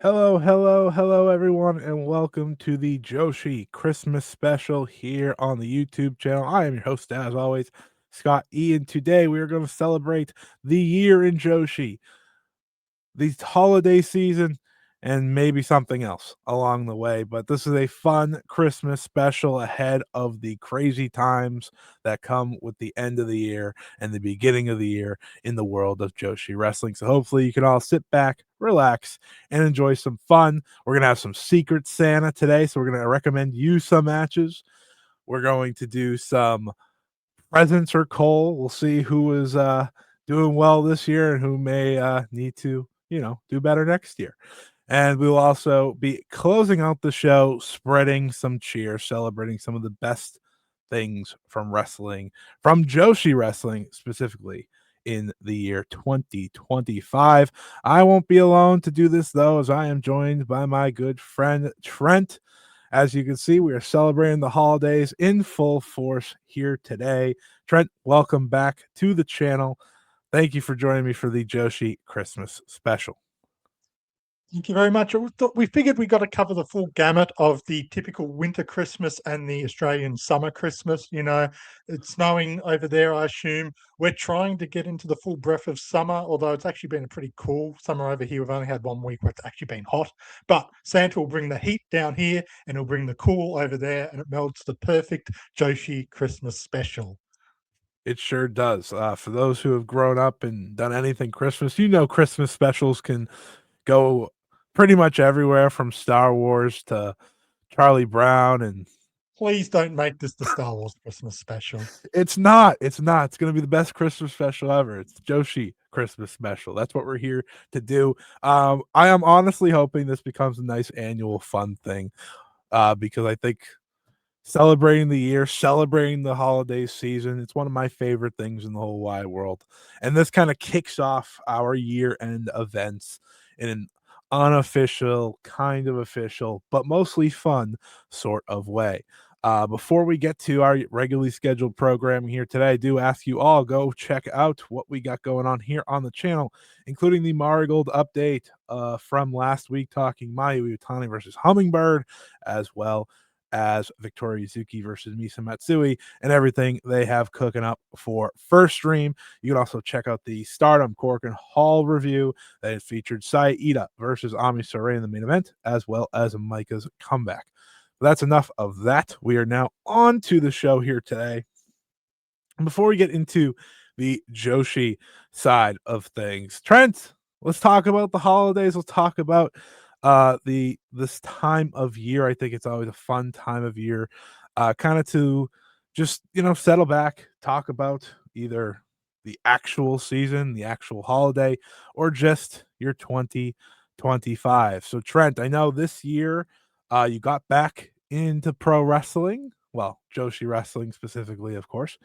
Hello, hello, hello, everyone, and welcome to the Joshi Christmas Special here on the YouTube channel. I am your host, as always, Scott E. And today we are going to celebrate the year in Joshi, the holiday season, and maybe something else along the way. But this is a fun Christmas special ahead of the crazy times that come with the end of the year and the beginning of the year in the world of Joshi wrestling. So hopefully you can all sit back, relax, and enjoy some fun. We're going to have some Secret Santa today. So we're going to recommend you some matches. We're going to do some presents or coal. We'll see who is doing well this year and who may need to, do better next year. And we will also be closing out the show, spreading some cheer, celebrating some of the best things from wrestling, from Joshi wrestling specifically in the year 2025. I won't be alone to do this, though, as I am joined by my good friend Trent. As you can see, we are celebrating the holidays in full force here today. Trent, welcome back to the channel. Thank you for joining me for the Joshi Christmas special. Thank you very much. We figured we got to cover the full gamut of the typical winter Christmas and the Australian summer Christmas. It's snowing over there, I assume. We're trying to get into the full breadth of summer, although it's actually been a pretty cool summer over here. We've only had 1 week where it's actually been hot. But Santa will bring the heat down here and he'll bring the cool over there, and it melds the perfect Joshi Christmas special. It sure does. For those who have grown up and done anything Christmas, Christmas specials can go pretty much everywhere from Star Wars to Charlie Brown, and Please don't make this the Star Wars Christmas special. it's not. It's not. It's going to be the best Christmas special ever. It's Joshi Christmas special. That's what we're here to do. I am honestly hoping this becomes a nice annual fun thing, because I think celebrating the year, celebrating the holiday season, it's one of my favorite things in the whole wide world. And this kind of kicks off our year-end events in an unofficial, kind of official, but mostly fun sort of way. Before we get to our regularly scheduled programming here today, I do ask you all go check out what we got going on here on the channel, including the Marigold update from last week, talking Mayu Iwatani versus Hummingbird, as well as Victoria Yuzuki versus Misa Matsui, and everything they have cooking up for first stream. You can also check out the Stardom Cork and Hall review that has featured Saida versus Ami Sareee in the main event, as well as Micah's comeback. But that's enough of that. We are now on to the show here today. Before we get into the Joshi side of things, Trent, let's talk about the holidays. Let's talk about the this time of year. I think it's always a fun time of year, kind of to just settle back, talk about either the actual season, the actual holiday, or just your 2025. So Trent, I know this year you got back into pro wrestling, well, Joshi wrestling specifically, of course,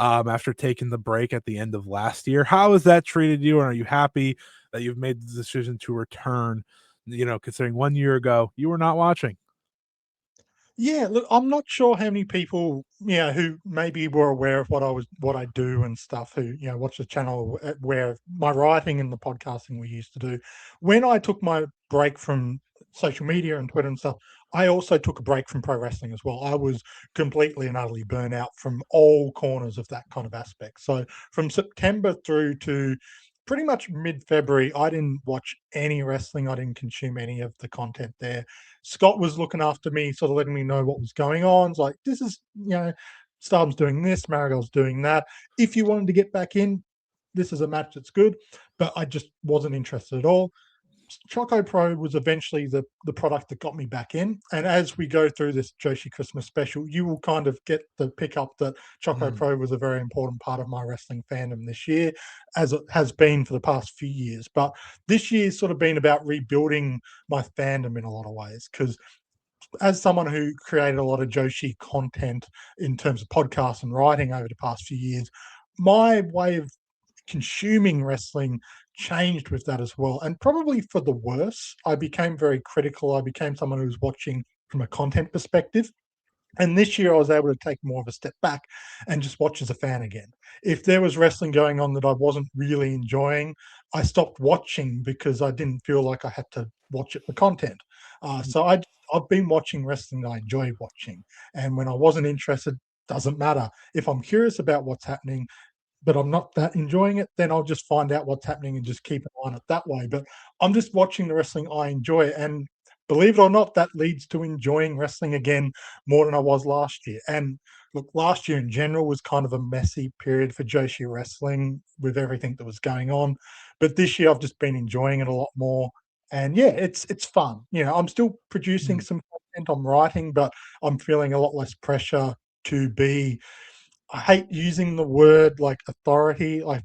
after taking the break at the end of last year. How has that treated you, and are you happy that you've made the decision to return, considering 1 year ago you were not watching? Yeah, look, I'm not sure how many people, who maybe were aware of what I do and stuff, who, watch the channel where my writing and the podcasting we used to do. When I took my break from social media and Twitter and stuff, I also took a break from pro wrestling as well. I was completely and utterly burnt out from all corners of that kind of aspect. So from September through to pretty much mid-February, I didn't watch any wrestling. I didn't consume any of the content there. Scott was looking after me, sort of letting me know what was going on. It's like, this is, Stardom's doing this, Marigold's doing that. If you wanted to get back in, this is a match that's good, but I just wasn't interested at all. ChocoPro was eventually the product that got me back in. And as we go through this Joshi Christmas special, you will kind of get the pickup that Mm. ChocoPro was a very important part of my wrestling fandom this year, as it has been for the past few years. But this year's sort of been about rebuilding my fandom in a lot of ways, because as someone who created a lot of Joshi content in terms of podcasts and writing over the past few years, my way of consuming wrestling changed with that as well. And probably for the worse, I became very critical. I became someone who was watching from a content perspective. And this year, I was able to take more of a step back and just watch as a fan again. If there was wrestling going on that I wasn't really enjoying, I stopped watching because I didn't feel like I had to watch it for content. So I've been watching wrestling that I enjoy watching, and when I wasn't interested, doesn't matter. If I'm curious about what's happening, but I'm not that enjoying it, then I'll just find out what's happening and just keep an eye on it that way. But I'm just watching the wrestling I enjoy, and believe it or not, that leads to enjoying wrestling again more than I was last year. And look, last year in general was kind of a messy period for Joshi wrestling with everything that was going on. But this year I've just been enjoying it a lot more. And yeah, it's fun. I'm still producing Mhm. some content, I'm writing, but I'm feeling a lot less pressure to be. I hate using the word like authority. I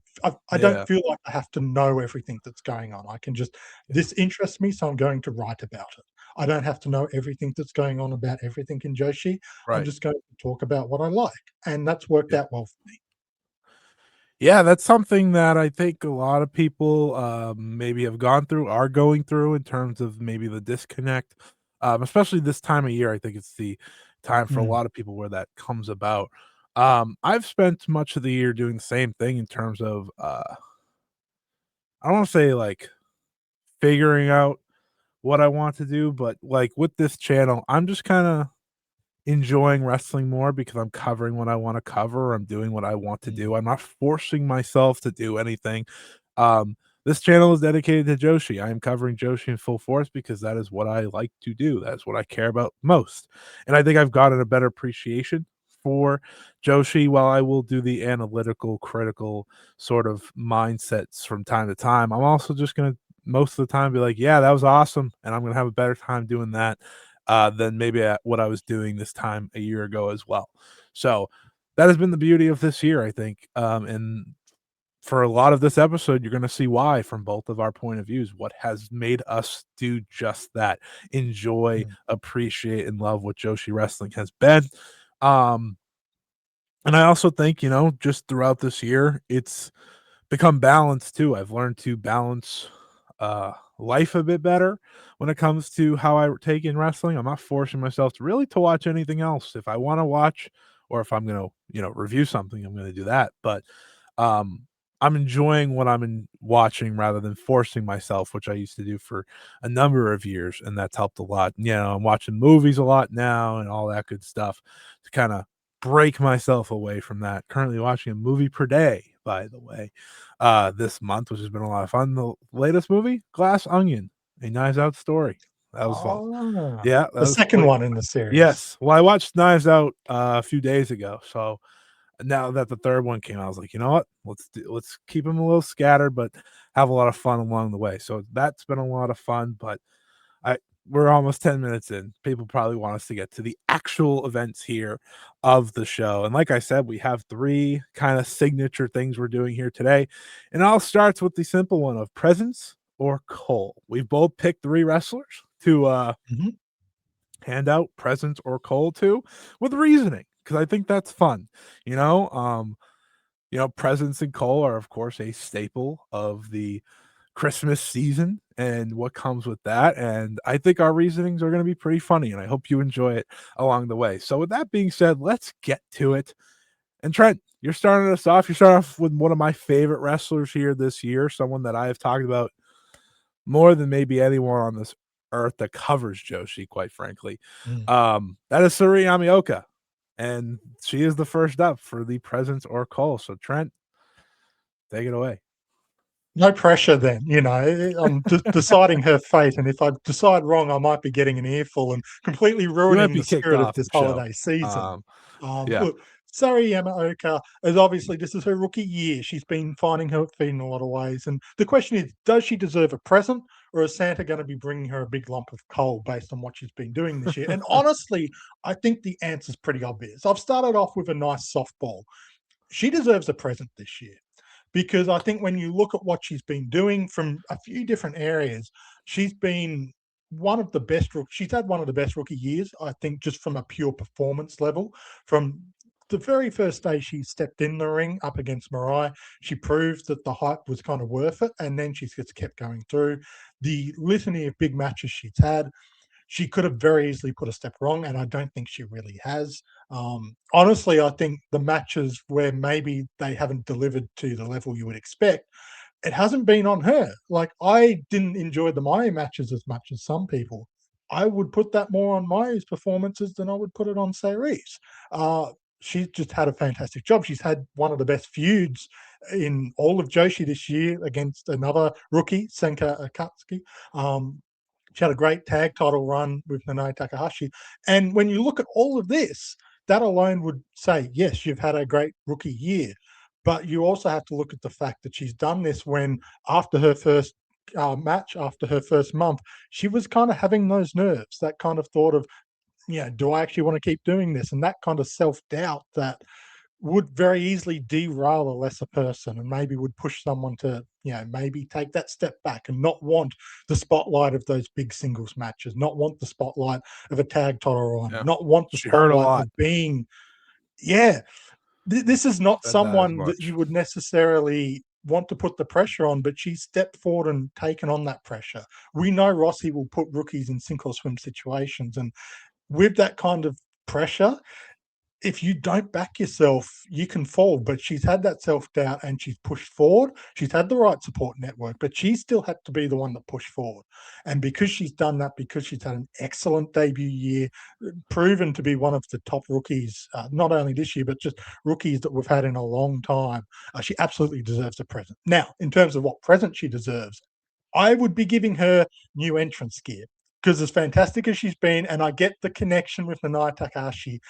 don't Yeah. feel like I have to know everything that's going on. I can just, Yeah. this interests me, so I'm going to write about it. I don't have to know everything that's going on about everything in Joshi. I'm Right. just going to talk about what I like, and that's worked Yeah. out well for me. Yeah, that's something that I think a lot of people, maybe have gone through, are going through in terms of maybe the disconnect, especially this time of year. I think it's the time for a Mm, lot of people where that comes about. I've spent much of the year doing the same thing in terms of, I don't wanna say, like, figuring out what I want to do, but, like, with this channel, I'm just kinda enjoying wrestling more because I'm covering what I wanna cover, I'm doing what I want to mm, do, I'm not forcing myself to do anything. Um, this channel is dedicated to Joshi. I am covering Joshi in full force because that is what I like to do, that's what I care about most, and I think I've gotten a better appreciation for Joshi. While I will do the analytical, critical sort of mindsets from time to time, I'm also just gonna most of the time be like, "Yeah, that was awesome," and I'm gonna have a better time doing that than maybe what I was doing this time a year ago as well. So that has been the beauty of this year, I think. And for a lot of this episode, you're going to see why from both of our point of views, what has made us do just that. Enjoy, mm. appreciate, and love what Joshi Wrestling has been. Um, and I also think, just throughout this year, it's become balanced too. I've learned to balance life a bit better when it comes to how I take in wrestling. I'm not forcing myself to watch anything else. If I want to watch or if I'm going to, review something, I'm going to do that. But um I'm enjoying what watching rather than forcing myself, which I used to do for a number of years, and that's helped a lot. I'm watching movies a lot now and all that good stuff to kind of break myself away from that. Currently watching a movie per day, by the way, this month, which has been a lot of fun. The latest movie, Glass Onion, a Knives Out story. That was fun. Ah, Yeah, that the was second quite one in the series. yes. Well, I watched Knives Out, a few days ago, so now that the third one came out, I was like, "You know what? Let's keep them a little scattered, but have a lot of fun along the way." So that's been a lot of fun, but I we're almost 10 minutes in. People probably want us to get to the actual events here of the show. And like I said, we have 3 kinda signature things we're doing here today. And it all starts with the simple one of presents or coal. We've both picked 3 wrestlers to, Mhm. hand out presents or coal to with reasoning because I think that's fun. You know, um, presents and coal are of course a staple of the Christmas season and what comes with that. And I think our reasonings are going to be pretty funny, and I hope you enjoy it along the way. So, with that being said, let's get to it. And Trent, you're starting us off. You're starting off with one of my favorite wrestlers here this year, someone that I have talked about more than maybe anyone on this earth that covers Joshi, quite frankly. Mm. That is Sareee Amioka, and she is the first up for the presents or call. So Trent, take it away. No pressure then, I'm deciding her fate, and if I decide wrong, I might be getting an earful and completely You might ruining be the kicked spirit of off this the show. holiday season. Um, yeah, Look, Sareee Yamaoka is obviously this is her rookie year. She's been finding her feet in a lot of ways, and the question is, does she deserve a present, or is Santa going to be bringing her a big lump of coal based on what she's been doing this year? And honestly, I think the answer's pretty obvious. I've started off with a nice softball. She deserves a present this year because I think when you look at what she's been doing from a few different areas, she's been one of the best. She's had one of the best rookie years, I think, just from a pure performance level. From the very first day she stepped in the ring up against Mariah, she proved that the hype was kind of worth it, and then she's just kept going through the litany of big matches she's had. She could have very easily put a step wrong, and I don't think she really has. Honestly, I think the matches where maybe they haven't delivered to the level you would expect, it hasn't been on her. Like, I didn't enjoy the Mayu matches as much as some people. I would put that more on Mayu's performances than I would put it on Saree's. She's just had a fantastic job. She's had one of the best feuds in all of Joshi this year against another rookie, Senka Akatsuki. She had a great tag title run with Nanae Takahashi. And when you look at all of this, that alone would say, yes, you've had a great rookie year. But you also have to look at the fact that she's done this when, after her first match, after her first month, she was kind of having those nerves, that kind of thought of, do I actually want to keep doing this? And that kind of self doubt that would very easily derail a lesser person and maybe would push someone to, maybe take that step back and not want the spotlight of those big singles matches, not want the spotlight of a tag title run, Yeah. not want the She heard a spotlight lot. of being, yeah, this is not Said that as someone that much. you would necessarily want to put the pressure on, but she's stepped forward and taken on that pressure. We know Rossi will put rookies in sink or swim situations, and with that kind of pressure, if you don't back yourself, you can fall. But she's had that self doubt and she's pushed forward. She's had the right support network, but she still had to be the one that pushed forward. And because she's done that, because she's had an excellent debut year, proven to be one of the top rookies, not only this year, but just rookies that we've had in a long time, she absolutely deserves a present. Now, in terms of what present she deserves, I would be giving her new entrance gear because as fantastic as she's been, and I get the connection with Nanae Takahashi,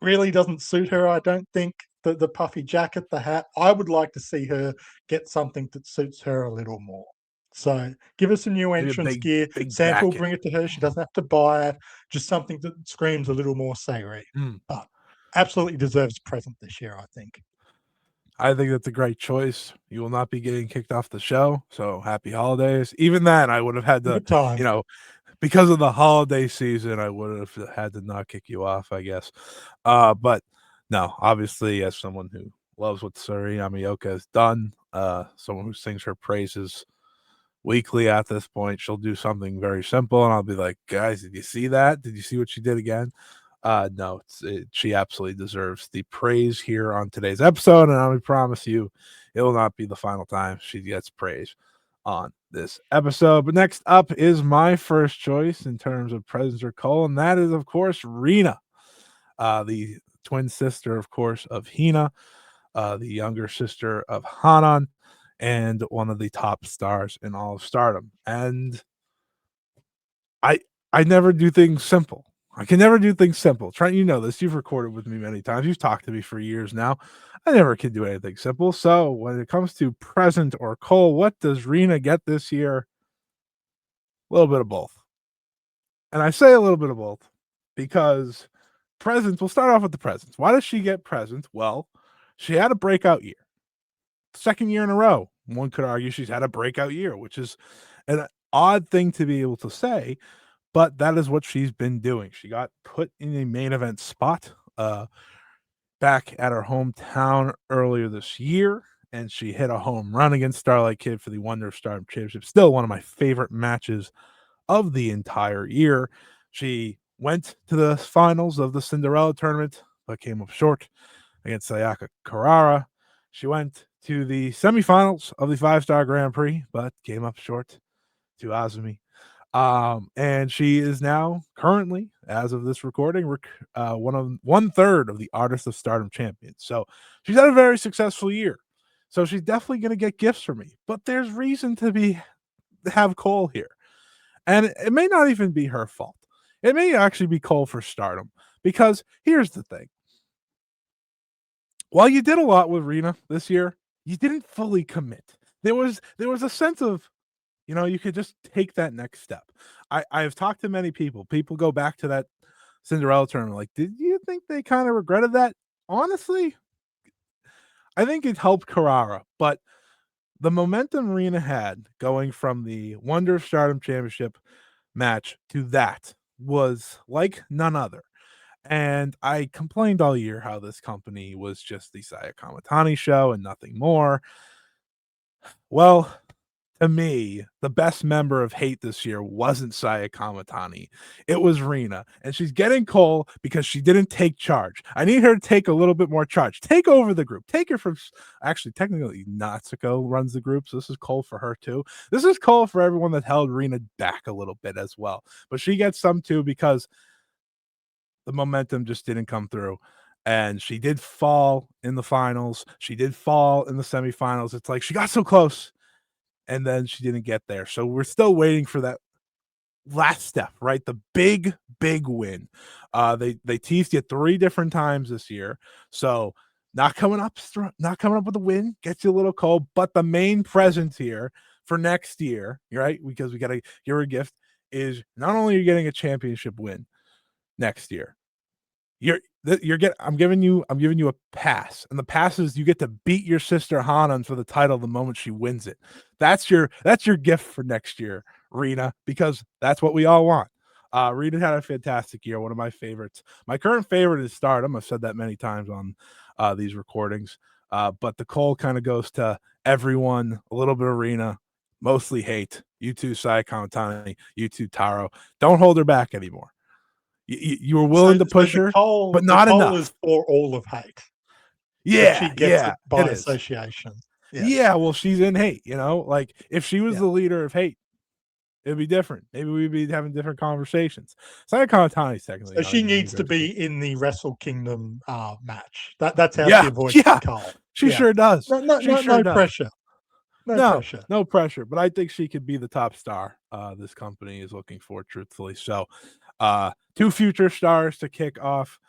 really doesn't suit her, I don't think. The puffy jacket, the hat. I would like to see her get something that suits her a little more. So give her some new Maybe a entrance big, gear. big Sample, jacket. bring it to her. She doesn't have to buy it. Just something that screams a little more Sareee. Mm. But absolutely deserves a present this year, I think. I think that's a great choice. You will not be getting kicked off the show. So happy holidays. Even then, I would have had to, Good time. because of the holiday season, I would have had to not kick you off, I guess. But no, obviously, as someone who loves what Sareee Yamaoka has done, someone who sings her praises weekly at this point, she'll do something very simple, and I'll be like, guys, did you see that? Did you see what she did again? No, she absolutely deserves the praise here on today's episode, and I promise you, it will not be the final time she gets praise on this episode. But next up is my first choice in terms of Presidents or Cole, and that is, of course, Rina, the twin sister, of course, of Hina, the younger sister of Hanan, and one of the top stars in all of Stardom. And I I never do things simple. I can never do things simple. Trent, you know this. You've recorded with me many times. You've talked to me for years now. I never can do anything simple. So when it comes to present or Cole, what does Rena get this year? A little bit of both. And I say a little bit of both because presents, we'll start off with the presents. Why does she get presents? Well, she had a breakout year. Second year in a row. One could argue she's had a breakout year, which is an odd thing to be able to say, but that is what she's been doing. She got put in a main event spot back at her hometown earlier this year, and she hit a home run against Starlight Kid for the Wonder of Stardom Championship. Still one of my favorite matches of the entire year. She went to the finals of the Cinderella tournament, but came up short against Sayaka Carrara. She went to the semifinals of the 5-Star Grand Prix, but came up short to Azumi. And she is now currently, as of this recording, one third of the Artist of Stardom champions. So she's had a very successful year. So she's definitely going to get gifts from me. But there's reason to have Cole here, and it may not even be her fault. It may actually be Cole for Stardom, because here's the thing: while you did a lot with Rena this year, you didn't fully commit. There was a sense of, you could just take that next step. I've talked to many people. People go back to that Cinderella tournament, like, did you think they kind of regretted that? Honestly, I think it helped Carrara, but the momentum Rena had going from the Wonder of Stardom Championship match to that was like none other. And I complained all year how this company was just the Saya Kamatani show and nothing more. Well, to me, the best member of Hate this year wasn't Saya Kamatani. It was Rena. And she's getting coal because she didn't take charge. I need her to take a little bit more charge. Take over the group. Take her from actually technically Natsuko runs the group, so this is coal for her too. This is coal for everyone that held Rena back a little bit as well. But she gets some too because the momentum just didn't come through. And she did fall in the finals. She did fall in the semifinals. It's like she got so close and then she didn't get there. So we're still waiting for that last step, right? The big win. They teased you 3 different times this year. So not coming up with a win, gets you a little cold, but the main present here for next year, right? Because we got to give her a gift is not only are you getting a championship win next year, I'm giving you a pass, and the pass is you get to beat your sister Hanan for the title the moment she wins it. That's your gift for next year, Rena, because that's what we all want. Rena had a fantastic year, one of my favorites. My current favorite is Stardom. I've said that many times on these recordings. But the coal kind of goes to everyone, a little bit of Rena, mostly Hate. You too, Sai Kamatani, you too, Taro. Don't hold her back anymore. You were willing to push her, but not the coal enough. is for all of Hate. But she Yeah, gets it by it is. association. Yes. Yeah, well, she's in Hate, like if she was Yeah. the leader of Hate, it'd be different. Maybe we'd be having different conversations. Saya Kamatani's technically So not she even needs to be in the Wrestle Kingdom match. That's how she avoids coal. She Yeah. sure does. No pressure. No pressure. But I think she could be the top star this company is looking for, truthfully. So 2 future stars to kick off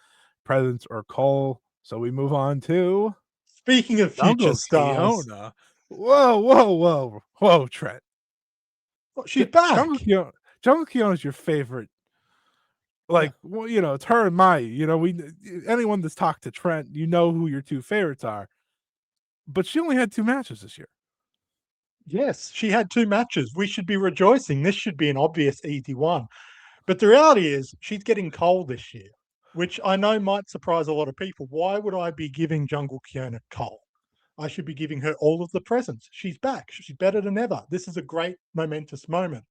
Presents or Cole. So we move on to Speaking of future stars. Kiona. Whoa, Trent. She's back. Jungle Kiona is your favorite. Like, well, it's her and Mayu. Anyone that's talked to Trent, you know who your 2 favorites are. But she only had 2 matches this year. Yes, she had 2 matches. We should be rejoicing. This should be an obvious easy one. But the reality is she's getting coal this year, which I know might surprise a lot of people. Why would I be giving Jungle Kiona coal? I should be giving her all of the presents. She's back. She's better than ever. This is a great momentous moment.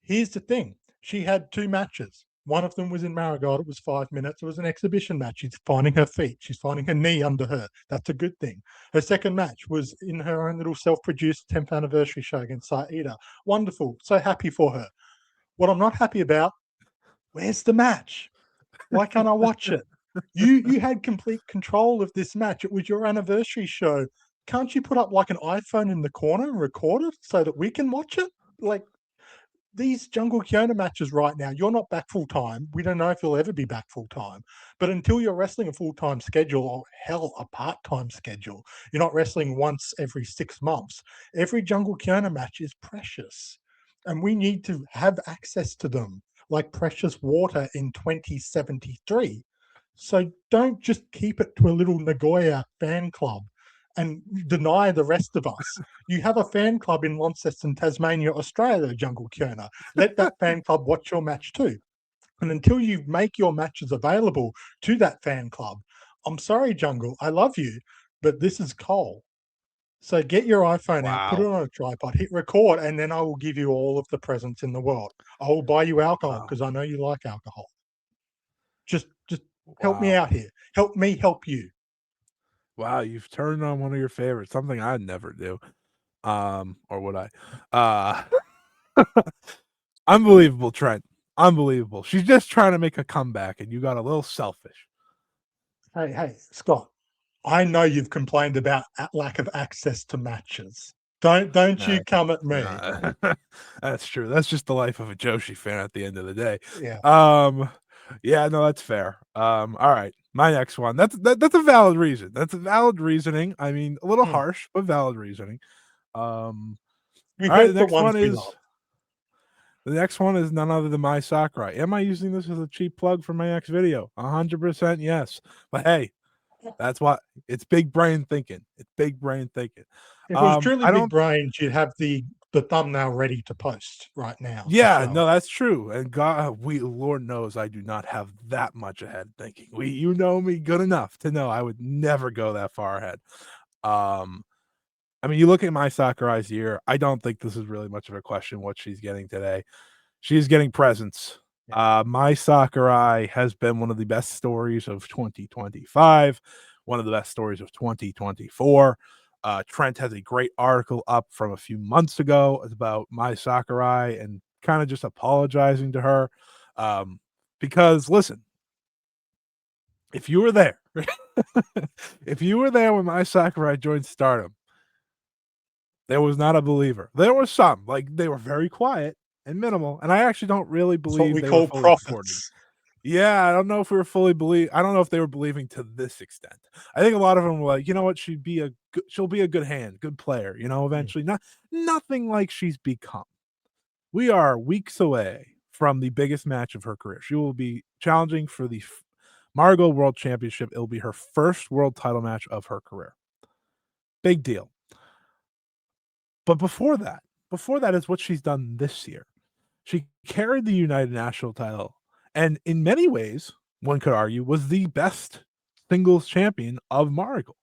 Here's the thing. She had 2 matches. One of them was in Marigold. It was 5 minutes. It was an exhibition match. She's finding her feet. She's finding her knee under her. That's a good thing. Her second match was in her own little self-produced 10th anniversary show against Sareee. Wonderful. So happy for her. What I'm not happy about, where's the match? Why can't I watch it? You had complete control of this match. It was your anniversary show. Can't you put up like an iPhone in the corner and record it so that we can watch it? Like these Jungle Kiona matches right now, you're not back full time. We don't know if you'll ever be back full time. But until you're wrestling a full time schedule, or hell, a part time schedule, you're not wrestling once every 6 months. Every Jungle Kiona match is precious. And we need to have access to them like precious water in 2073. So don't just keep it to a little Nagoya fan club and deny the rest of us. You have a fan club in Launceston, Tasmania, Australia, Jungle Kiona. Let that fan club watch your match too. And until you make your matches available to that fan club, I'm sorry, Jungle, I love you, but this is coal. So get your iPhone out, put it on a tripod, hit record, and then I will give you all of the presents in the world. I will buy you alcohol because I know you like alcohol. Just help me out here. Help me help you. Wow, you've turned on one of your favorites, something I'd never do. Or would I? Unbelievable, Trent. Unbelievable. She's just trying to make a comeback, and you got a little selfish. Hey, Scott. I know you've complained about lack of access to matches. Don't you come at me. That's true. That's just the life of a Joshi fan at the end of the day. Yeah. Yeah, no, that's fair. All right. My next one. That's a valid reason. That's a valid reasoning. I mean, a little harsh, but valid reasoning. We All right, hurt the ones we love. The next one is none other than my Sakurai. Am I using this as a cheap plug for my next video? 100% yes. But hey, that's what it's big brain thinking. It's big brain thinking. If it was truly big brains, you'd have the thumbnail ready to post right now. Yeah, no, that's true. And God, Lord knows I do not have that much ahead thinking. You know me good enough to know I would never go that far ahead. I mean, you look at Mai Sakurai's year, I don't think this is really much of a question what she's getting today. She's getting presents. Yeah. Mai Sakurai has been one of the best stories of 2025, one of the best stories of 2024. Trent has a great article up from a few months ago about Mai Sakurai and kind of just apologizing to her. Because listen, if you were there, if you were there when Mai Sakurai joined Stardom, there was not a believer. There was some, like they were very quiet and minimal, and I actually don't really It's what believe we they were call fully supporting. prophets. Yeah, I don't know if we were fully believe. I don't know if they were believing to this extent. I think a lot of them were like, you know what, she'll be a good hand, good player. You know, Mm. eventually, nothing like she's become. We are weeks away from the biggest match of her career. She will be challenging for the Margot World Championship. It'll be her first world title match of her career. Big deal. But before that is what she's done this year. She carried the United National title, and in many ways, one could argue, was the best singles champion of Marigold.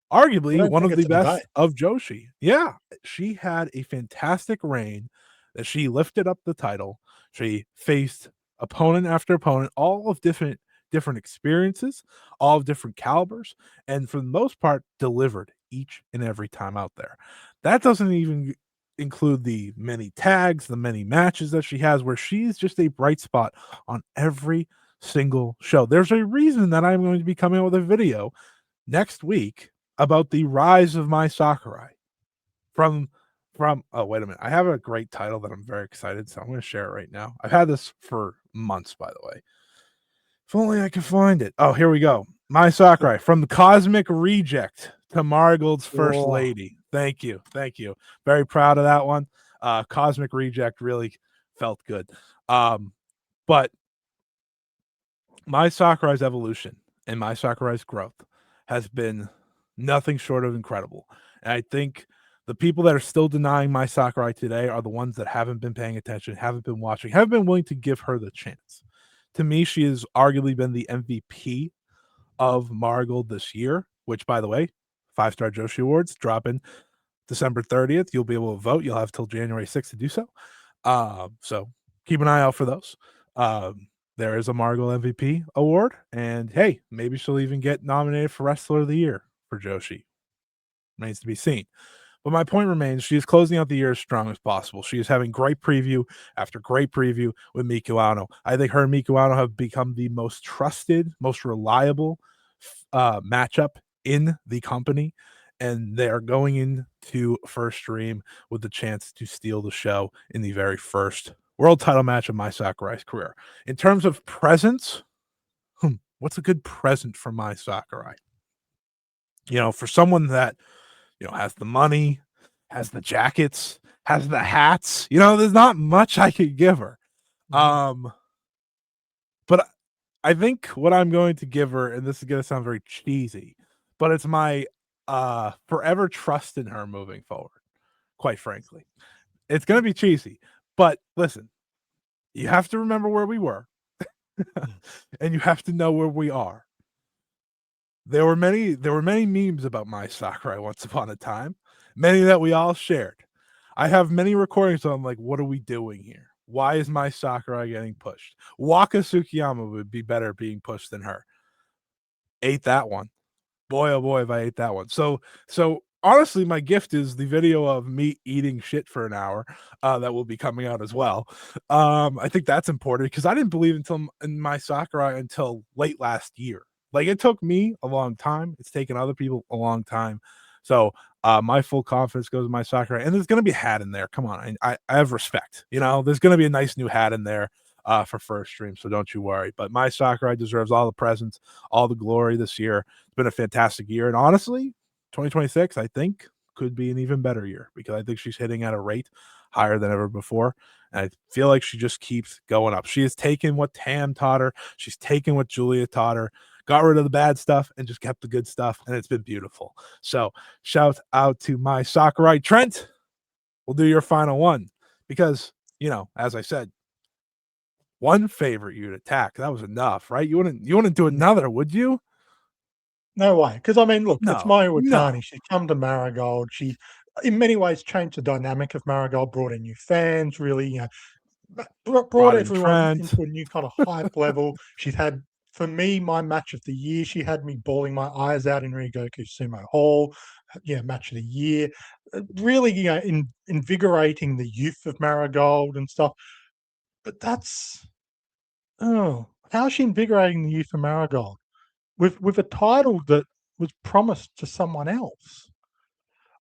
I Arguably don't one think of the it's a debate. best of Joshi. Yeah, she had a fantastic reign that she lifted up the title. She faced opponent after opponent, all of different experiences, all of different calibers, and for the most part delivered each and every time out there. That doesn't even include the many tags, the many matches that she has where she's just a bright spot on every single show. There's a reason that I'm going to be coming out with a video next week about the rise of Mai Sakurai from oh wait a minute. I have a great title that I'm very excited, so I'm going to share it right now. I've had this for months, by the way. If only I could find it. Oh, here we go. Mai Sakurai from the Cosmic Reject to Marigold's First Oh, Lady. Thank you. Thank you. Very proud of that one. Cosmic Reject really felt good. But Mai Sakurai's evolution and Mai Sakurai's growth has been nothing short of incredible. And I think the people that are still denying Mai Sakurai today are the ones that haven't been paying attention, haven't been watching, haven't been willing to give her the chance. To me, she has arguably been the MVP of Marigold this year, which, by the way, 5-star Joshi Awards dropping December 30th. You'll be able to vote. You'll have till January 6th to do so. So keep an eye out for those. There is a Margot MVP award, and hey, maybe she'll even get nominated for Wrestler of the Year for Joshi. Remains to be seen. But my point remains, she is closing out the year as strong as possible. She is having great preview after great preview with Miku Ano. I think her and Miku Ano have become the most trusted, most reliable matchup in the company, and they are going into First Stream with the chance to steal the show in the very first world title match of Mai Sakurai's career. In terms of presents, what's a good present for Mai Sakurai? You know, for someone that has the money, has the jackets, has the hats. There's not much I could give her. mhm. But I think what I'm going to give her, and this is going to sound very cheesy, but it's my forever trust in her moving forward. Quite frankly, it's going to be cheesy, but listen, you have to remember where we were, Mm. and you have to know where we are. There were many memes about Mai Sakurai once upon a time, many that we all shared. I have many recordings of, I'm like, what are we doing here? Why is Mai Sakurai getting pushed? Waka Tsukiyama would be better being pushed than her. Ate that one. Boy, oh boy, if I ate that one. So honestly, my gift is the video of me eating shit for an hour that will be coming out as well. I think that's important because I didn't believe in Mai Sakurai until late last year. Like it took me a long time. It's taken other people a long time. So my full confidence goes to Mai Sakurai, and there's going to be a hat in there. Come on, I have respect. There's going to be a nice new hat in there for First Stream, so don't you worry. But Mai Sakurai deserves all the presents, all the glory this year. It's been a fantastic year, and honestly, 2026 I think could be an even better year because I think she's hitting at a rate higher than ever before. And I feel like she just keeps going up. She has taken what Tam taught her. She's taken what Julia taught her, got rid of the bad stuff and just kept the good stuff. And it's been beautiful. So shout out to Mai Sakurai. Trent, we'll do your final one because, as I said, one favorite you'd attack. That was enough, right? You wouldn't do another, would you? No way. Because I mean, look, it's No, Mayu no. Iwatani. She's come to Marigold. She, in many ways, changed the dynamic of Marigold, brought in new fans, really, brought Brought in everyone Trent. into a new kind of hype level. She's had, for me, my match of the year. She had me bawling my eyes out in Ryogoku Sumo Hall. Yeah, match of the year. Really, invigorating the youth of Marigold and stuff. But that's, oh, how is she invigorating the youth of Marigold with a title that was promised to someone else?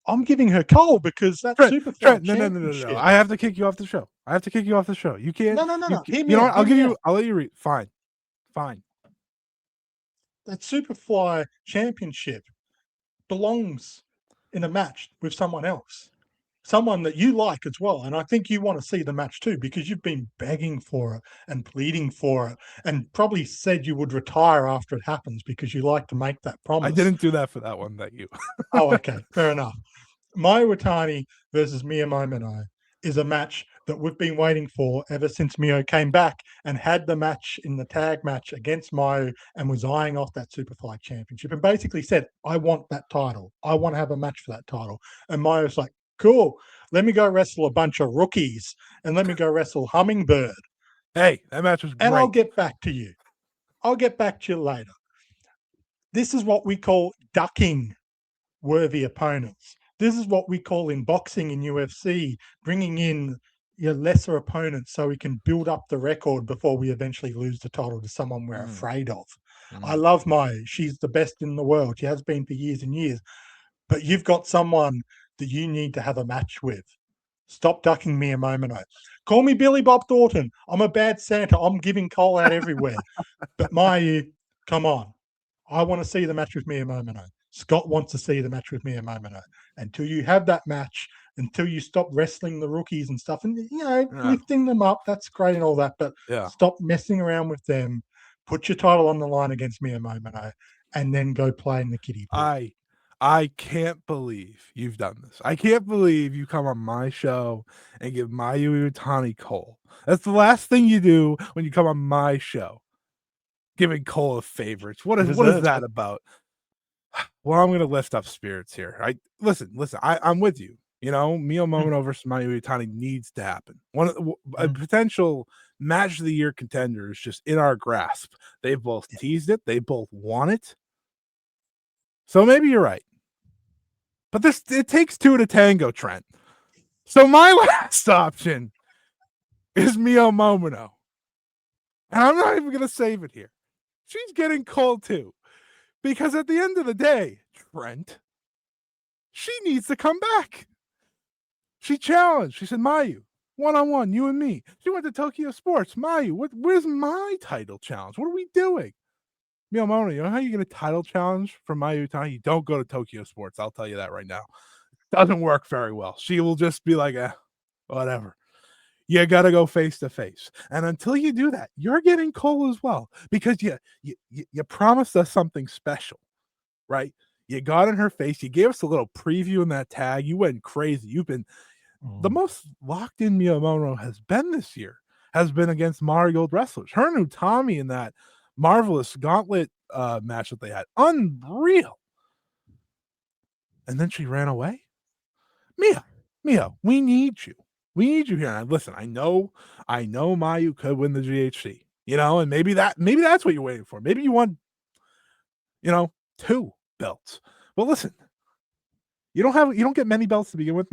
I'm giving her coal because that Superfly No. Championship. I have to kick you off the show. I have to kick you off the show. You can't. No, no, no, You no. Hear you me know out. what? Hear me out. I'll let you read. Fine, fine. That Superfly Championship belongs in a match with someone else, someone that you like as well. And I think you want to see the match too because you've been begging for it and pleading for it, and probably said you would retire after it happens because you like to make that I promise. didn't do that for that one. Thank you. Oh, okay, fair enough. Mayu Iwatani versus Mia Momino is a match that we've been waiting for ever since Mio came back and had the match in the tag match against Mayu and was eyeing off that Superfly Championship and basically said, I want that title. I want to have a match for that title. And Mayu's like, cool, let me go wrestle a bunch of rookies and let me go wrestle Hummingbird. Hey, that match was And I'll great. get back to you. I'll get back to you later. This is what we call ducking worthy opponents. This is what we call in boxing in UFC, bringing in your lesser opponents so we can build up the record before we eventually lose the title to someone we're afraid of. I love Mayu. She's the best in the world. She has been for years and years. But you've got someone that you need to have a match with. Stop ducking me a moment. Call me Billy Bob Thornton. I'm a bad Santa. I'm giving coal out everywhere. But Mayu, come on. I want to see the match with Mia Momino. Scott wants to see the match with Mia Momino. Until you have that match, until you stop wrestling the rookies and stuff, and Yeah. lifting them up, that's great and all that, but Yeah. stop messing around with them. Put your title on the line against Mia Momino, and then go play in the kiddie pool. I can't believe you've done this. I can't believe you come on my show and give Mayu Iwatani coal. That's the last thing you do when you come on my show. Giving Cole a favorites. What She is deserves that it. about? Well, I'm gonna lift up spirits here. Listen. I'm with you. You know, Mio Momono versus Mayu Iwatani needs to happen. A potential match of the year contender is just in our grasp. They've both teased it. They both want it. So maybe you're right. But it takes two to tango, Trent. So my last option is Mio Momono. And I'm not even gonna save it here. She's getting cold too. Because at the end of the day, Trent, she needs to come back. She challenged. She said, Mayu, one-on-one, you and me. She went to Tokyo Sports. Mayu, where's my title challenge? What are we doing? Miyamoto, you know how you get a title challenge from Mayu Iwatani? You don't go to Tokyo Sports. I'll tell you that right now. Doesn't work very well. She will just be like, whatever. You got to go face to face. And until you do that, you're getting cold as well because you promised us something special, right? You got in her face. You gave us a little preview in that tag. You went crazy. You've been the most locked in Miyamoto has been this year, has been against Marigold wrestlers. Her and Utami in that marvelous gauntlet match that they had. Unreal. And then she ran away. Mia, we need you. We need you here. And listen, I know Mayu could win the GHC, and maybe that's what you're waiting for. Maybe you want, 2 belts. But listen, you don't get many belts to begin with,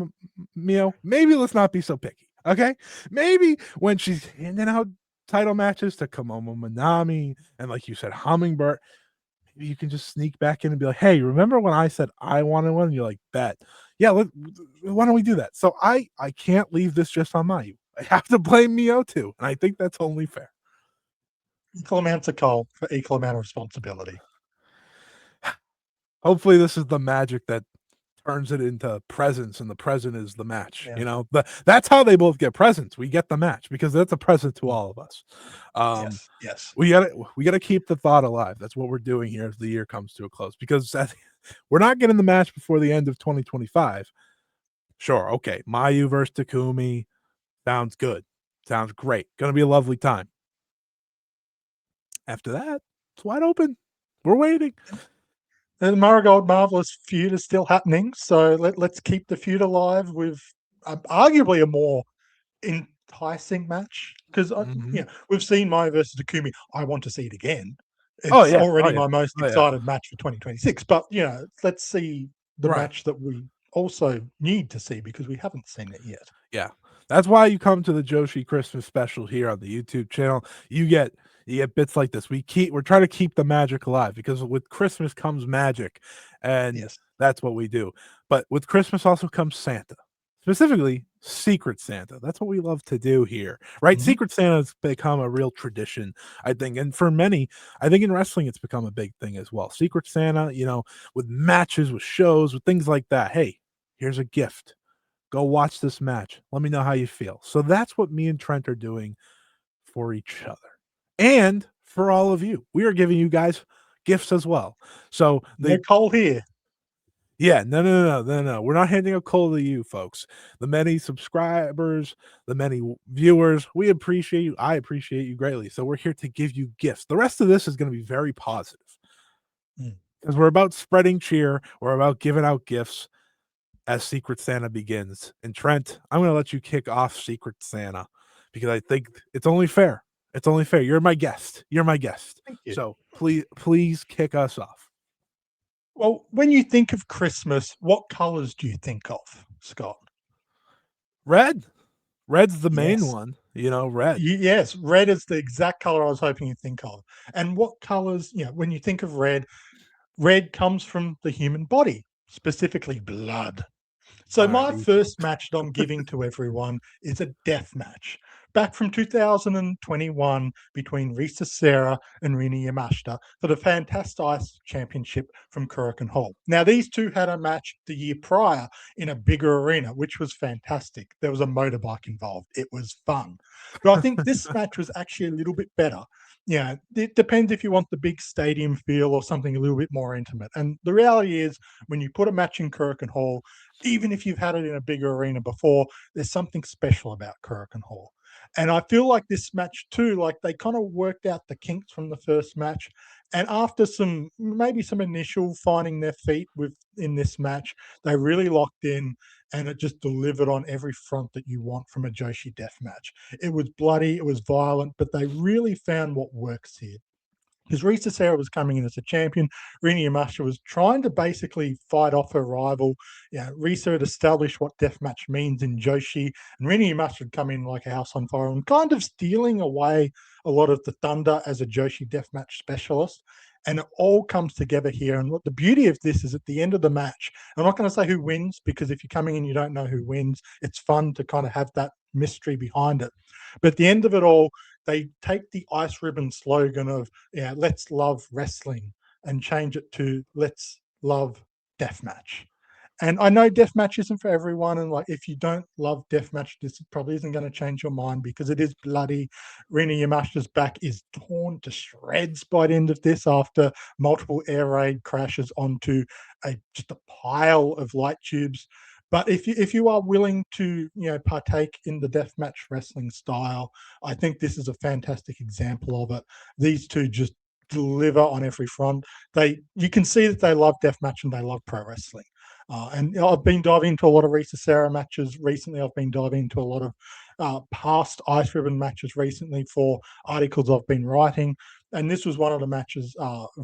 Mio. Maybe let's not be so picky. Okay? Maybe when she's handing out title matches to Komomo Manami and like you said, Hummingbird, maybe you can just sneak back in and be like, hey, remember when I said I wanted one? And you're like, bet. Yeah, why don't we do that? So I can't leave this just on Mayu. I have to blame Mio too. And I think that's only fair. Equal amounts of coal for equal amount of responsibility. Hopefully this is the magic that turns it into presents, and the present is the match. Yeah. That's how they both get presents. We get the match because that's a present to all of us. Yes. We gotta keep the thought alive. That's what we're doing here as the year comes to a close, because we're not getting the match before the end of 2025. Sure, okay, Mayu versus Takumi sounds good, sounds great, gonna be a lovely time. After that, it's wide open. We're waiting. The Marigold Marvelous feud is still happening, so let's keep the feud alive with arguably a more enticing match because Mhm. we've seen Mayu versus Takumi. I want to see it again. Oh, It's yeah. Oh, already yeah. my most Oh, yeah. excited match for 2026. But let's see the Right. match that we also need to see because we haven't seen it yet. Yeah. That's why you come to the Joshi Christmas special here on the YouTube channel. You get bits like this. We're trying to keep the magic alive because with Christmas comes magic, and Yes. that's what we do. But with Christmas also comes Santa. Specifically, Secret Santa. That's what we love to do here. Right? Mhm. Secret Santa has become a real tradition, I think. And for many, I think in wrestling it's become a big thing as well. Secret Santa, with matches, with shows, with things like that. Hey, here's a gift, go watch this match. Let me know how you feel. So that's what me and Trent are doing for each other and for all of you. We are giving you guys gifts as well. So No coal here. yeah, no. We're not handing a coal to you folks. The many subscribers, the many viewers, we appreciate you. I appreciate you greatly. So we're here to give you gifts. The rest of this is going to be very positive Mm. because we're about spreading cheer. We're about giving out gifts as Secret Santa begins. And Trent, I'm going to let you kick off Secret Santa because I think it's only fair. It's only fair. You're my guest. You're my guest. Thank you. So please kick us off. Well, when you think of Christmas, what colors do you think of, Scott? Red. Red's the main Yes. one. Red. Yes, red is the exact color I was hoping you'd think of. And what colors, when you think of red, red comes from the human body, specifically blood. So All right. my first match that I'm giving to everyone is a death match. Back from 2021 between Risa Serra and Rini Yamashita for the Fantastic Ice Championship from Kurikan Hall. Now, these two had a match the year prior in a bigger arena, which was fantastic. There was a motorbike involved. It was fun. But I think this match was actually a little bit better. Yeah, it depends if you want the big stadium feel or something a little bit more intimate. And the reality is, when you put a match in Kurikan Hall, even if you've had it in a bigger arena before, there's something special about Kurikan Hall. And I feel like this match too, like they kind of worked out the kinks from the first match. And after maybe some initial finding their feet in this match, they really locked in and it just delivered on every front that you want from a Joshi death match. It was bloody, it was violent, but they really found what works here because Risa Serra was coming in as a champion. Rini Yamashita was trying to basically fight off her rival. Risa had established what deathmatch means in Joshi, and Rini Yamashita had come in like a house on fire and kind of stealing away a lot of the thunder as a Joshi deathmatch specialist. And it all comes together here. And what the beauty of this is at the end of the match, I'm not going to say who wins because if you're coming in, you don't know who wins. It's fun to kind of have that mystery behind it. But at the end of it all, they take the ice ribbon slogan of let's love wrestling and change it to let's love deathmatch. And I know deathmatch isn't for everyone, and like if you don't love deathmatch, this probably isn't going to change your mind because it is bloody. Rina Yamashita's back is torn to shreds by the end of this after multiple air raid crashes onto just a pile of light tubes. But if you are willing to partake in the deathmatch wrestling style, I think this is a fantastic example of it. These two just deliver on every front. You can see that they love deathmatch and they love pro wrestling. And I've been diving into a lot of Risa Serra matches recently. I've been diving into a lot of past Ice Ribbon matches recently for articles I've been writing. And this was one of the matches,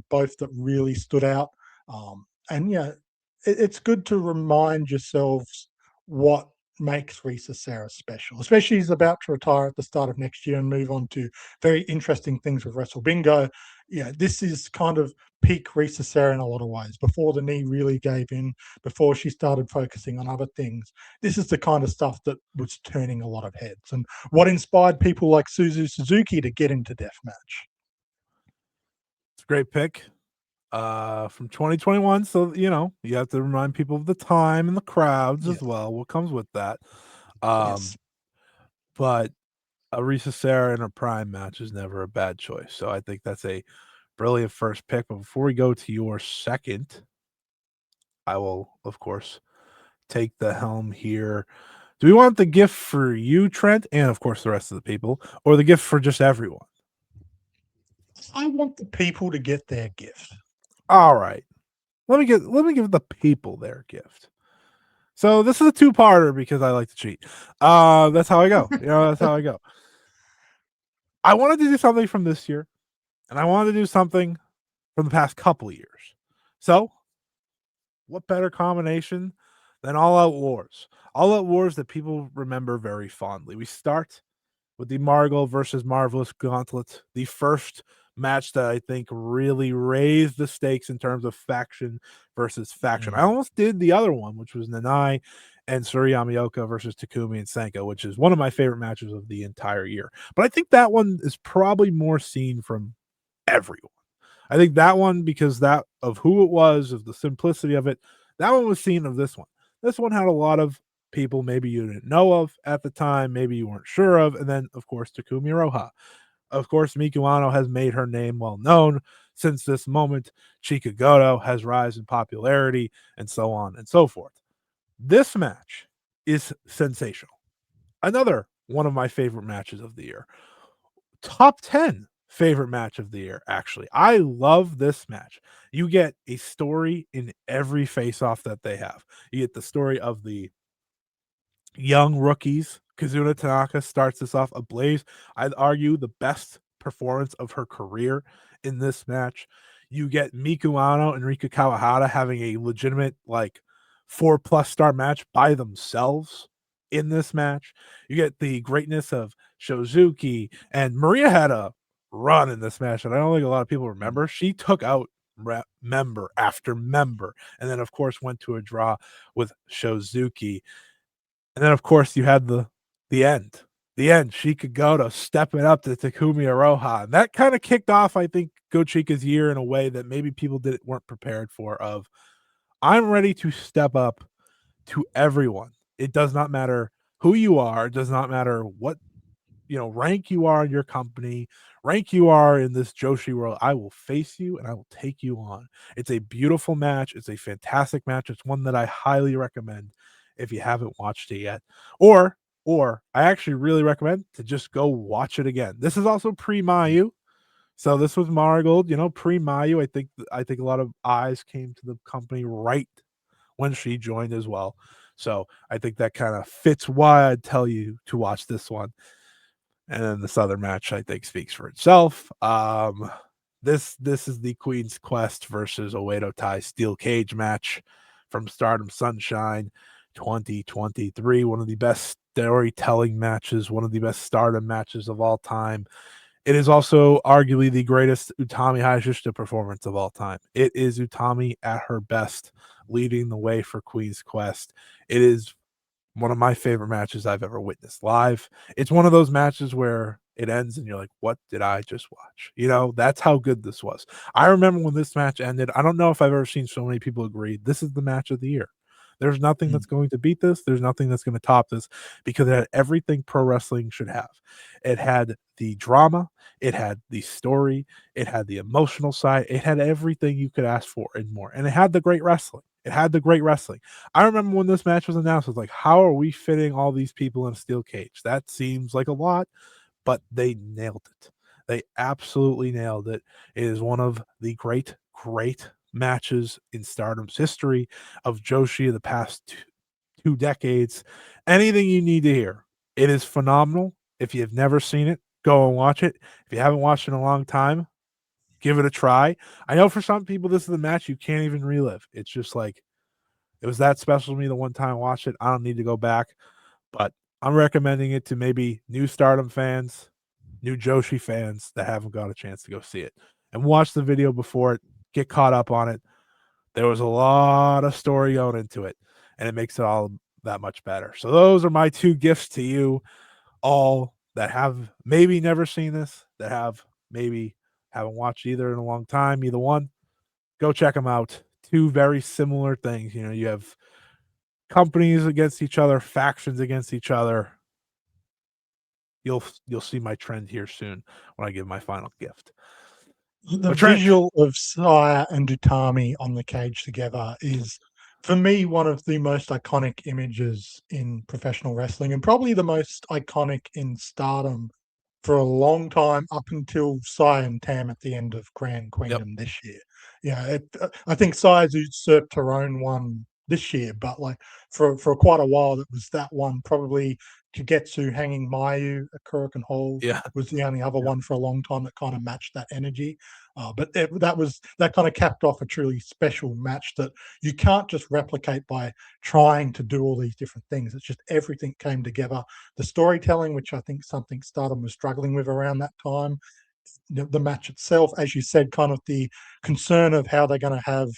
both that really stood out. And it's good to remind yourselves what makes Risa Serra special, especially he's about to retire at the start of next year and move on to very interesting things with Wrestle Bingo. This is kind of peak Risa Serra in a lot of ways. Before the knee really gave in, before she started focusing on other things, this is the kind of stuff that was turning a lot of heads and what inspired people like Suzu Suzuki to get into deathmatch. It's a great pick. From 2021. So, you have to remind people of the time and the crowds as Yes, well. What comes with that. Um, yes. but Arisa Sarah in her prime match is never a bad choice. So I think that's a brilliant first pick. But before we go to your second, I will, of course, take the helm here. Do we want the gift for you, Trent, and of course the rest of the people, or the gift for just everyone? I want the people to get their gift. All right. let me give the people their gift. So this is a two-parter because I like to cheat. That's how I go. That's how I go. I wanted to do something from this year, and I wanted to do something from the past couple of years. So, what better combination than All Out Wars? All Out Wars that people remember very fondly. We start with the Margot versus Marvelous Gauntlet, the first match that I think really raised the stakes in terms of faction versus faction. I almost did the other one, which was Nanai and Sareee Yamaoka versus Takumi and Senko, which is one of my favorite matches of the entire year. But I think that one is probably more seen from everyone. I think that one, because that of who it was, of the simplicity of it, that one was seen of this one. This one had a lot of people maybe you didn't know of at the time, maybe you weren't sure of, and then of course Takumi Iroha. Of course, Miku Ano has made her name well known since this moment. Chika Goto has risen in popularity, and so on and so forth. This match is sensational. Another one of my favorite matches of the year. Top 10 favorite match of the year, actually. I love this match. You get a story in every face off that they have. You get the story of the young rookies. Kazuna Tanaka starts this off ablaze. I'd argue the best performance of her career in this match. You get Miku Ano and Rika Kawahara having a legitimate, like, 4+ star match by themselves in this match. You get the greatness of Shozuki, and Maria had a run in this match that I don't think a lot of people remember. She took out member after member, and then, of course, went to a draw with Shozuki. And then, of course, you had the end. The end. Chika Goto stepping up to Takumi Iroha. And that kind of kicked off, I think, Go Chika's year in a way that maybe people weren't prepared for. Of, I'm ready to step up to everyone. It does not matter who you are. It does not matter what rank you are in your company, rank you are in this Joshi world. I will face you and I will take you on. It's a beautiful match. It's a fantastic match. It's one that I highly recommend if you haven't watched it yet. Or I actually really recommend to just go watch it again. This is also pre-Mayu. So this was Marigold, pre-Mayu. I think a lot of eyes came to the company right when she joined as well. So I think that kind of fits why I'd tell you to watch this one. And then this other match, I think, speaks for itself. This is the Queen's Quest versus Oedo Tai Steel Cage match from Stardom Sunshine 2023. One of the best storytelling matches, one of the best Stardom matches of all time. It is also arguably the greatest Utami Hayashishita performance of all time. It is Utami at her best, leading the way for Queen's Quest. It is one of my favorite matches I've ever witnessed live. It's one of those matches where it ends and you're like, what did I just watch? That's how good this was. I remember when this match ended. I don't know if I've ever seen so many people agree this is the match of the year. There's nothing that's going to beat this. There's nothing that's going to top this, because it had everything pro wrestling should have. It had the drama, it had the story, it had the emotional side, it had everything you could ask for and more. And it had the great wrestling. I remember when this match was announced, I was like, how are we fitting all these people in a steel cage? That seems like a lot, but they nailed it. They absolutely nailed it. It is one of the great matches in Stardom's history of Joshi of the past two decades. Anything you need to hear. It is phenomenal. If you've never seen it, go and watch it. If you haven't watched it in a long time, give it a try. I know for some people, this is the match you can't even relive. It's just like, it was that special to me the one time I watched it. I don't need to go back, but I'm recommending it to maybe new Stardom fans, new Joshi fans that haven't got a chance to go see it, and watch the video before it. Get caught up on it. There was a lot of story going into it, and it makes it all that much better. So those are my two gifts to you all that have maybe never seen this, that have maybe haven't watched either in a long time. Either one, go check them out. Two very similar things. You have companies against each other, factions against each other. You'll see my trend here soon when I give my final gift. The But Trent, visual of Saya and Utami on the cage together is, for me, one of the most iconic images in professional wrestling, and probably the most iconic in Stardom for a long time up until Sai and Tam at the end of Grand Yep. Queendom this year. Yeah, I think Sai's usurped her own one this year, but like for quite a while, it was that one. Probably Kagetsu hanging Mayu at Kurikan Hall Yeah. was the only other Yep. one for a long time that kind of matched that energy. That kind of capped off a truly special match that you can't just replicate by trying to do all these different things. It's just everything came together. The storytelling, which I think something Stardom was struggling with around that time, the match itself, as you said, kind of the concern of how they're going to have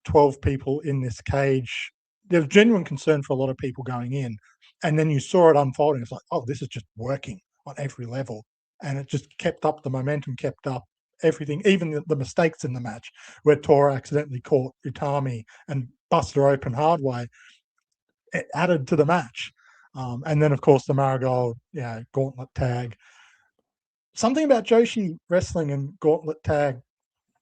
12 people in this cage. There's genuine concern for a lot of people going in. And then you saw it unfolding. It's like, oh, this is just working on every level. And it just kept up, the momentum kept up, everything, even the mistakes in the match where Tora accidentally caught Utami and busted her open hard way. It added to the match. And then, of course, the Marigold, gauntlet tag. Something about Joshi wrestling and gauntlet tag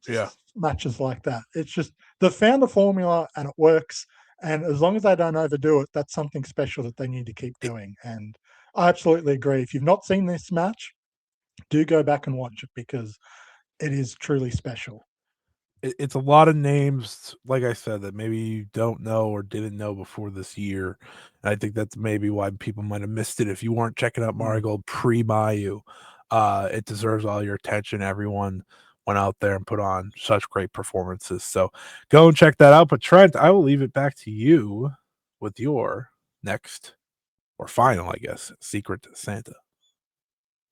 Yeah. matches like that. It's just they've found a formula and it works. And as long as they don't overdo it, that's something special that they need to keep doing. And I absolutely agree. If you've not seen this match, do go back and watch it because it is truly special. It's a lot of names, like I said, that maybe you don't know or didn't know before this year. And I think that's maybe why people might have missed it if you weren't checking out Marigold pre-Mayu. It deserves all your attention. Everyone went out there and put on such great performances. So go and check that out. But Trent, I will leave it back to you with your next or final, I guess, Secret Santa.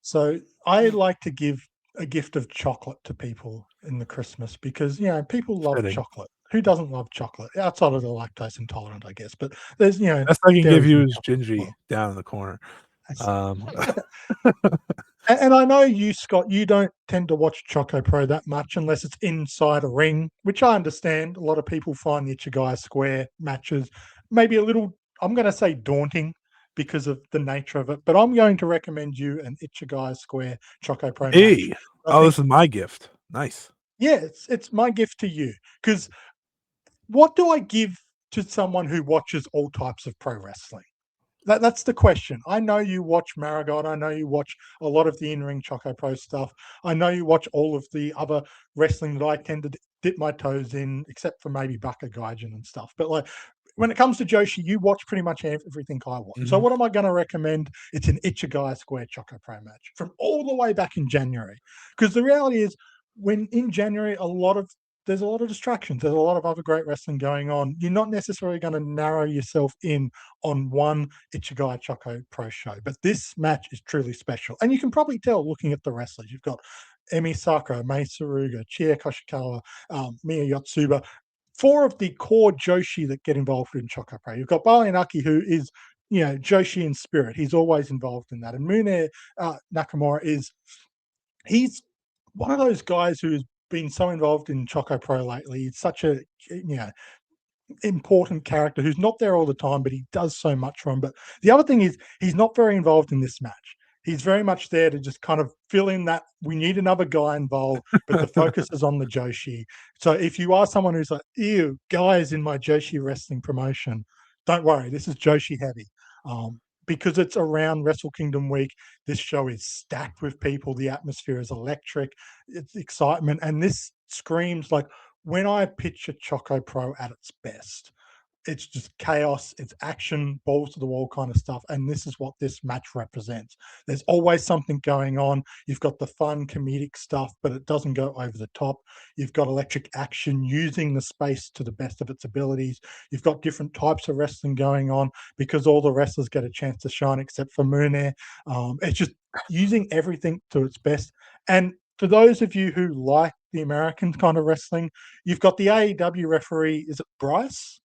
So I like to give a gift of chocolate to people in the Christmas because people love Fitting. chocolate. Who doesn't love chocolate outside of the lactose intolerant, I guess? But there's Best I can give dairy you free is chocolate as Gingy well. down in the corner. That's- Um, And I know you, Scott, you don't tend to watch ChocoPro that much unless it's inside a ring, which I understand. A lot of people find the Ichigai Square matches maybe a little, I'm going to say, daunting because of the nature of it. But I'm going to recommend you an Ichigai Square ChocoPro match. hey, I oh, think, this is my gift. Nice. yeah, it's my gift to you because what do I give to someone who watches all types of pro wrestling? That's the question. I know you watch Marigold. I know you watch a lot of the in-ring Choco Pro stuff. I know you watch all of the other wrestling that I tend to dip my toes in, except for maybe Baka Gaijin and stuff. But like when it comes to Joshi, you watch pretty much everything I watch. So Mhm. what am I going to recommend? It's an Ichigai Square Choco Pro match from all the way back in January. Because the reality is, when in January, there's a lot of distractions. There's a lot of other great wrestling going on. You're not necessarily going to narrow yourself in on one Ichigai Choco Pro show. But this match is truly special. And you can probably tell looking at the wrestlers. You've got Emi Sakura, Mei Saruga, Chie Koshikawa, Miya Yotsuba, four of the core Joshi that get involved in Choco Pro. You've got Balianaki, who is, Joshi in spirit. He's always involved in that. And Mune Nakamura he's one of those guys who's been so involved in Choco Pro lately. He's such a, important character who's not there all the time, but he does so much for him. But the other thing is he's not very involved in this match. He's very much there to just kind of fill in that we need another guy involved, but the focus is on the Joshi. So if you are someone who's like, ew, guys in my Joshi wrestling promotion, don't worry, this is Joshi heavy. Because it's around Wrestle Kingdom week, this show is stacked with people. The atmosphere is electric, it's excitement, and this screams like when I picture Choco Pro at its best, it's just chaos, it's action, balls to the wall kind of stuff. And this is what this match represents. There's always something going on. You've got the fun comedic stuff, but it doesn't go over the top. You've got electric action using the space to the best of its abilities. You've got different types of wrestling going on because all the wrestlers get a chance to shine except for Moon. It's just using everything to its best. And for those of you who like the American kind of wrestling, you've got the AEW referee, is it Bryce?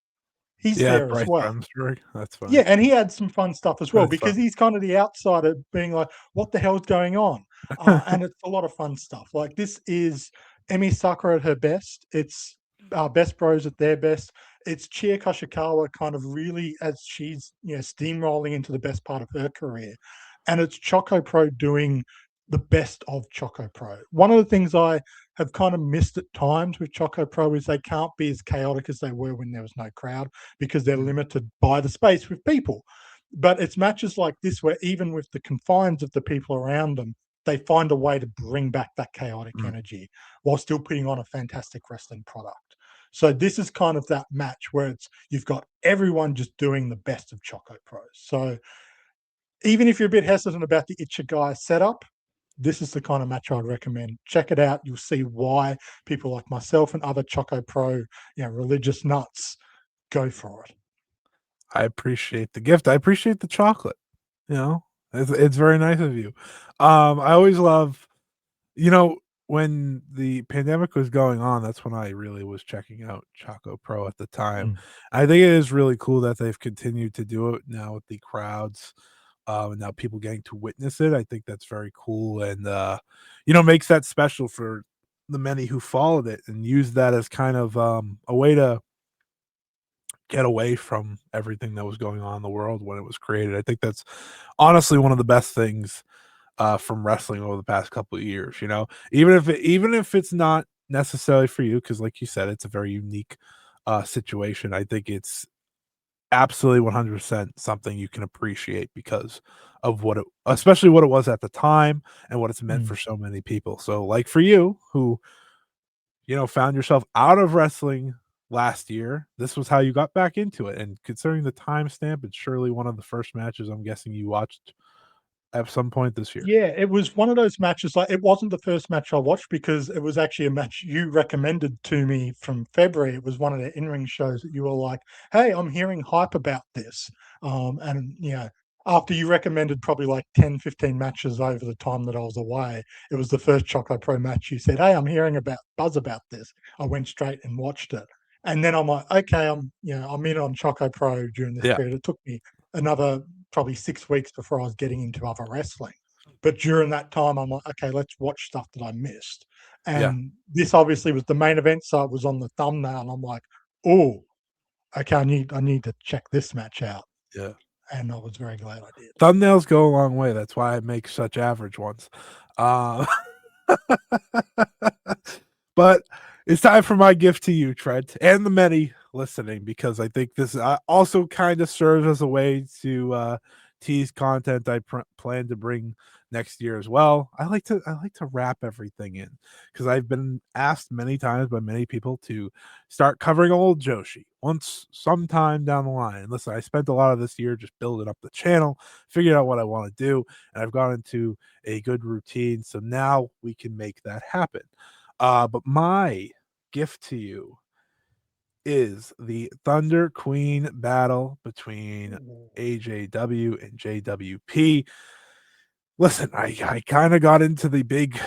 He's Yeah, there as Bryce well. Remsburg. That's fine. Yeah, and he had some fun stuff as well That's fun. because he's kind of the outsider being like, what the hell's going on? And it's a lot of fun stuff. Like this is Emi Sakura at her best. It's Best Bros at their best. It's Chie Koshikawa kind of really as she's steamrolling into the best part of her career. And it's Choco Pro doing the best of Choco Pro. One of the things I have kind of missed at times with Choco Pro is they can't be as chaotic as they were when there was no crowd because they're limited by the space with people. But it's matches like this where even with the confines of the people around them, they find a way to bring back that chaotic Mm. energy while still putting on a fantastic wrestling product. So this is kind of that match where you've got everyone just doing the best of ChocoPro. So even if you're a bit hesitant about the Ichigai setup, this is the kind of match I'd recommend. Check it out. You'll see why people like myself and other ChocoPro, religious nuts go for it. I appreciate the gift. I appreciate the chocolate. You know, it's very nice of you. I always love, you know, when the pandemic was going on, that's when I really was checking out Choco Pro at the time. Mm. I think it is really cool that they've continued to do it now with the crowds, and now people getting to witness it. I think that's very cool, and makes that special for the many who followed it and used that as kind of a way to get away from everything that was going on in the world when it was created. I think that's honestly one of the best things from wrestling over the past couple of years. Even if it's not necessarily for you, because like you said, it's a very unique situation. I think it's absolutely 100% something you can appreciate because of especially what it was at the time and what it's meant Mm. for so many people. So, like for you, who found yourself out of wrestling last year, this was how you got back into it. And considering the timestamp, it's surely one of the first matches I'm guessing you watched at some point this year. Yeah, it was one of those matches. Like, it wasn't the first match I watched because it was actually a match you recommended to me from February. It was one of the in-ring shows that you were like, "Hey, I'm hearing hype about this." And after you recommended probably like 10, 15 matches over the time that I was away, it was the first Choco Pro match. You said, "Hey, I'm hearing about buzz about this." I went straight and watched it, and then I'm like, "Okay, I'm in on Choco Pro during this Yeah, period." It took me another probably 6 weeks before I was getting into other wrestling. But during that time, I'm like, okay, let's watch stuff that I missed. yeah, And this obviously was the main event, so it was on the thumbnail. And I'm like, oh, okay, I need to check this match out. yeah. And I was very glad I did. Thumbnails go a long way. That's why I make such average ones. Uh, but it's time for my gift to you, Trent, and the many listening, because I think this also kind of serves as a way to tease content I plan to bring next year as well. I like to wrap everything in because I've been asked many times by many people to start covering old Joshi once sometime down the line. And listen, I spent a lot of this year just building up the channel, figuring out what I want to do, and I've gone into a good routine. So now we can make that happen. But my gift to you is the Thunder Queen battle between AJW and JWP. Listen, I kind of got into the big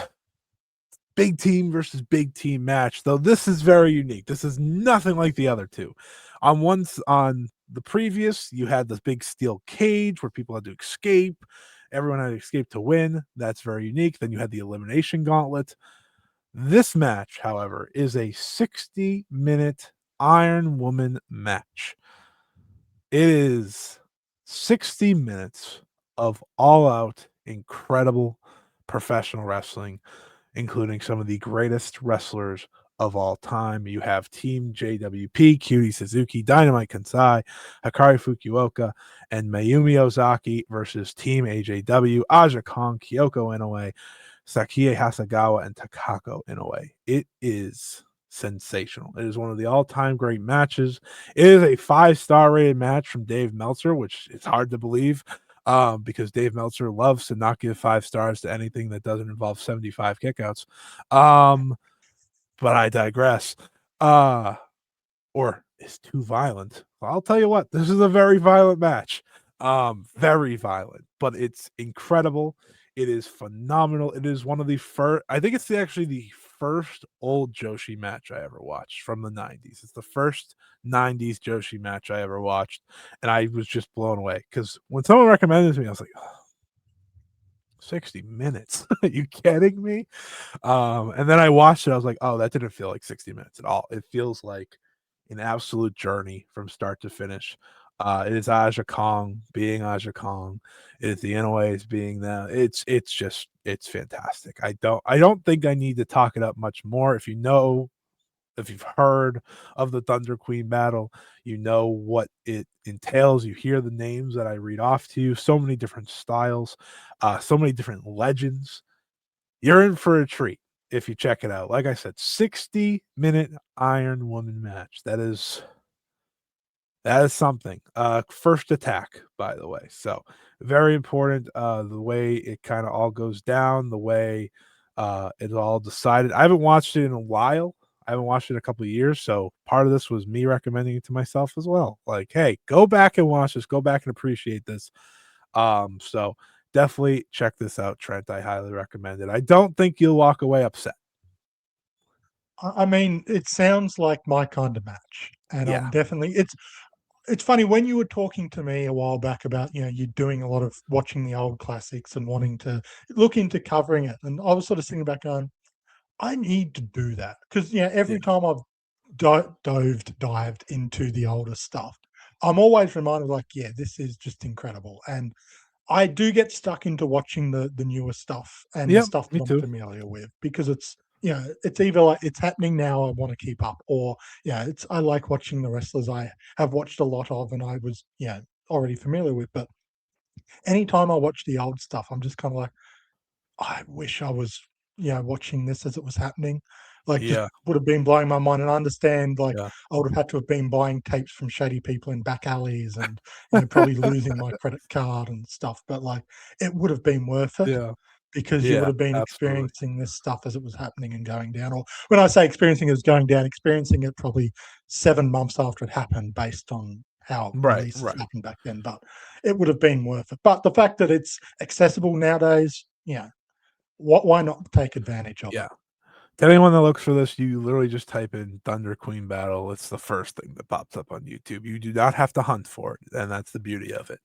team versus big team match, though this is very unique. This is nothing like the other two. On the previous, you had this big steel cage where people had to escape. Everyone had to escape to win. That's very unique. Then you had the elimination gauntlet. This match, however, is a 60-minute Iron Woman match. It is 60 minutes of all out, incredible professional wrestling, including some of the greatest wrestlers of all time. You have Team JWP, Cutie Suzuki, Dynamite Kansai, Hikari Fukuoka, and Mayumi Ozaki versus Team AJW, Aja Kong, Kyoko Inoue, Sakie Hasagawa, and Takako Inoue. It is sensational. It is one of the all-time great matches. It is a 5-star rated match from Dave Meltzer, which is hard to believe because Dave Meltzer loves to not give 5 stars to anything that doesn't involve 75 kickouts. But I digress. Or is too violent. Well, I'll tell you what, this is a very violent match. Very violent, but it's incredible. It is phenomenal. It is one of the first, I think it's actually the first old Joshi match I ever watched from the 90s. It's the first 90s Joshi match I ever watched. And I was just blown away because when someone recommended it to me, I was like, oh, 60 minutes. Are you kidding me? And then I watched it. I was like, oh, that didn't feel like 60 minutes at all. It feels like an absolute journey from start to finish. It is Aja Kong being Aja Kong. It is the Inoue's being them. It's fantastic. I don't think I need to talk it up much more. If you've heard of the Thunder Queen battle, you know what it entails. You hear the names that I read off to you. So many different styles, so many different legends you're in for a treat if you check it out. Like I said, 60-minute Iron Woman match. That is something. First attack, by the way. So very important. The way it kind of all goes down, the way it's all decided. I haven't watched it in a while. I haven't watched it in a couple of years. So part of this was me recommending it to myself as well. Like, hey, go back and watch this. Go back and appreciate this. So definitely check this out, Trent. I highly recommend it. I don't think you'll walk away upset. I mean, it sounds like my kind of match, and Yeah. I'm definitely it's funny when you were talking to me a while back about, you doing a lot of watching the old classics and wanting to look into covering it, and I was sort of sitting back going, I need to do that because, Yeah. every time I've dived into the older stuff, I'm always reminded, like, yeah, this is just incredible. And I do get stuck into watching the newer stuff and the Yep. stuff Me that I'm too. familiar with because it's either like it's happening now, I want to keep up, or it's I like watching the wrestlers I have watched a lot of and I was already familiar with. But anytime I watch the old stuff, I'm just kind of like, I wish I was, watching this as it was happening. Like, just Yeah. would have been blowing my mind. And I understand, like, Yeah. I would have had to have been buying tapes from shady people in back alleys and, probably losing my credit card and stuff. But, like, it would have been worth it Yeah. because you would Yeah. have been Absolutely. experiencing this stuff as it was happening and going down. Or when I say experiencing it as going down, experiencing it probably 7 months after it happened based on how Right. releases Right. happened back then. But it would have been worth it. But the fact that it's accessible nowadays, why not take advantage of it? Yeah. To anyone that looks for this, you literally just type in Thunder Queen Battle. It's the first thing that pops up on YouTube. You do not have to hunt for it, and that's the beauty of it.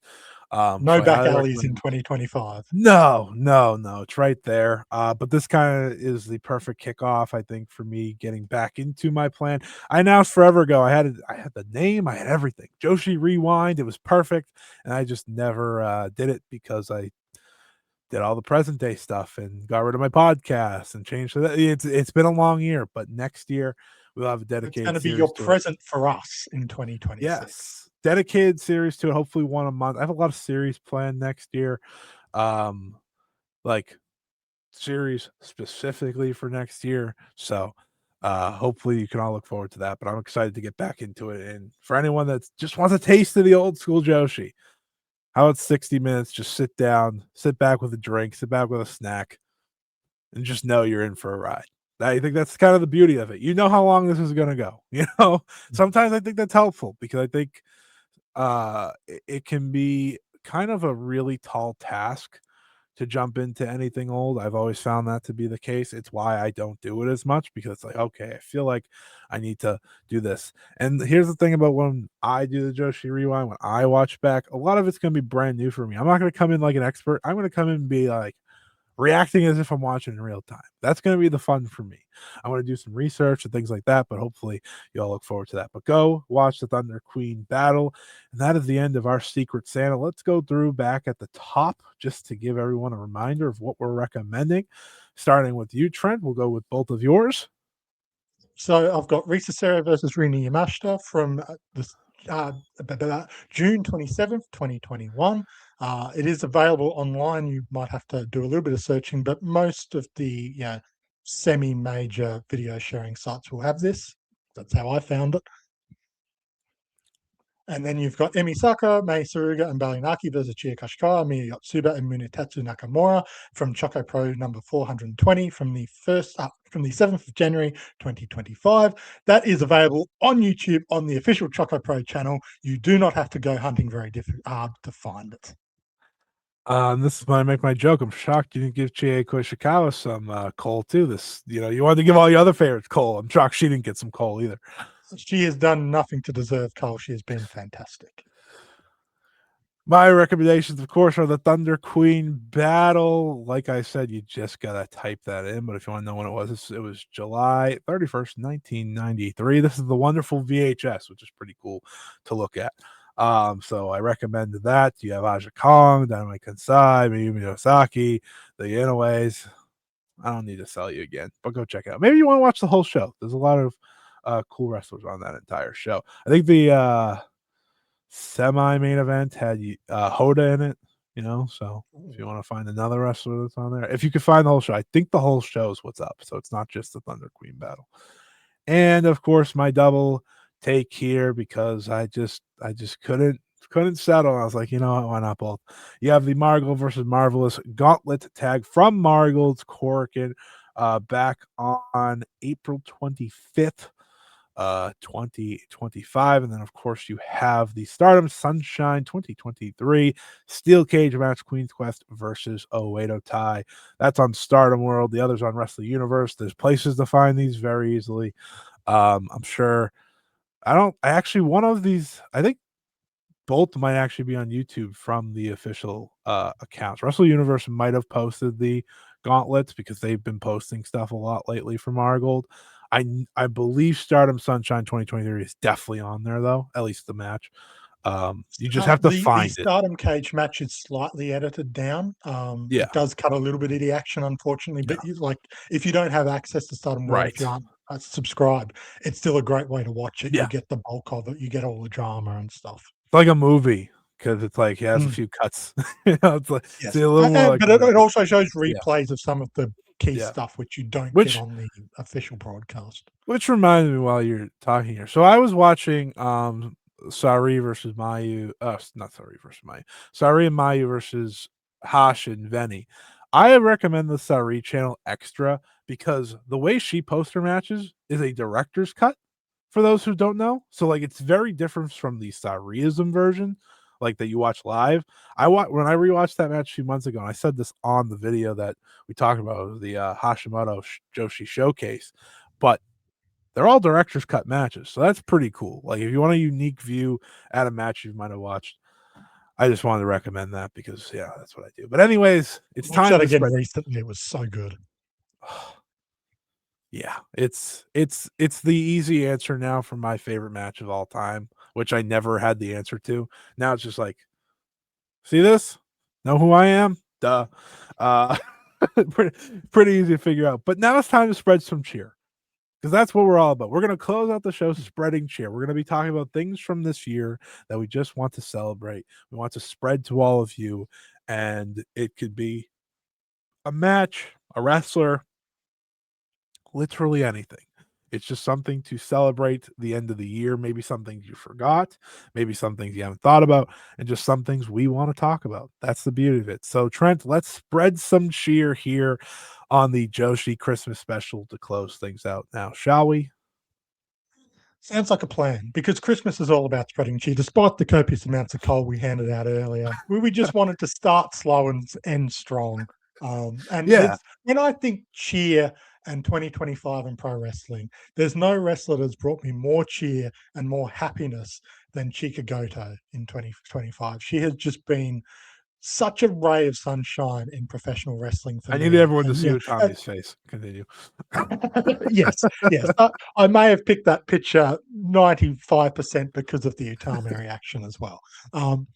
No So I back highly alleys in recommend. 2025. No, no, no, it's right there. But this kind of is the perfect kickoff, I think, for me getting back into my plan. I announced forever ago. I had the name, I had everything. Joshi Rewind. It was perfect, and I just never did it because I did all the present day stuff and got rid of my podcast and changed that. It's been a long year, but next year we'll have a It's dedicated gonna be series your to it. present for us in 2026. Yes, dedicated series to it. Hopefully, one a month. I have a lot of series planned next year. Um, like series specifically for next year. So hopefully you can all look forward to that. But I'm excited to get back into it. And for anyone that just wants a taste of the old school Joshi, how about 60 minutes? Just sit down, sit back with a drink, sit back with a snack, and just know you're in for a ride. I think that's kind of the beauty of it. You know how long this is going to go. Sometimes I think that's helpful because I think it can be kind of a really tall task to jump into anything old. I've always found that to be the case. It's why I don't do it as much because it's like, okay, I feel like I need to do this. And here's the thing about when I do the Joshi Rewind, when I watch back, a lot of it's going to be brand new for me. I'm not going to come in like an expert. I'm going to come in and be like, reacting as if I'm watching in real time. That's going to be the fun for me. I want to do some research and things like that, but hopefully you all look forward to that. But go watch the Thunder Queen battle. And that is the end of our Secret Santa. Let's go through back at the top just to give everyone a reminder of what we're recommending. Starting with you, Trent. We'll go with both of yours. So I've got Risa Sera versus Rina Yamashita from June 27th, 2021. It is available online. You might have to do a little bit of searching, but most of the semi-major video sharing sites will have this. That's how I found it. And then you've got Emi Saka, Mei Suruga, and Balinaki versus Chie Kashikawa, Miya Yotsuba, and Munetatsu Nakamura from ChocoPro number 420 from the 7th of January 2025. That is available on YouTube on the official ChocoPro channel. You do not have to go hunting very hard to find it. This is when I make my joke. I'm shocked you didn't give Chie Koishikawa some coal too. You wanted to give all your other favorites coal. I'm shocked she didn't get some coal either. She has done nothing to deserve Cole. She has been fantastic. My recommendations, of course, are the Thunder Queen battle. Like I said, you just gotta type that in. But if you want to know when it was, it was July 31st, 1993. This is the wonderful VHS, which is pretty cool to look at. So I recommend that. You have Aja Kong, Dynamite Kansai, Mayumi Osaki, the Inoue. I don't need to sell you again, but go check it out. Maybe you want to watch the whole show. There's a lot of cool wrestlers on that entire show. I think the semi-main event had Hoda in it. So if you Ooh. want to find another wrestler that's on there, if you could find the whole show, I think the whole show is what's up. So it's not just the Thunder Queen battle. And of course, my double take here because I just couldn't settle. I was like, you know what, why not both? You have the Margot versus Marvelous Gauntlet tag from Margot's Corkin back on April 25th. 2025. And then, of course, you have the Stardom Sunshine 2023 Steel Cage match, Queen's Quest versus Oedo Tai. That's on Stardom World. The others on Wrestling Universe. There's places to find these very easily. I'm sure. I actually, one of these, I think both might actually be on YouTube from the official accounts. Wrestle Universe might have posted the gauntlets because they've been posting stuff a lot lately from Margold. I believe Stardom Sunshine 2023 is definitely on there though, at least the match. You just have to The find it. Stardom Cage match is slightly edited down. Yeah, It does cut a little bit of the action, unfortunately. yeah, But like, if you don't have access to Stardom World, if right. you aren't subscribed, it's still a great way to watch it. You Yeah, get the bulk of it. You get all the drama and stuff. it's like a movie because it's like it has a Mm, few cuts. It's like it's yes, a little more like but a it movie. also shows Yeah, replays of some of the key yeah. stuff which you don't get Which on the official broadcast. Which reminds me while you're talking here. So I was watching Sareee versus Mayu. Not Sareee versus Mayu. Sareee and Mayu versus Hash and Venny. I recommend the Sareee channel extra because the way she posts her matches is a director's cut for those who don't know. So like it's very different from the Sareeism version, like that you watch live. When I rewatched that match a few months ago, and I said this on the video that we talked about, the Hashimoto Joshi showcase, but they're all director's cut matches, so that's pretty cool. Like if you want a unique view at a match you might have watched, I just wanted to recommend that because yeah, that's what I do. But anyways, it's Watch time that to again spread. recently. It was so good. Yeah, it's the easy answer now for my favorite match of all time, which I never had the answer to. Now it's just like, see this? Know who I am? Duh. Uh, pretty easy to figure out. But now it's time to spread some cheer because that's what we're all about. We're going to close out the show spreading cheer. We're going to be talking about things from this year that we just want to celebrate. We want to spread to all of you, and it could be a match, a wrestler, literally anything. It's just something to celebrate the end of the year, maybe some things you forgot, maybe some things you haven't thought about, and just some things we want to talk about. That's the beauty of it. So, Trent, let's spread some cheer here on the Joshi Christmas special to close things out now, shall we? Sounds like a plan because Christmas is all about spreading cheer. Despite the copious amounts of coal we handed out earlier, we just wanted to start slow and end strong. And Yeah, there's when I think cheer and 2025 in pro wrestling, there's no wrestler that's brought me more cheer and more happiness than Chika Goto in 2025. She has just been such a ray of sunshine in professional wrestling for I need me. everyone to And see Utami's face. Continue. yes, yes. I may have picked that picture 95% because of the Utama reaction as well. Um,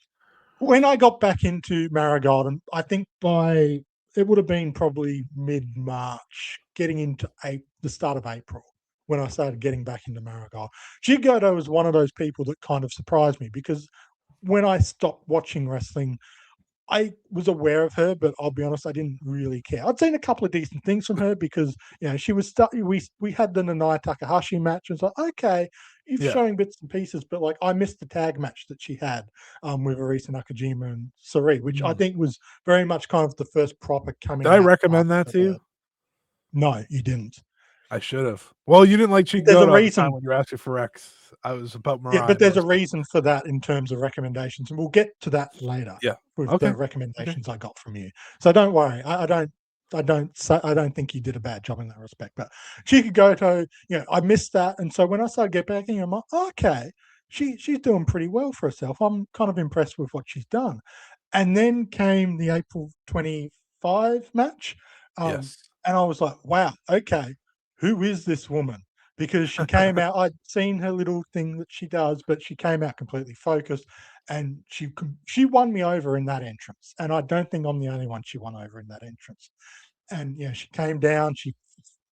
when I got back into Marigold, and I think by it would have been probably mid March, getting into the start of April, when I started getting back into Marigold. Gigoto was one of those people that kind of surprised me because when I stopped watching wrestling I was aware of her, but I'll be honest, I didn't really care. I'd seen a couple of decent things from her because she was we had the Nanai Takahashi match. And it's like, okay, you're Yeah. showing bits and pieces, but like I missed the tag match that she had with Arisa Nakajima and Sareee, which I Mm. think was very much kind of the first proper Did coming I out recommend that party to for her. you? No, you didn't. I should have. Well, you didn't like But there's a Chigoto at the time reason. when you were asking for X. I was about Yeah, Mariah, but and I there's a was like, reason for that in terms of recommendations, and we'll get to that later yeah. with the Okay. Okay. recommendations I got from you. So don't worry. I don't think you did a bad job in that respect. But Chikagoto, I missed that, and so when I started get back in, I'm like, okay, she's doing pretty well for herself. I'm kind of impressed with what she's done. And then came the April 25 match, Yes. and I was like, wow, okay, who is this woman? Because she came out. I'd seen her little thing that she does, but she came out completely focused, and she won me over in that entrance. And I don't think I'm the only one she won over in that entrance. And she came down. She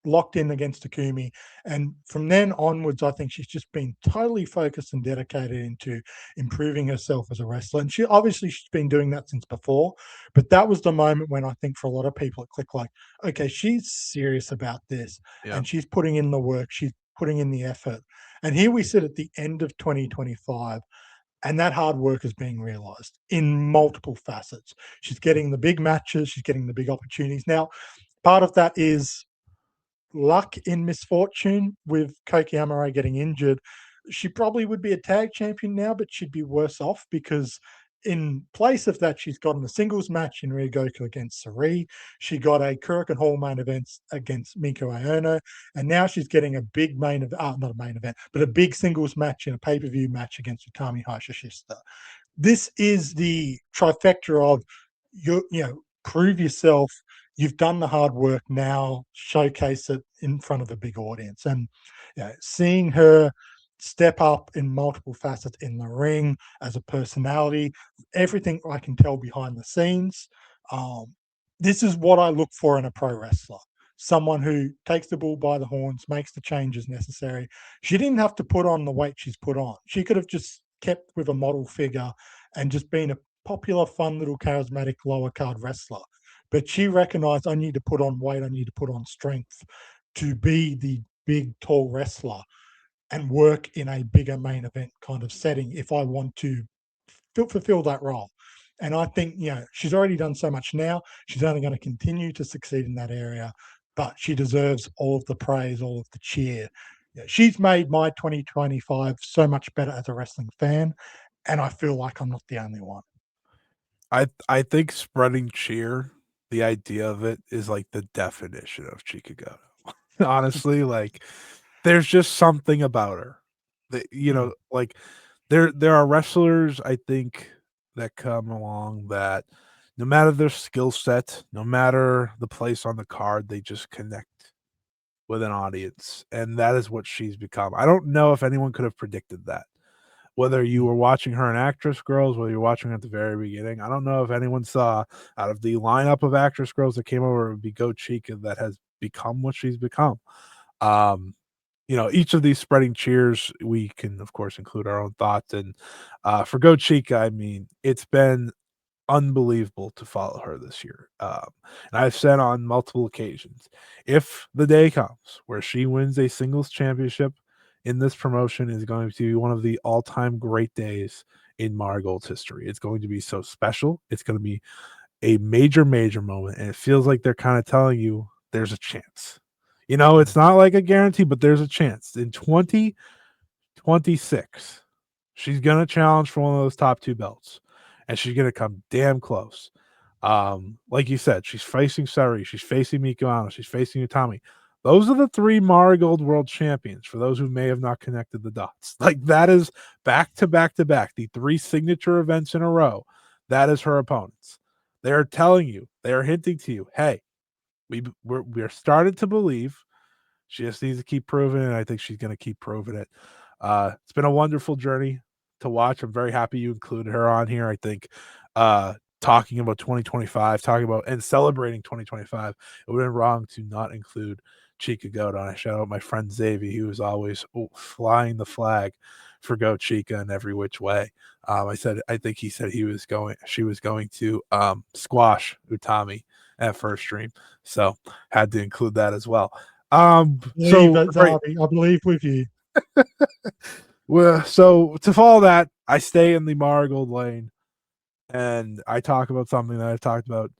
locked in against Takumi. And from then onwards, I think she's just been totally focused and dedicated into improving herself as a wrestler. And she's been doing that since before. But that was the moment when I think for a lot of people it clicked like, okay, she's serious about this Yeah. and she's putting in the work, she's putting in the effort. And here we sit at the end of 2025, and that hard work is being realized in multiple facets. She's getting the big matches, she's getting the big opportunities. Now, part of that is luck in misfortune with Koki Amare getting injured. She probably would be a tag champion now, but she'd be worse off because in place of that, she's gotten a singles match in Ryogoku against Sareee. She got a Kurikan Hall main event against Miko Iono, and now she's getting a big main event, not a main event, but a big singles match in a pay-per-view match against Utami Hayashishita. This is the trifecta of prove yourself. You've done the hard work. Now showcase it in front of a big audience. And seeing her step up in multiple facets in the ring as a personality, everything I can tell behind the scenes. This is what I look for in a pro wrestler. Someone who takes the bull by the horns, makes the changes necessary. She didn't have to put on the weight she's put on. She could have just kept with a model figure and just been a popular, fun little charismatic lower card wrestler. But she recognized I need to put on weight, I need to put on strength to be the big, tall wrestler and work in a bigger main event kind of setting if I want to fulfill that role. And I think, she's already done so much now. She's only going to continue to succeed in that area, but she deserves all of the praise, all of the cheer. She's made my 2025 so much better as a wrestling fan, and I feel like I'm not the only one. I think spreading cheer, the idea of it is like the definition of Chikagoto. Honestly, like there's just something about her that like there are wrestlers I think that come along that no matter their skill set, no matter the place on the card, they just connect with an audience, and that is what she's become. I don't know if anyone could have predicted that. Whether you were watching her in Actress Girls, whether you're watching her at the very beginning, I don't know if anyone saw out of the lineup of Actress Girls that came over, it would be Go Chica that has become what she's become. Um, each of these spreading cheers, we can of course include our own thoughts. And for Go Chica, I mean, it's been unbelievable to follow her this year. And I've said on multiple occasions, if the day comes where she wins a singles championship in this promotion, is going to be one of the all-time great days in Marigold's history. It's going to be so special. It's going to be a major, major moment, and it feels like they're kind of telling you there's a chance. It's not like a guarantee, but there's a chance. In 2026, she's going to challenge for one of those top two belts, and she's going to come damn close. Like you said, she's facing Sareee, she's facing Miko Iono, she's facing Utami. Those are the three Marigold World Champions, for those who may have not connected the dots. Like, that is back to back to back, the three signature events in a row. That is her opponents. They are telling you, they are hinting to you, hey, we're starting to believe. She just needs to keep proving it, and I think she's going to keep proving it. It's been a wonderful journey to watch. I'm very happy you included her on here. I think talking about 2025, talking about and celebrating 2025, it would have been wrong to not include Chica Goto. I shout out my friend Xavier, who was always flying the flag for Go Chica in every which way. I think he said she was going to squash Utami at first stream. So had to include that as well. Great. I believe with you. Well, so to follow that, I stay in the Marigold lane and I talk about something that I've talked about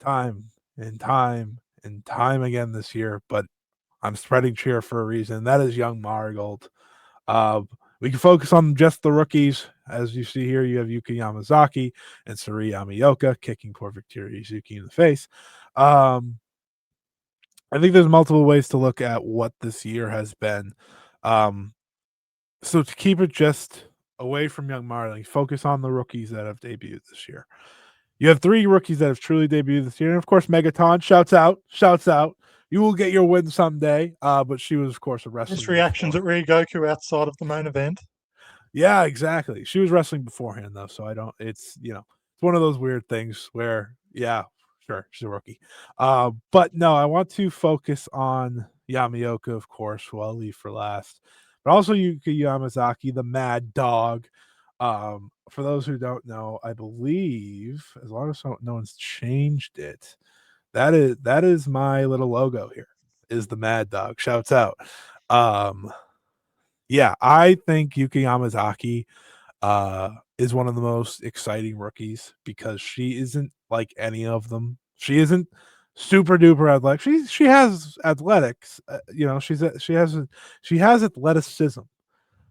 time and time and time again this year, but I'm spreading cheer for a reason. That is young Marigold. We can focus on just the rookies. As you see here, you have Yuka Yamazaki and Sareee Amioka kicking poor Victoria Izuki in the face. I think there's multiple ways to look at what this year has been. So to keep it just away from young Marley, focus on the rookies that have debuted this year. You have three rookies that have truly debuted this year. And of course, Megaton, shouts out. You will get your win someday. But she was, of course, a wrestler. Just reactions at Ryogoku outside of the main event. Yeah, exactly. She was wrestling beforehand, though. So it's one of those weird things where, yeah, sure, she's a rookie. But no, I want to focus on Yamaoka, of course, who I'll leave for last, but also Yuki Yamazaki, the Mad Dog. For those who don't know, I believe, as long as no one's changed it, that is my little logo here. Is the Mad Dog? Shouts out. Um, yeah, I think Yuki Yamazaki is one of the most exciting rookies because she isn't like any of them. She isn't super duper athletic. She has athletics. She has athleticism,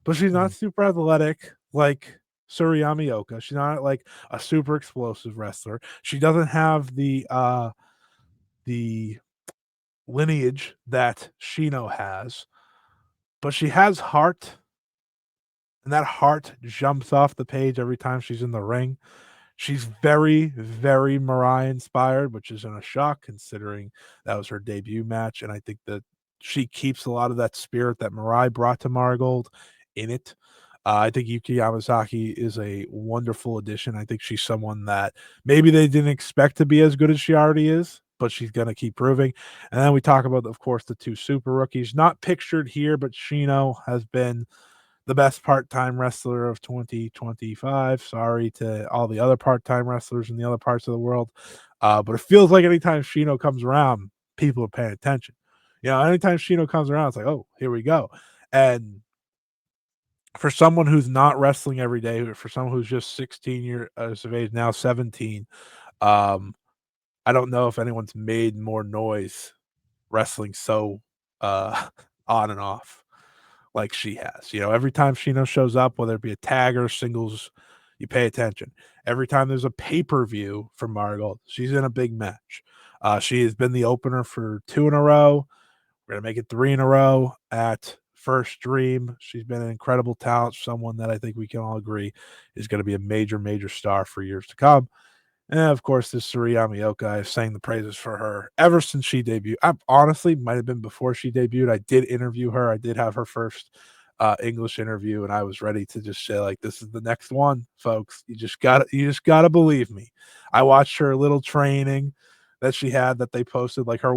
but she's not Mm. super athletic like Suriyami Oka. She's not like a super explosive wrestler. She doesn't have the lineage that Shino has, but she has heart, and that heart jumps off the page every time she's in the ring. She's very, very Mariah inspired, which isn't a shock considering that was her debut match. And I think that she keeps a lot of that spirit that Mariah brought to Marigold in it. I think Yuki Yamazaki is a wonderful addition. I think she's someone that maybe they didn't expect to be as good as she already is, but she's going to keep proving. And then we talk about, of course, the two super rookies, not pictured here, but Shino has been the best part-time wrestler of 2025. Sorry to all the other part-time wrestlers in the other parts of the world. But it feels like anytime Shino comes around, people are paying attention. Anytime Shino comes around, it's like, oh, here we go. And for someone who's not wrestling every day, for someone who's just 16 years of age, now 17, um, I don't know if anyone's made more noise wrestling so on and off like she has. Every time Shino shows up, whether it be a tag or singles, you pay attention. Every time there's a pay-per-view for Margot, she's in a big match. She has been the opener for 2 in a row. We're gonna make it 3 in a row at First Dream. She's been an incredible talent, someone that I think we can all agree is going to be a major, major star for years to come. And of course, this Sareee Amioka, I've sang the praises for her ever since she debuted. I honestly might have been before she debuted. I did interview her. I did have her first English interview, and I was ready to just say, like, this is the next one, folks. You just gotta believe me. I watched her little training that she had that they posted, like her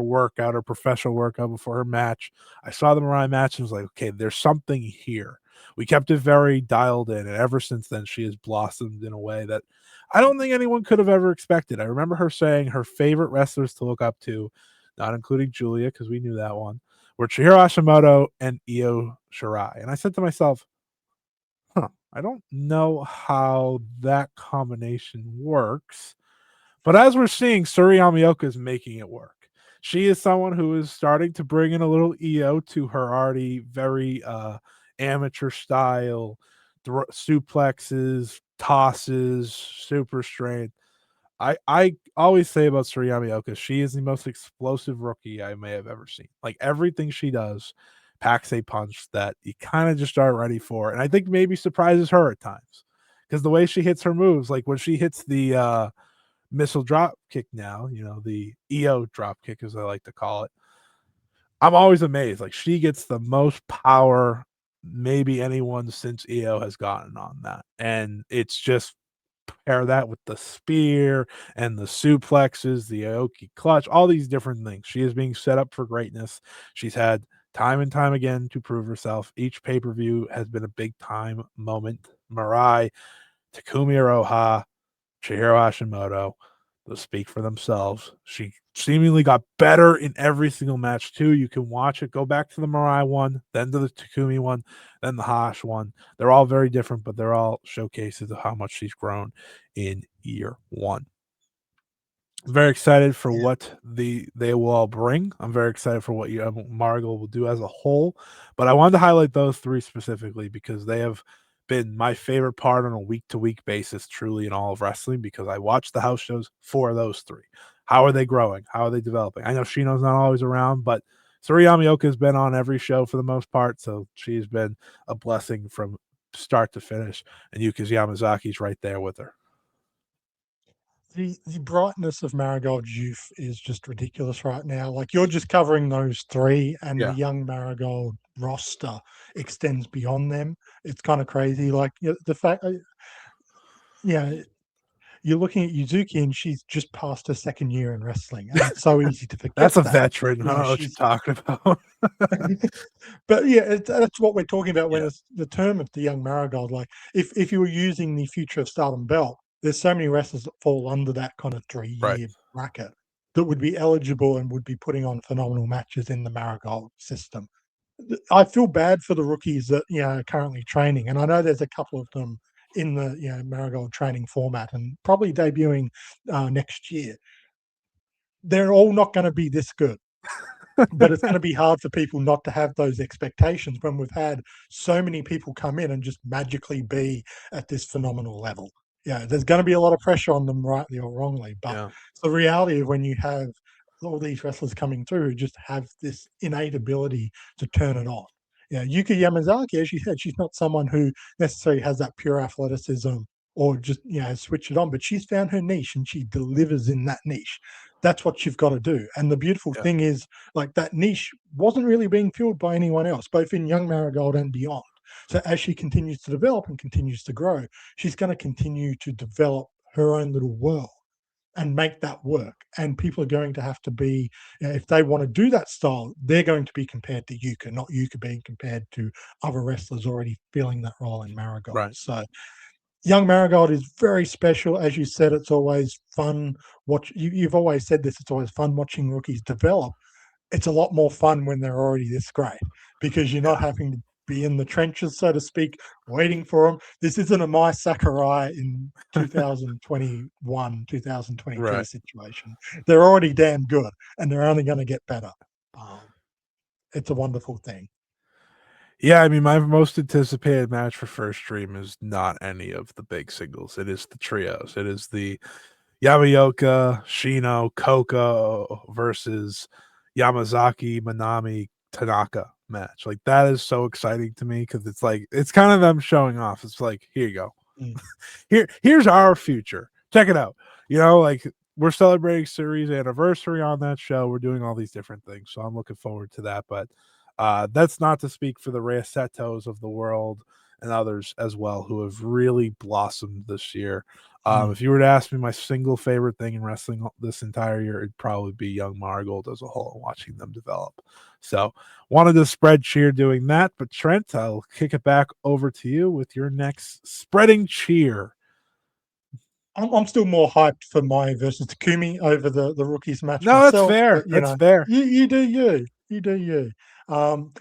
workout, her professional workout before her match. I saw the Mariah match and was like, okay, there's something here. We kept it very dialed in, and ever since then, she has blossomed in a way that I don't think anyone could have ever expected. I remember her saying her favorite wrestlers to look up to, not including Julia, because we knew that one, were Chihiro Hashimoto and Io Shirai. And I said to myself, I don't know how that combination works. But as we're seeing, Suri Amioka is making it work. She is someone who is starting to bring in a little EO to her already very amateur style suplexes, tosses, super strength. I always say about Suriyami Oka, she is the most explosive rookie I may have ever seen. Like everything she does packs a punch that you kind of just aren't ready for. And I think maybe surprises her at times. Because the way she hits her moves, like when she hits the missile drop kick now, the EO drop kick as I like to call it. I'm always amazed. Like she gets the most power maybe anyone since EO has gotten on that. And it's just pair that with the spear and the suplexes, the Aoki clutch, all these different things. She is being set up for greatness. She's had time and time again to prove herself. Each pay per view has been a big time moment. Mirai, Takumi Iroha, Chihiro Hashimoto, they'll speak for themselves. She seemingly got better in every single match, too. You can watch it. Go back to the Mirai one, then to the Takumi one, then the Hash one. They're all very different, but they're all showcases of how much she's grown in year one. I'm very excited for Yeah. what they will all bring. I'm very excited for what Margot will do as a whole. But I wanted to highlight those three specifically because they have been my favorite part on a week to week basis, truly in all of wrestling. Because I watch the house shows for those three. How are they growing? How are they developing? I know Shino's not always around, but Suriyami Oka has been on every show for the most part, so she's been a blessing from start to finish. And Yuki Yamazaki's right there with her. The brightness of Marigold's youth is just ridiculous right now. Like you're just covering those three, and the Yeah. young Marigold roster extends beyond them. It's kind of crazy. Like the fact, yeah, you're looking at Yuzuki and she's just past her second year in wrestling, and it's so easy to forget That's a that. veteran. I You don't know, know what you're she's talking about. but yeah, that's what we're talking about when Yeah, it's the term of the young Marigold. Like, if you were using the Future of Stardom belt, there's so many wrestlers that fall under that kind of 3 right. year bracket that would be eligible and would be putting on phenomenal matches in the Marigold system. I feel bad for the rookies that are currently training, and I know there's a couple of them in the Marigold training format and probably debuting next year. They're all not going to be this good, but it's going to be hard for people not to have those expectations when we've had so many people come in and just magically be at this phenomenal level. Yeah, there's going to be a lot of pressure on them, rightly or wrongly, but Yeah, it's the reality of when you have all these wrestlers coming through who just have this innate ability to turn it on. Yeah, Yuka Yamazaki, as you said, she's not someone who necessarily has that pure athleticism or just switch it on, but she's found her niche and she delivers in that niche. That's what you've got to do. And the beautiful yeah, thing is, like, that niche wasn't really being filled by anyone else, both in Young Marigold and beyond. So as she continues to develop and continues to grow, she's going to continue to develop her own little world and make that work. And people are going to have to be, if they want to do that style, they're going to be compared to Yuka, not Yuka being compared to other wrestlers already filling that role in Marigold. right. So Young Marigold is very special. As you said, it's always fun. You've always said this. It's always fun watching rookies develop. It's a lot more fun when they're already this great because you're Yeah, not having to be in the trenches, so to speak, waiting for them. This isn't a Mai Sakurai in 2021, 2022 right. situation. They're already damn good, and they're only going to get better. Um, it's a wonderful thing. Yeah, I mean, my most anticipated match for first stream is not any of the big singles. It is the trios. It is the Yamaoka, Shino, Koko versus Yamazaki, Manami, Tanaka match. Like that is so exciting to me because it's like it's kind of them showing off. It's like, here you go. Mm. Here's our future. Check it out. Like we're celebrating series anniversary on that show. We're doing all these different things. So I'm looking forward to that. But that's not to speak for the Reasetos of the world and others as well who have really blossomed this year. Mm. If you were to ask me my single favorite thing in wrestling this entire year, it'd probably be Young Marigold as a whole and watching them develop. So wanted to spread cheer doing that. But Trent, I'll kick it back over to you with your next spreading cheer. I'm still more hyped for Mayu versus Takumi over the rookies match No, that's myself, fair. but That's fair. you do you do you. Um,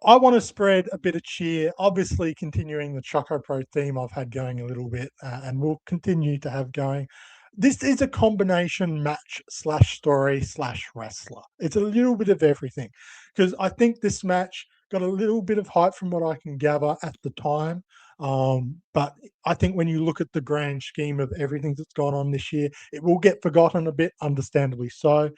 I want to spread a bit of cheer, obviously continuing the ChocoPro theme I've had going a little bit, and will continue to have going. This is a combination match slash story slash wrestler. It's a little bit of everything because I think this match got a little bit of hype from what I can gather at the time. But I think when you look at the grand scheme of everything that's gone on this year, it will get forgotten a bit, understandably so.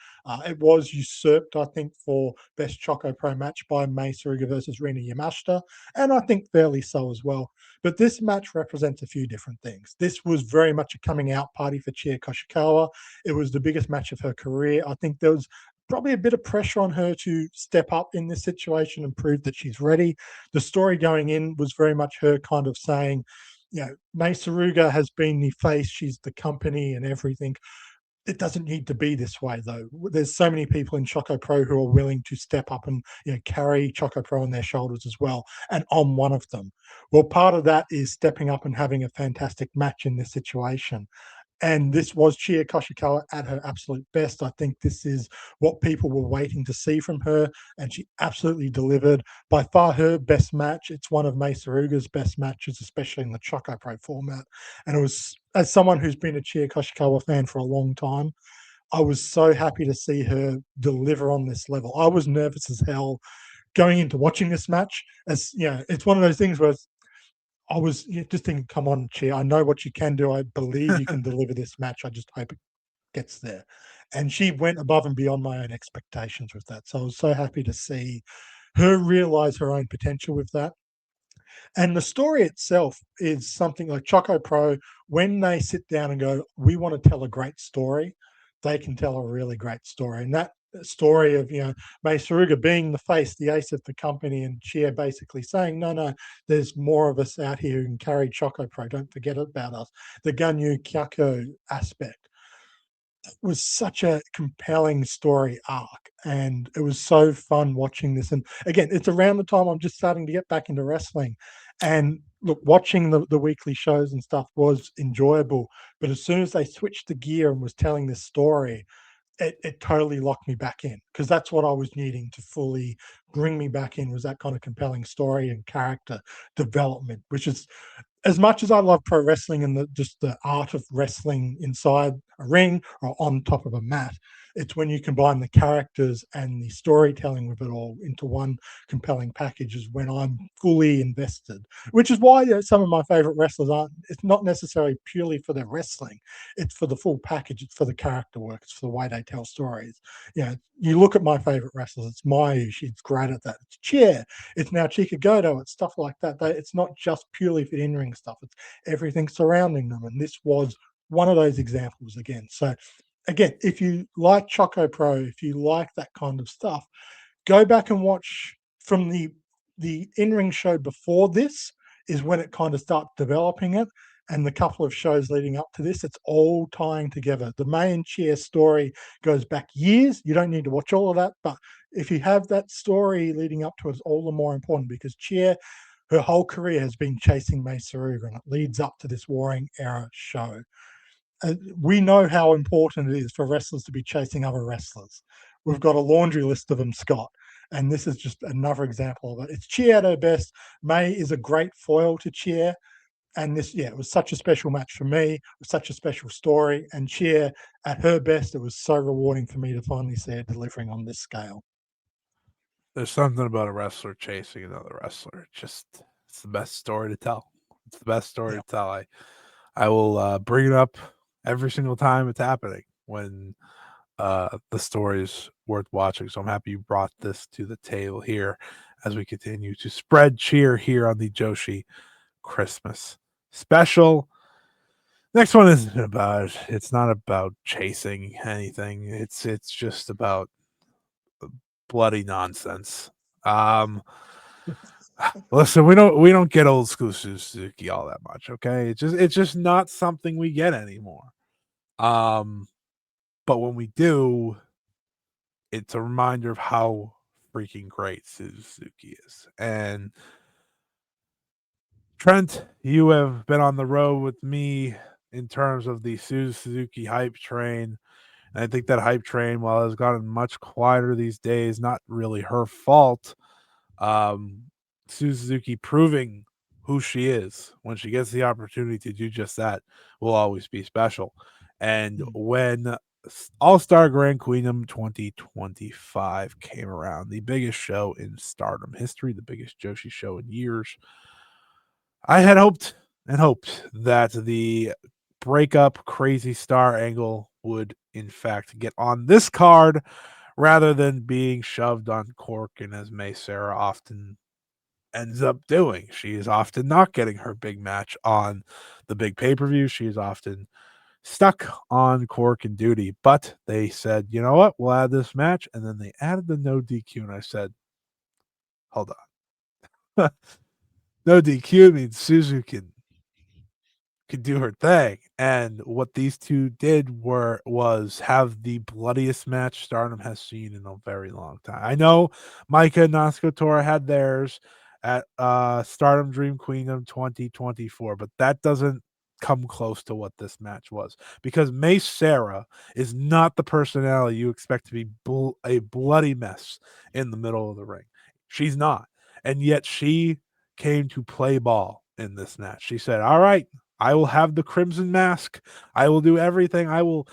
It was usurped, I think, for best Choco Pro match by Mei Suruga versus Rina Yamashita, and I think fairly so as well. But this match represents a few different things. This was very much a coming out party for Chie Koshikawa. It was the biggest match of her career. I think there was probably a bit of pressure on her to step up in this situation and prove that she's ready. The story going in was very much her kind of saying, Mei Suruga has been the face, she's the company and everything. It doesn't need to be this way, though. There's so many people in ChocoPro who are willing to step up and carry ChocoPro on their shoulders as well, and I'm one of them. Well, part of that is stepping up and having a fantastic match in this situation. And this was Chie Koshikawa at her absolute best. I think this is what people were waiting to see from her, and she absolutely delivered. By far her best match. It's one of Mei Suruga's best matches, especially in the Choco Pro format. And it was, as someone who's been a Chie Koshikawa fan for a long time, I was so happy to see her deliver on this level. I was nervous as hell going into watching this match. As it's one of those things where I was just thinking, come on, Chia, I know what you can do. I believe you can deliver this match. I just hope it gets there. And she went above and beyond my own expectations with that. So I was so happy to see her realize her own potential with that. And the story itself is something like Choco Pro, when they sit down and go, we want to tell a great story, they can tell a really great story. And that story of, Mei Suruga being the face, the ace of the company, and Chia basically saying, no, there's more of us out here who can carry ChocoPro. Don't forget about us. The Ganyu Kyako aspect was such a compelling story arc, and it was so fun watching this. And again, it's around the time I'm just starting to get back into wrestling, and look, watching the weekly shows and stuff was enjoyable, but as soon as they switched the gear and was telling this story, it totally locked me back in, because that's what I was needing to fully bring me back in, was that kind of compelling story and character development, which is, as much as I love pro wrestling and just the art of wrestling inside a ring or on top of a mat, it's when you combine the characters and the storytelling with it all into one compelling package is when I'm fully invested. Which is why some of my favorite wrestlers aren't. It's not necessarily purely for their wrestling; it's for the full package. It's for the character work. It's for the way they tell stories. You look at my favorite wrestlers. It's Mayu. She's great at that. It's Chair. It's now Chica Goto. It's stuff like that. It's not just purely for in-ring stuff. It's everything surrounding them. And this was one of those examples again. So again, if you like ChocoPro, if you like that kind of stuff, go back and watch from the in-ring show before this is when it kind of starts developing it. And the couple of shows leading up to this, it's all tying together. The main Cheer story goes back years. You don't need to watch all of that, but if you have that story leading up to it, it's all the more important, because Cheer, her whole career has been chasing Mei Suruga, and it leads up to this Warring Era show. We know how important it is for wrestlers to be chasing other wrestlers. We've got a laundry list of them, Scott, and this is just another example of it. It's Cheer at her best. May is a great foil to Cheer, and this, it was such a special match for me. It was such a special story, and Cheer at her best, it was so rewarding for me to finally see her delivering on this scale. There's something about a wrestler chasing another wrestler. It's the best story to tell. It's the best story to tell. I will bring it up every single time it's happening when the story's worth watching. So I'm happy you brought this to the table here as we continue to spread cheer here on the Joshi Christmas special. Next one isn't about, it's not about chasing anything. It's just about bloody nonsense. Listen, we don't get old school Suzuki all that much, okay? It's just not something we get anymore. But when we do, it's a reminder of how freaking great Suzuki is. And Trent, you have been on the road with me in terms of the Suzuki hype train. And I think that hype train, while has gotten much quieter these days, not really her fault. Um, Suzuki proving who she is when she gets the opportunity to do just that will always be special. And when All Star Grand Queendom 2025 came around, the biggest show in Stardom history, the biggest Joshi show in years, I had hoped and hoped that the breakup crazy star angle would in fact get on this card rather than being shoved on cork, and as May Sarah often ends up doing. She is often not getting her big match on the big pay-per-view. She is often stuck on cork and duty. But they said, you know what, we'll add this match. And then they added the no DQ. And I said, hold on. No DQ means Suzu could do her thing. And what these two did was have the bloodiest match Stardom has seen in a very long time. I know Micah and Natsuko Tora had theirs at Stardom Dream Queendom 2024, but that doesn't come close to what this match was, because May Sarah is not the personality you expect to be a bloody mess in the middle of the ring. She's not. And yet she came to play ball in this match. She said, all right, I will have the crimson mask. I will do everything. I will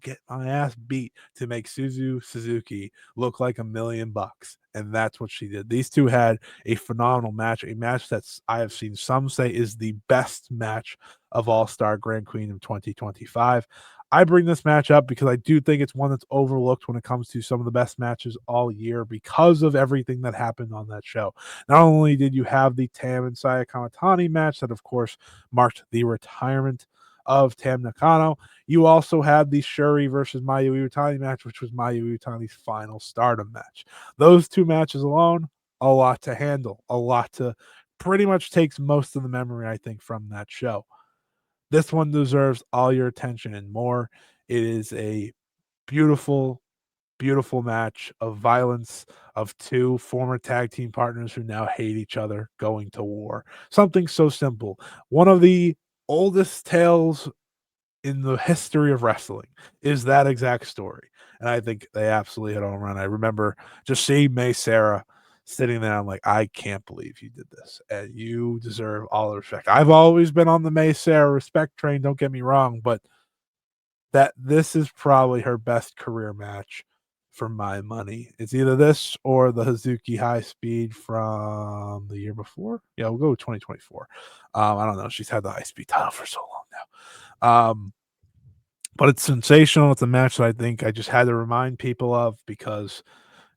get my ass beat to make Suzuki look like $1,000,000. And that's what she did. These two had a phenomenal match, a match that I have seen some say is the best match of All-Star Grand Queen of 2025. I bring this match up because I do think it's one that's overlooked when it comes to some of the best matches all year because of everything that happened on that show. Not only did you have the Tam and Saya Kamatani match that, of course, marked the retirement of Tam Nakano. You also had the Shuri versus Mayu Iwatani match, which was Mayu Iwatani's final Stardom match. Those two matches alone, a lot to handle, a lot to pretty much takes most of the memory, I think, from that show. This one deserves all your attention and more. It is a beautiful, beautiful match of violence of two former tag team partners who now hate each other going to war. Something so simple. One of the oldest tales in the history of wrestling is that exact story. And I think they absolutely hit home run. I remember just seeing May Sarah sitting there. I'm like, I can't believe you did this. And you deserve all the respect. I've always been on the May Sarah respect train, don't get me wrong, but that this is probably her best career match for my money. It's either this or the Hazuki High Speed from the year before. Yeah, we'll go with 2024. I don't know. She's had the High Speed title for so long now. But it's sensational. It's a match that I think I just had to remind people of because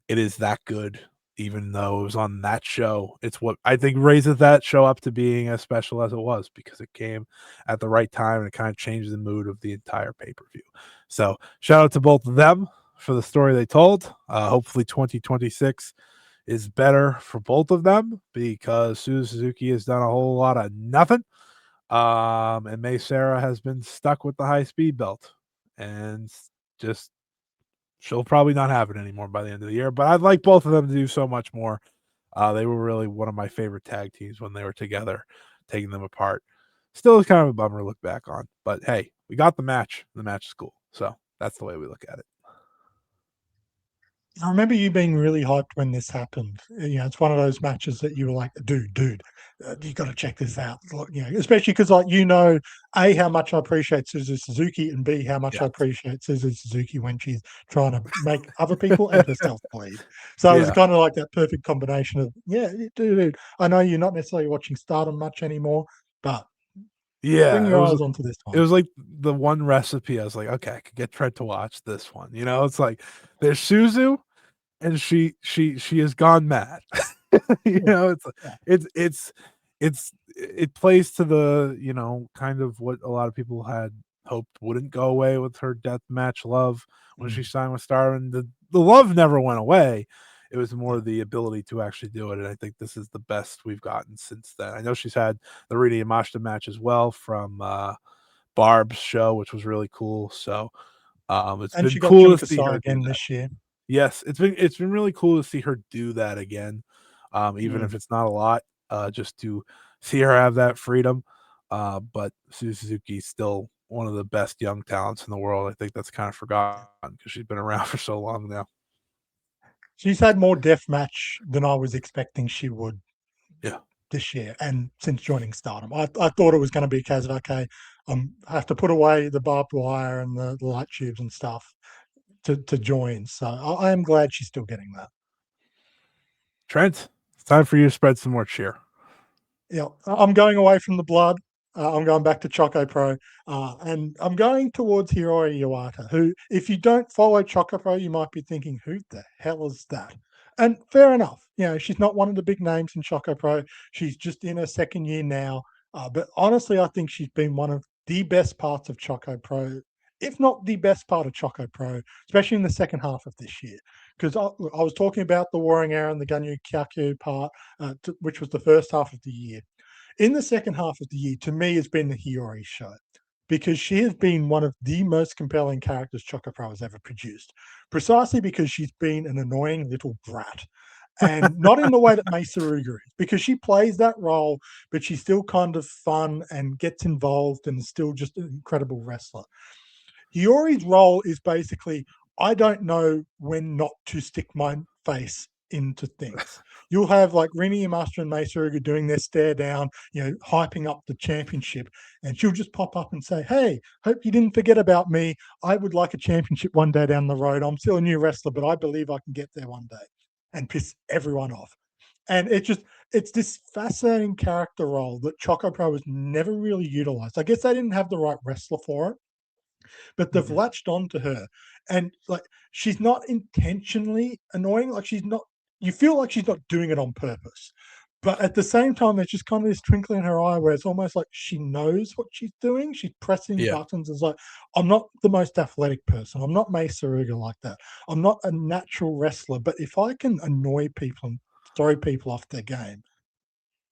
it is that good, even though it was on that show. It's what I think raises that show up to being as special as it was because it came at the right time and it kind of changed the mood of the entire pay per view. So, shout out to both of them for the story they told. Hopefully, 2026 is better for both of them because Suzuki has done a whole lot of nothing. And May Sarah has been stuck with the high speed belt and just she'll probably not have it anymore by the end of the year. But I'd like both of them to do so much more. They were really one of my favorite tag teams when they were together, taking them apart. Still is kind of a bummer to look back on. But hey, we got the match. The match is cool. So that's the way we look at it. I remember you being really hyped when this happened. It's one of those matches that you were like, dude, you got to check this out. Like, especially because, like, A, how much I appreciate Suzu Suzuki, and B, how much I Yeah. appreciate Suzu Suzuki when she's trying to make other people and herself bleed. So it was Yeah. kind of like that perfect combination of, dude, I know you're not necessarily watching Stardom much anymore, but bring Yeah. your eyes onto this It one. was like the one recipe I was like, okay, I could get Trent to watch this one. It's like there's Suzu and she has gone mad. Yeah, It's yeah, it's it plays to the kind of what a lot of people had hoped wouldn't go away with her death match love when she mm, signed with Star, and the love never went away. It was more yeah. the ability to actually do it, and I think this is the best we've gotten since then. I know she's had the Rita Yamashita match as well from Barb's show, which was really cool. So it's And been she got cool to see Jumika her do again that. this year. Yes, it's been really cool to see her do that again, even if Mm. it's not a lot, just to see her have that freedom. But Suzuki's still one of the best young talents in the world. I think that's kind of forgotten because she's been around for so long now. She's had more death match than I was expecting she would Yeah. this year and since joining Stardom. I thought it was going to be a case of, okay, I have to put away the barbed wire and the light tubes and stuff to join. So I am glad she's still getting that. Trent, it's time for you to spread some more cheer. Yeah, I'm going away from the blood. I'm going back to ChocoPro, and I'm going towards Hiroi Iwata, who, if you don't follow ChocoPro, you might be thinking, who the hell is that? And fair enough. She's not one of the big names in ChocoPro. She's just in her second year now. But honestly, I think she's been one of the best parts of ChocoPro, if not the best part of ChocoPro, especially in the second half of this year. Because I was talking about the Warring Era and the Ganyu Kyaku part, which was the first half of the year. In the second half of the year, to me, has been the Hiyori show because she has been one of the most compelling characters ChocoPro has ever produced, precisely because she's been an annoying little brat. And not in the way that Mei Saruga is, because she plays that role, but she's still kind of fun and gets involved and is still just an incredible wrestler. Hiyori's role is basically, I don't know when not to stick my face into things. You'll have like Rini Yamashita and Mei Suruga doing their stare down, hyping up the championship, and she'll just pop up and say, "Hey, hope you didn't forget about me. I would like a championship one day down the road. I'm still a new wrestler, but I believe I can get there one day," and piss everyone off. And it's this fascinating character role that Choco Pro has never really utilized. I guess they didn't have the right wrestler for it, but they've Mhm. latched on to her, and like she's not intentionally annoying. Like she's not. You feel like she's not doing it on purpose, But at the same time, there's just kind of this twinkle in her eye where it's almost like she knows what she's doing. She's pressing Yeah. buttons. It's like, I'm not the most athletic person. I'm not Mace Saruga like that. I'm not a natural wrestler. But if I can annoy people and throw people off their game,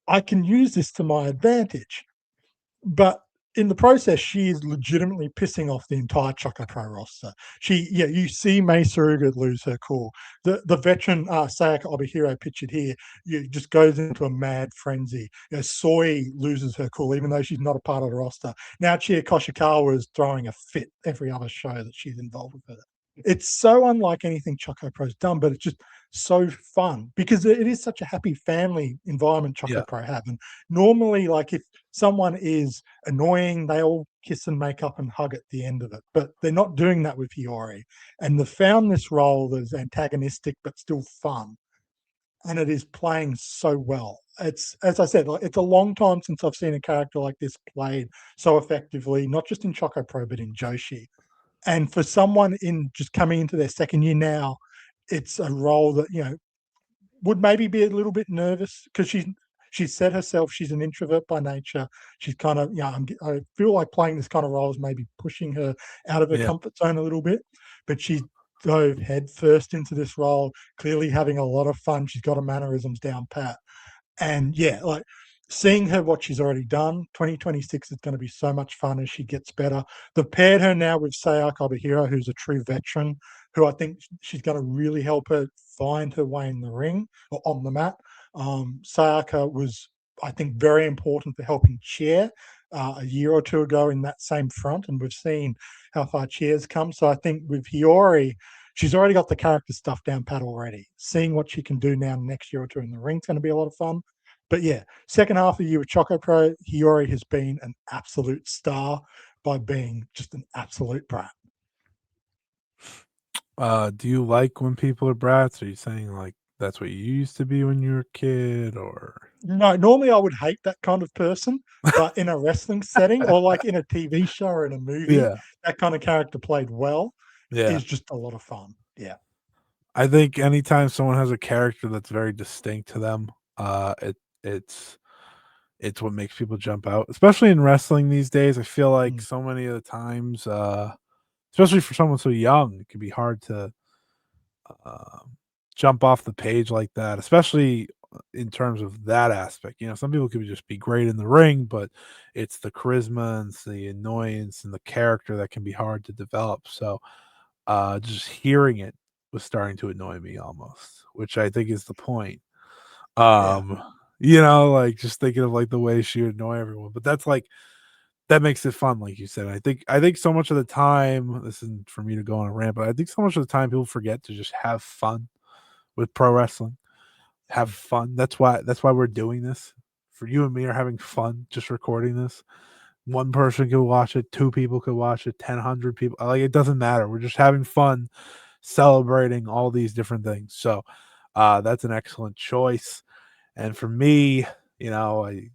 I can use this to my advantage. But in the process, she is legitimately pissing off the entire ChocoPro roster. You see Mei Saruga lose her cool. The veteran Sayaka Obihiro pictured here, just goes into a mad frenzy. Soy loses her cool, even though she's not a part of the roster. Now Chia Koshikawa is throwing a fit every other show that she's involved with her. It's so unlike anything ChocoPro's done, but it's just so fun because it is such a happy family environment Yeah. ChocoPro have. And normally, like if someone is annoying, they all kiss and make up and hug at the end of it. But they're not doing that with Hiyori. And they've found this role that's antagonistic but still fun. And it is playing so well. It's, as I said, like, it's a long time since I've seen a character like this played so effectively, not just in ChocoPro, but in Joshi. And for someone in just coming into their second year now, it's a role that, would maybe be a little bit nervous because she's said herself she's an introvert by nature. She's kind of, I feel like playing this kind of role is maybe pushing her out of her Yeah. comfort zone a little bit, but she dove head first into this role, clearly having a lot of fun. She's got her mannerisms down pat. And yeah, like seeing her what she's already done, 2026 is going to be so much fun as she gets better. They've paired her now with Sayaka Obihiro, who's a true veteran, who I think she's going to really help her find her way in the ring or on the mat. Sayaka was, I think, very important for helping Chair a year or two ago in that same front, and we've seen how far Chair's come. So I think with Hiyori, she's already got the character stuff down pat already. Seeing what she can do now next year or two in the ring is going to be a lot of fun. But yeah, second half of the year with ChocoPro, Hiyori has been an absolute star by being just an absolute brat. Do you like when people are brats? Are you saying like that's what you used to be when you were a kid, or No, normally I would hate that kind of person, but in a wrestling setting or like in a TV show or in a movie, yeah, that kind of character played well yeah? is just a lot of fun. Yeah. I think anytime someone has a character that's very distinct to them, it's it's what makes people jump out, especially in wrestling these days. I feel like Mm. so many of the times, especially for someone so young, it can be hard to um, jump off the page like that, especially in terms of that aspect. Some people could just be great in the ring, but it's the charisma and it's the annoyance and the character that can be hard to develop. So, just hearing it was starting to annoy me almost, which I think is the point. Yeah. Um, like just thinking of like the way she would annoy everyone, but that's like that makes it fun, like you said. I think so much of the time, this isn't for me to go on a rant, but I think so much of the time people forget to just have fun with pro wrestling. Have fun. That's why we're doing this. For you and me are having fun just recording this. One person could watch it, two people could watch it, 10, 100 people. Like it doesn't matter. We're just having fun celebrating all these different things. So that's an excellent choice. And for me, I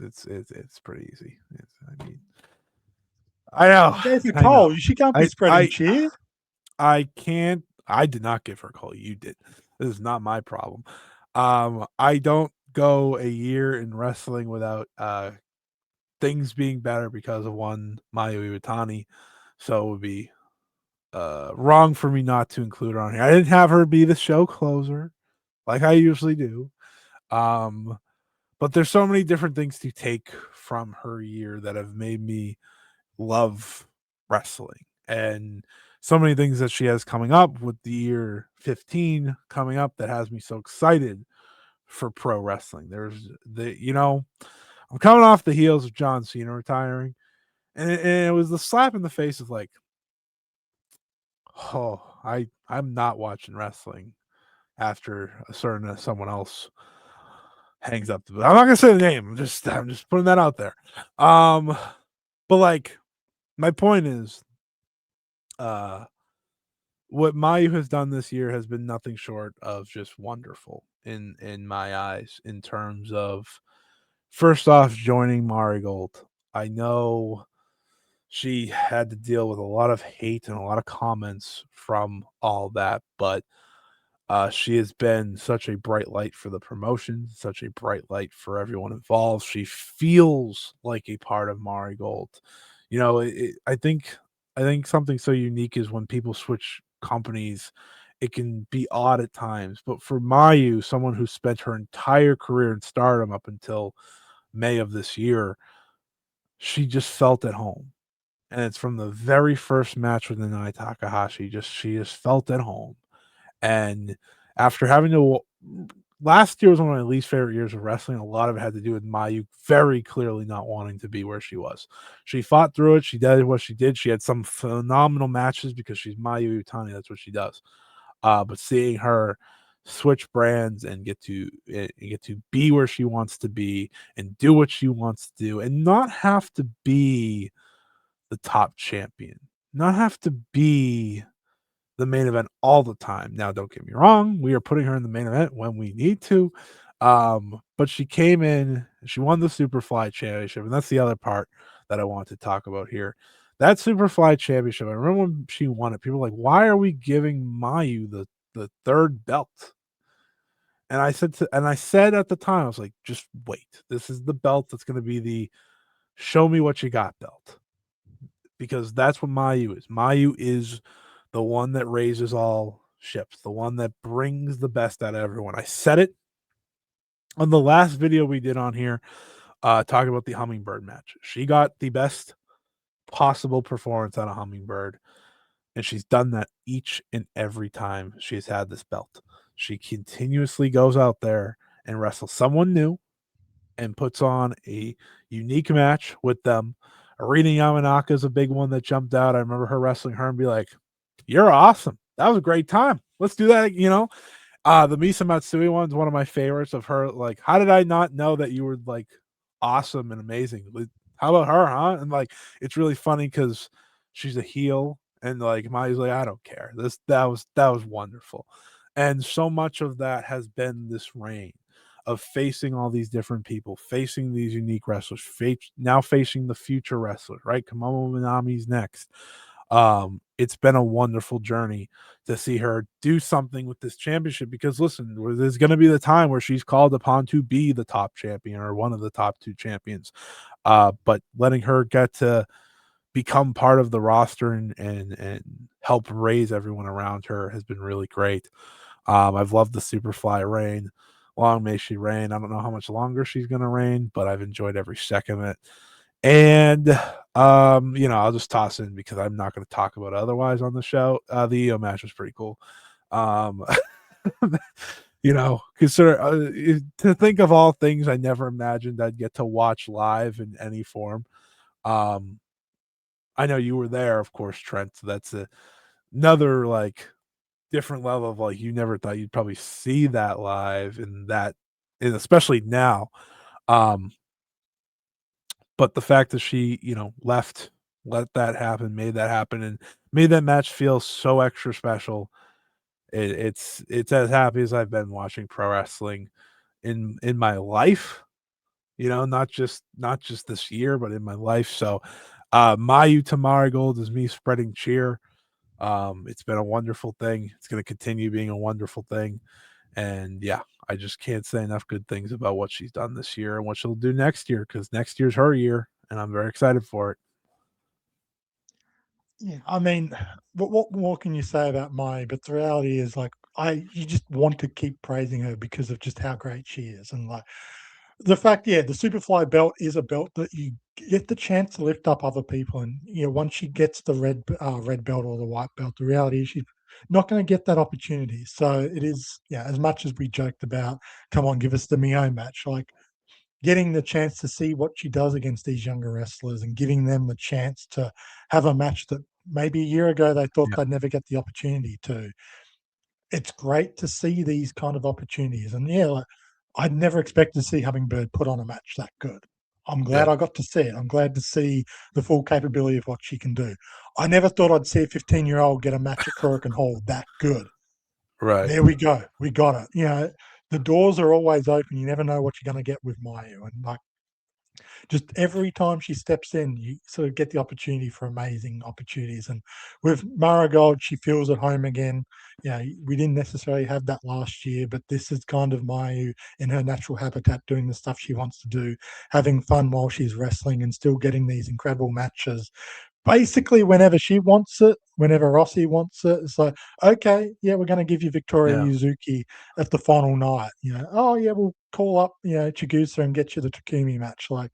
it's pretty easy. I mean, I know, You gave her I know. coal. She can't be I spreading I cheer. I can't. I did not give her a call. You did. This is not my problem. I don't go a year in wrestling without things being better because of one Mayu Iwatani. So it would be wrong for me not to include her on here. I didn't have her be the show closer like I usually do. Um, but there's so many different things to take from her year that have made me love wrestling, and so many things that she has coming up with the year 15 coming up that has me so excited for pro wrestling. I'm coming off the heels of John Cena retiring, and it was the slap in the face of like, oh, I'm not watching wrestling after a certain someone else hangs up I'm not gonna say the name. I'm just putting that out there. Um, but like my point is, uh, what Mayu has done this year has been nothing short of just wonderful in my eyes. In terms of first off, joining Marigold, I know she had to deal with a lot of hate and a lot of comments from all that, but She has been such a bright light for the promotion, such a bright light for everyone involved. She feels like a part of Marigold. You know, I think something so unique is when people switch companies, it can be odd at times. But for Mayu, someone who spent her entire career in Stardom up until May of this year, she just felt at home. And it's from the very first match with Nanae Takahashi, just she just felt at home. And after having to last year was one of my least favorite years of wrestling. A lot of it had to do with Mayu very clearly not wanting to be where she was. She fought through it. She did what she did. She had some phenomenal matches because she's Mayu Iwatani. That's what she does. But seeing her switch brands and get to be where she wants to be and do what she wants to do and not have to be the top champion, not have to be the main event all the time. Now, don't get me wrong, we are putting her in the main event when we need to. But she came in, she won the Superfly Championship, and that's the other part that I want to talk about here. That Superfly Championship, I remember when she won it, people were like, why are we giving Mayu the third belt? And I said at the time, I was like, just wait. This is the belt that's gonna be the show me what you got belt. Because that's what Mayu is. Mayu is the one that raises all ships, the one that brings the best out of everyone. I said it on the last video we did on here, talking about the Hummingbird match. She got the best possible performance out of Hummingbird, and she's done that each and every time she's had this belt. She continuously goes out there and wrestles someone new and puts on a unique match with them. Arena Yamanaka is a big one that jumped out. I remember her wrestling her and be like, "You're awesome. That was a great time. Let's do that." You know, the Misa Matsui one's one of my favorites of her. Like, how did I not know that you were like awesome and amazing? How about her, huh? And like, it's really funny because she's a heel, and like Mayu's like, I don't care. That was wonderful, and so much of that has been this reign of facing all these different people, facing these unique wrestlers, now facing the future wrestlers, right? Kamamo Minami's next. It's been a wonderful journey to see her do something with this championship because listen, there's going to be the time where she's called upon to be the top champion or one of the top two champions. But letting her get to become part of the roster and help raise everyone around her has been really great. I've loved the Superfly reign. Long may she reign. I don't know how much longer she's going to reign, but I've enjoyed every second of it. And you know, I'll just toss in because I'm not going to talk about it otherwise on the show. The EO match was pretty cool. Um, you know, consider to think of all things I never imagined I'd get to watch live in any form. Um, I know you were there, of course, Trent. So that's another like different level of like you never thought you'd probably see that live and especially now. Um, but the fact that she, you know, let that happen, made that happen, and made that match feel so extra special. It's as happy as I've been watching pro wrestling in my life. You know, not just this year, but in my life. So, Mayu to Marigold is me spreading cheer. It's been a wonderful thing. It's going to continue being a wonderful thing. And yeah, I just can't say enough good things about what she's done this year and what she'll do next year because next year's her year, and I'm very excited for it. Yeah, I mean, what more can you say about Mai? But the reality is, like, you just want to keep praising her because of just how great she is, and like the fact, yeah, the Superfly belt is a belt that you get the chance to lift up other people, and you know, once she gets the red belt or the white belt, the reality is she's not going to get that opportunity. So it is, yeah, as much as we joked about, come on, give us the Mio match, like getting the chance to see what she does against these younger wrestlers and giving them the chance to have a match that maybe a year ago they thought Yeah, they'd never get the opportunity to. It's great to see these kind of opportunities. And yeah, like, I'd never expected to see Hummingbird put on a match that good. I'm yeah, glad I got to see it. I'm glad to see the full capability of what she can do. I never thought I'd see a 15-year-old get a match at Korakuen Hall that good. right. There we go. We got it. You know, the doors are always open. You never know what you're going to get with Mayu. And like, just every time she steps in, you sort of get the opportunity for amazing opportunities. And with Marigold, she feels at home again. We didn't necessarily have that last year, but this is kind of Mayu in her natural habitat, doing the stuff she wants to do, having fun while she's wrestling, and still getting these incredible matches. Basically, whenever she wants it, whenever Rossi wants it, it's like, okay, yeah, we're going to give you Victoria Yeah. Yuzuki at the final night. Oh yeah, we'll call up, Chigusa and get you the Takumi match. Like,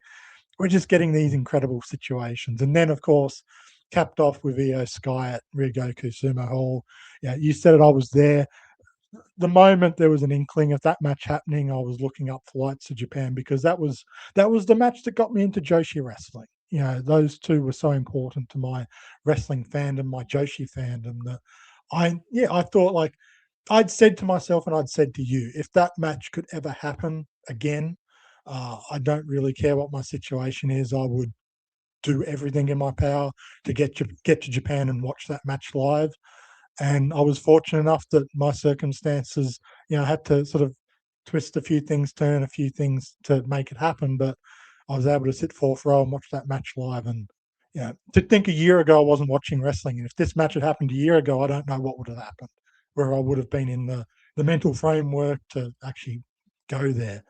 we're just getting these incredible situations. And then, of course, capped off with Io Sky at Ryogoku Sumo Hall. Yeah, you said it, I was there. The moment there was an inkling of that match happening, I was looking up flights to Japan, because that was the match that got me into Joshi wrestling. Those two were so important to my wrestling fandom, my Joshi fandom, that I thought, like, I'd said to myself and I'd said to you, if that match could ever happen again, I don't really care what my situation is. I would do everything in my power to get to Japan and watch that match live. And I was fortunate enough that my circumstances, I had to sort of twist a few things, turn a few things to make it happen. But I was able to sit fourth row and watch that match live. And to think a year ago I wasn't watching wrestling, and if this match had happened a year ago, I don't know what would have happened, where I would have been in the mental framework to actually go there.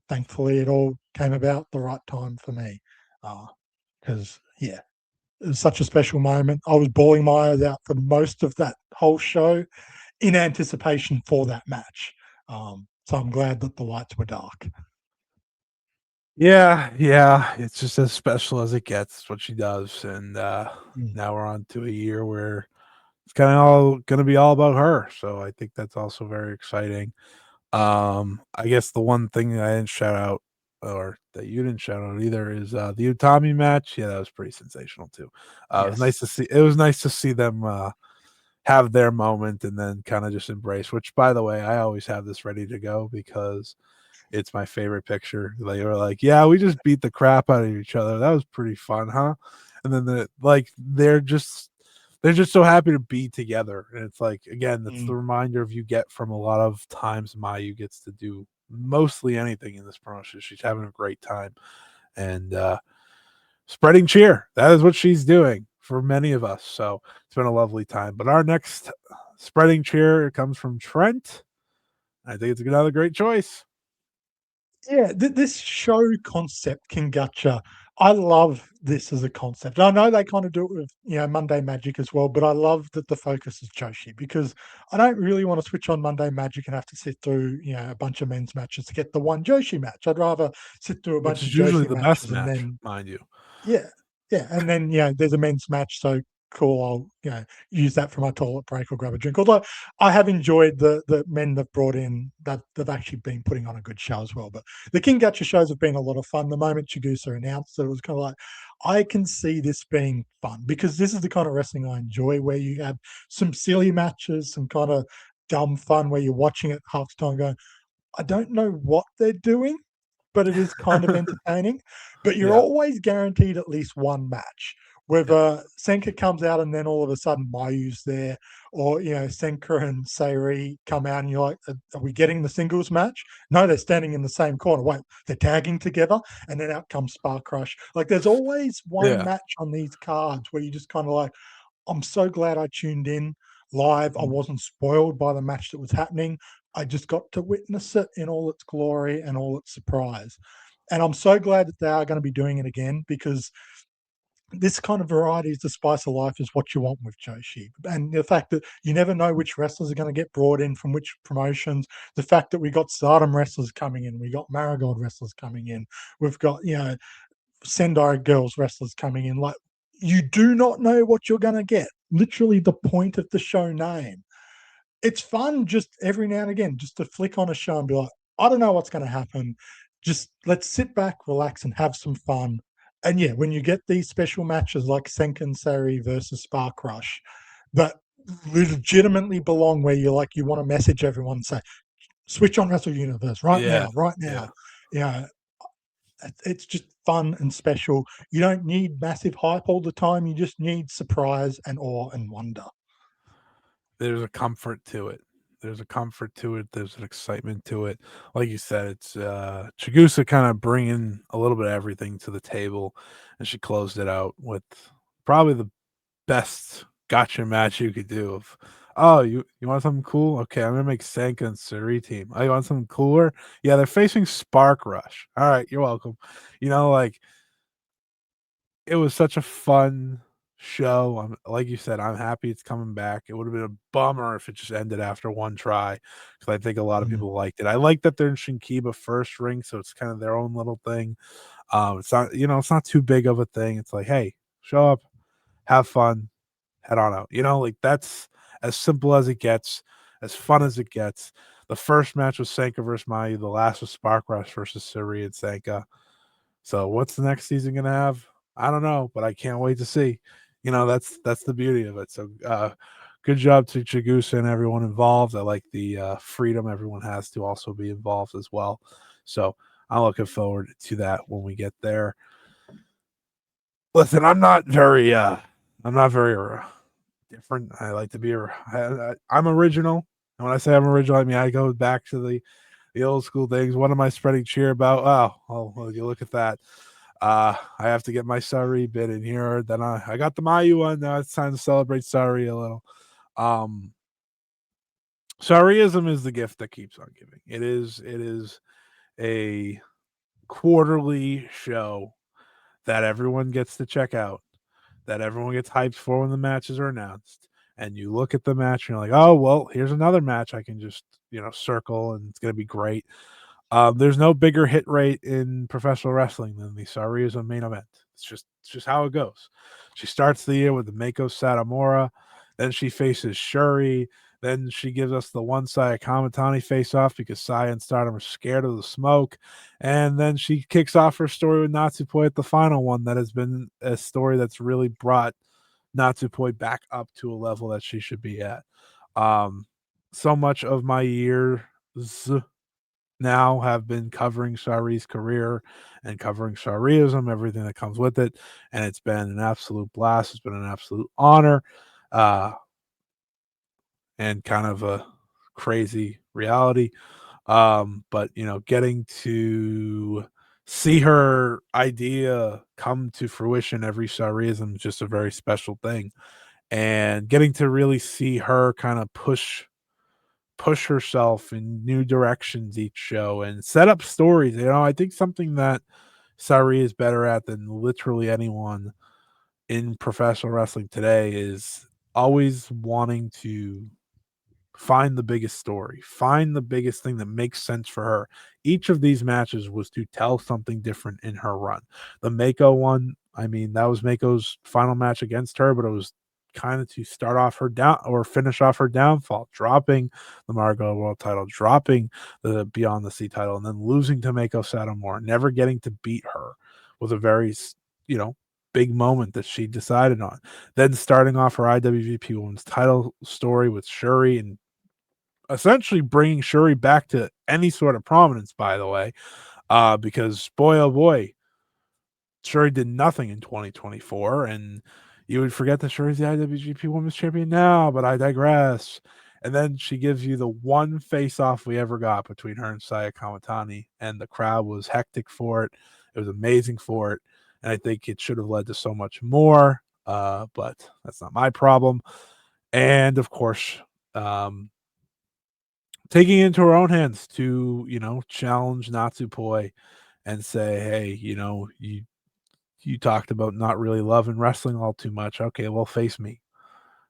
Thankfully, it all came about the right time for me, because it was such a special moment. I was bawling my eyes out for most of that whole show in anticipation for that match. So I'm glad that the lights were dark. Yeah, it's just as special as it gets, what she does. And Mm. now we're on to a year where it's kind of all going to be all about her. So I think that's also very exciting. I guess the one thing that I didn't shout out, or that you didn't shout out either, is the Utami match. Yeah, that was pretty sensational too. It was nice Yes. to see. It was nice to see them have their moment and then kind of just embrace. Which, by the way, I always have this ready to go because it's my favorite picture. They were like, "Yeah, we just beat the crap out of each other. That was pretty fun, huh?" And then they're just so happy to be together. And it's like, again, that's the Mm. reminder of you get from a lot of times Mayu gets to do mostly anything in this promotion. She's having a great time and spreading cheer. That is what she's doing for many of us. So it's been a lovely time. But our next spreading cheer comes from Trent. I think it's another great choice. Yeah, this show concept, Kingacha, I love this as a concept. I know they kind of do it with, Monday Magic as well, but I love that the focus is Joshi, because I don't really want to switch on Monday Magic and have to sit through, a bunch of men's matches to get the one Joshi match. I'd rather sit through a Which bunch of is usually Joshi the best matches and match, then mind you. yeah, yeah, and then, there's a men's match, so cool, I'll, use that for my toilet break or grab a drink. Although I have enjoyed the men they've brought in, that they've actually been putting on a good show as well. But the King Gacha shows have been a lot of fun. The moment Chigusa announced it, it was kind of like, I can see this being fun, because this is the kind of wrestling I enjoy, where you have some silly matches, some kind of dumb fun where you're watching it half the time going, I don't know what they're doing, but it is kind of entertaining. But you're Yeah, always guaranteed at least one match. yeah, Whether Senka comes out and then all of a sudden Mayu's there, or Senka and Sareee come out and you're like, are we getting the singles match? No, they're standing in the same corner. Wait, they're tagging together, and then out comes Spark Crush. Like, there's always one yeah. match on these cards where you just kind of like, I'm so glad I tuned in live. I Mm. wasn't spoiled by the match that was happening. I just got to witness it in all its glory and all its surprise. And I'm so glad that they are going to be doing it again, because this kind of variety is the spice of life, is what you want with Joshi. And the fact that you never know which wrestlers are going to get brought in from which promotions, the fact that we got STARDOM wrestlers coming in, we got Marigold wrestlers coming in, we've got, Sendai girls wrestlers coming in. Like, you do not know what you're going to get. Literally the point of the show name. It's fun just every now and again just to flick on a show and be like, I don't know what's going to happen. Just let's sit back, relax, and have some fun. And yeah, when you get these special matches like Senken Sari versus Spark Rush, that legitimately belong, where you're like, you want to message everyone and say, switch on Wrestle Universe right Yeah, now, right yeah. now. Yeah, it's just fun and special. You don't need massive hype all the time. You just need surprise and awe and wonder. There's a comfort to it. There's a comfort to it. There's an excitement to it. Like you said, it's Chigusa kind of bringing a little bit of everything to the table, and she closed it out with probably the best gotcha match you could do. Of oh, you want something cool? Okay, I'm gonna make Sanka and Sareee team. Oh, you want something cooler? Yeah, they're facing Spark Rush. All right, you're welcome. Like it was such a fun show. Like you said, I'm happy it's coming back. It would have been a bummer if it just ended after one try because I think a lot of Mm. people liked it. I like that they're in Shinkiba first ring, so it's kind of their own little thing. It's not it's not too big of a thing. It's like, hey, show up, have fun, head on out. Like that's as simple as it gets, as fun as it gets. The first match was Sanka versus Mayu. The last was Spark Rush versus Sareee and Sanka. So what's the next season gonna have? I don't know, but I can't wait to see. That's the beauty of it. So good job to Chigusa and everyone involved. I like the freedom everyone has to also be involved as well. So I'm looking forward to that when we get there. Listen, I'm not very different. I like to be I'm original. And when I say I'm original, I mean I go back to the old school things. What am I spreading cheer about? Oh, well, you look at that. I have to get my Sareee bit in here. Then I got the Mayu one. Now it's time to celebrate Sareee a little. Um, Sareeism is the gift that keeps on giving. It is a quarterly show that everyone gets to check out, that everyone gets hyped for when the matches are announced. And you look at the match and you're like, oh well, here's another match I can just circle and it's gonna be great. There's no bigger hit rate in professional wrestling than the Saree's main event. It's just how it goes. She starts the year with the Mako Satomura, then she faces Shuri, then she gives us the one side Kamatani face off because Sai and Stardom are scared of the smoke, and then she kicks off her story with Natsupoi at the final one. That has been a story that's really brought Natsupoi back up to a level that she should be at. Um, so much of my years now have been covering Saree's career and covering Sareeism, everything that comes with it. And it's been an absolute blast. It's been an absolute honor uh, and kind of a crazy reality. But, getting to see her idea come to fruition every Sareeism is just a very special thing. And getting to really see her kind of push herself in new directions each show and set up stories. I think something that Sareee is better at than literally anyone in professional wrestling today is always wanting to find the biggest story, find the biggest thing that makes sense for her. Each of these matches was to tell something different in her run. The Mako one, I mean, that was Mako's final match against her, but it was kind of to start off her down or finish off her downfall, dropping the Margot World title, dropping the Beyond the Sea title, and then losing to Mako Satomura, never getting to beat her was a very, you know, big moment that she decided on. Then starting off her IWGP Women's title story with Shuri and essentially bringing Shuri back to any sort of prominence, by the way, because boy, oh boy, Shuri did nothing in 2024. And you would forget that Shuri's the IWGP Women's Champion now, but I digress. And then she gives you the one face off we ever got between her and Saya Kamatani, and the crowd was hectic for it. It was amazing for it. And I think it should have led to so much more, but that's not my problem. And of course, um, taking it into her own hands to, challenge Natsupoi and say, hey, you talked about not really loving wrestling all too much. Okay, well, face me.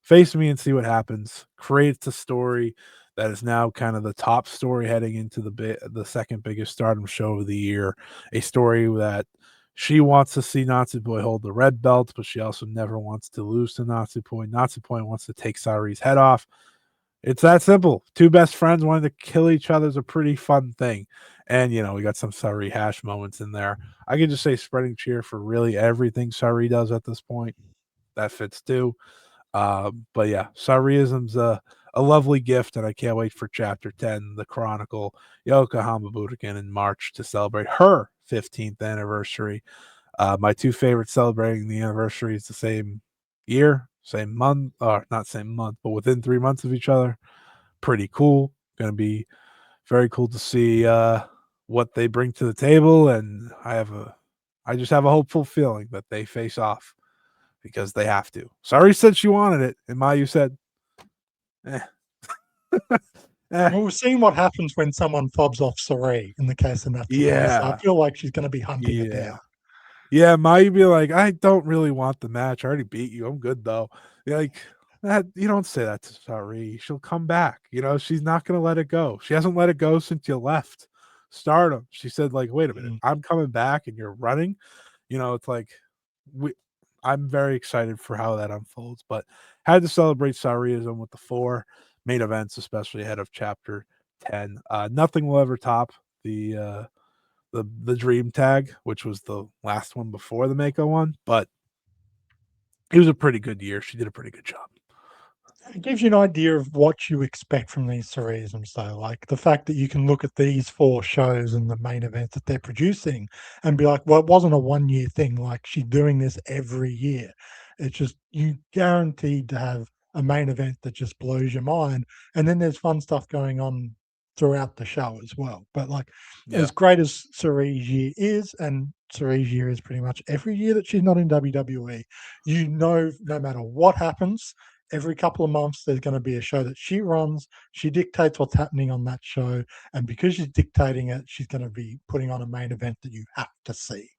Face me and see what happens. Creates a story that is now kind of the top story heading into the second biggest Stardom show of the year. A story that she wants to see Natsupoi hold the red belt, but she also never wants to lose to Natsupoi. Natsupoi wants to take Saree's head off. It's that simple. Two best friends wanting to kill each other is a pretty fun thing. And, we got some Sareee hash moments in there. I can just say spreading cheer for really everything Sareee does at this point. That fits too. But yeah, Sareeism's a lovely gift, and I can't wait for Chapter 10, the Chronicle, Yokohama Budokan in March to celebrate her 15th anniversary. My two favorites celebrating the anniversary is the same year, same month, or not same month, but within 3 months of each other. pretty cool. Going to be very cool to see what they bring to the table, and I just have a hopeful feeling that they face off because they have to. Sareee said she wanted it, and Mayu said, "Eh, eh, Well, we've seen what happens when someone fobs off Sareee in the case of Natsupoi, so I yeah, feel like she's going to be hunting it yeah." down. Yeah, Mayu be like, "I don't really want the match. I already beat you. I'm good though." You're like, that you don't say that to Sareee. She'll come back. She's not gonna let it go. She hasn't let it go since you left Stardom. She said, like, wait a minute, Mm. I'm coming back and you're running. It's like we I'm very excited for how that unfolds, but had to celebrate Sareeism with the four main events, especially ahead of chapter 10. Nothing will ever top the dream tag, which was the last one before the Mako one, but it was a pretty good year. She did a pretty good job. It gives you an idea of what you expect from these series, though. Like the fact that you can look at these four shows and the main events that they're producing and be like, well, it wasn't a 1 year thing. Like she's doing this every year. It's just you guaranteed to have a main event that just blows your mind. And then there's fun stuff going on throughout the show as well. But like Yeah, as great as Saree's year is, and Saree's year is pretty much every year that she's not in WWE, no matter what happens, every couple of months there's going to be a show that she runs. She dictates what's happening on that show, and because she's dictating it, she's going to be putting on a main event that you have to see.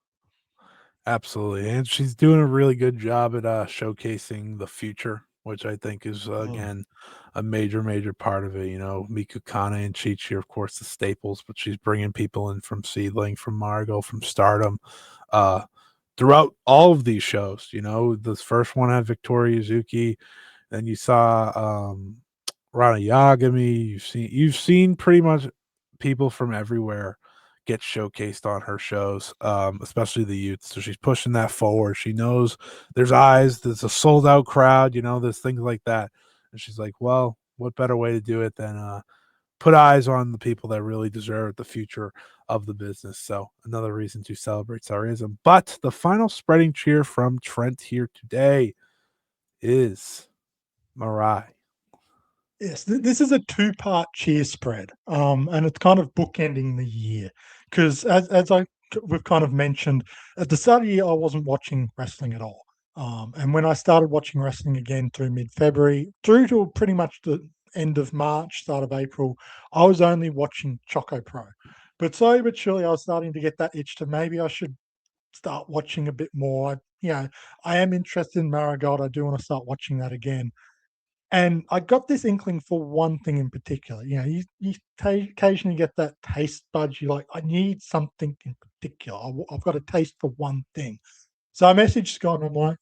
absolutely. And she's doing a really good job at showcasing the future, which I think is Mm. again a major, major part of it. Miku Kane and Chi-Chi are, of course, the staples, but she's bringing people in from Seedling, from Margo, from Stardom. Uh, Throughout all of these shows, this first one had Victoria Yuzuki. Then you saw Rana Yagami. You've seen pretty much people from everywhere get showcased on her shows, especially the youth. So she's pushing that forward. She knows there's eyes, there's a sold out crowd, there's things like that. And she's like, well, what better way to do it than put eyes on the people that really deserve the future of the business. So another reason to celebrate Sareeism. But the final spreading cheer from Trent here today is Marai. Yes, this is a two-part cheer spread, and it's kind of bookending the year because, we've kind of mentioned at the start of the year, I wasn't watching wrestling at all, and when I started watching wrestling again through mid-February, through to pretty much the end of March, start of April, I was only watching ChocoPro. But slowly but surely, I was starting to get that itch to maybe I should start watching a bit more. I am interested in Marigold. I do want to start watching that again. And I got this inkling for one thing in particular. Occasionally get that taste bud. You're like, I need something in particular. I've got a taste for one thing. So I messaged Scott and I'm like,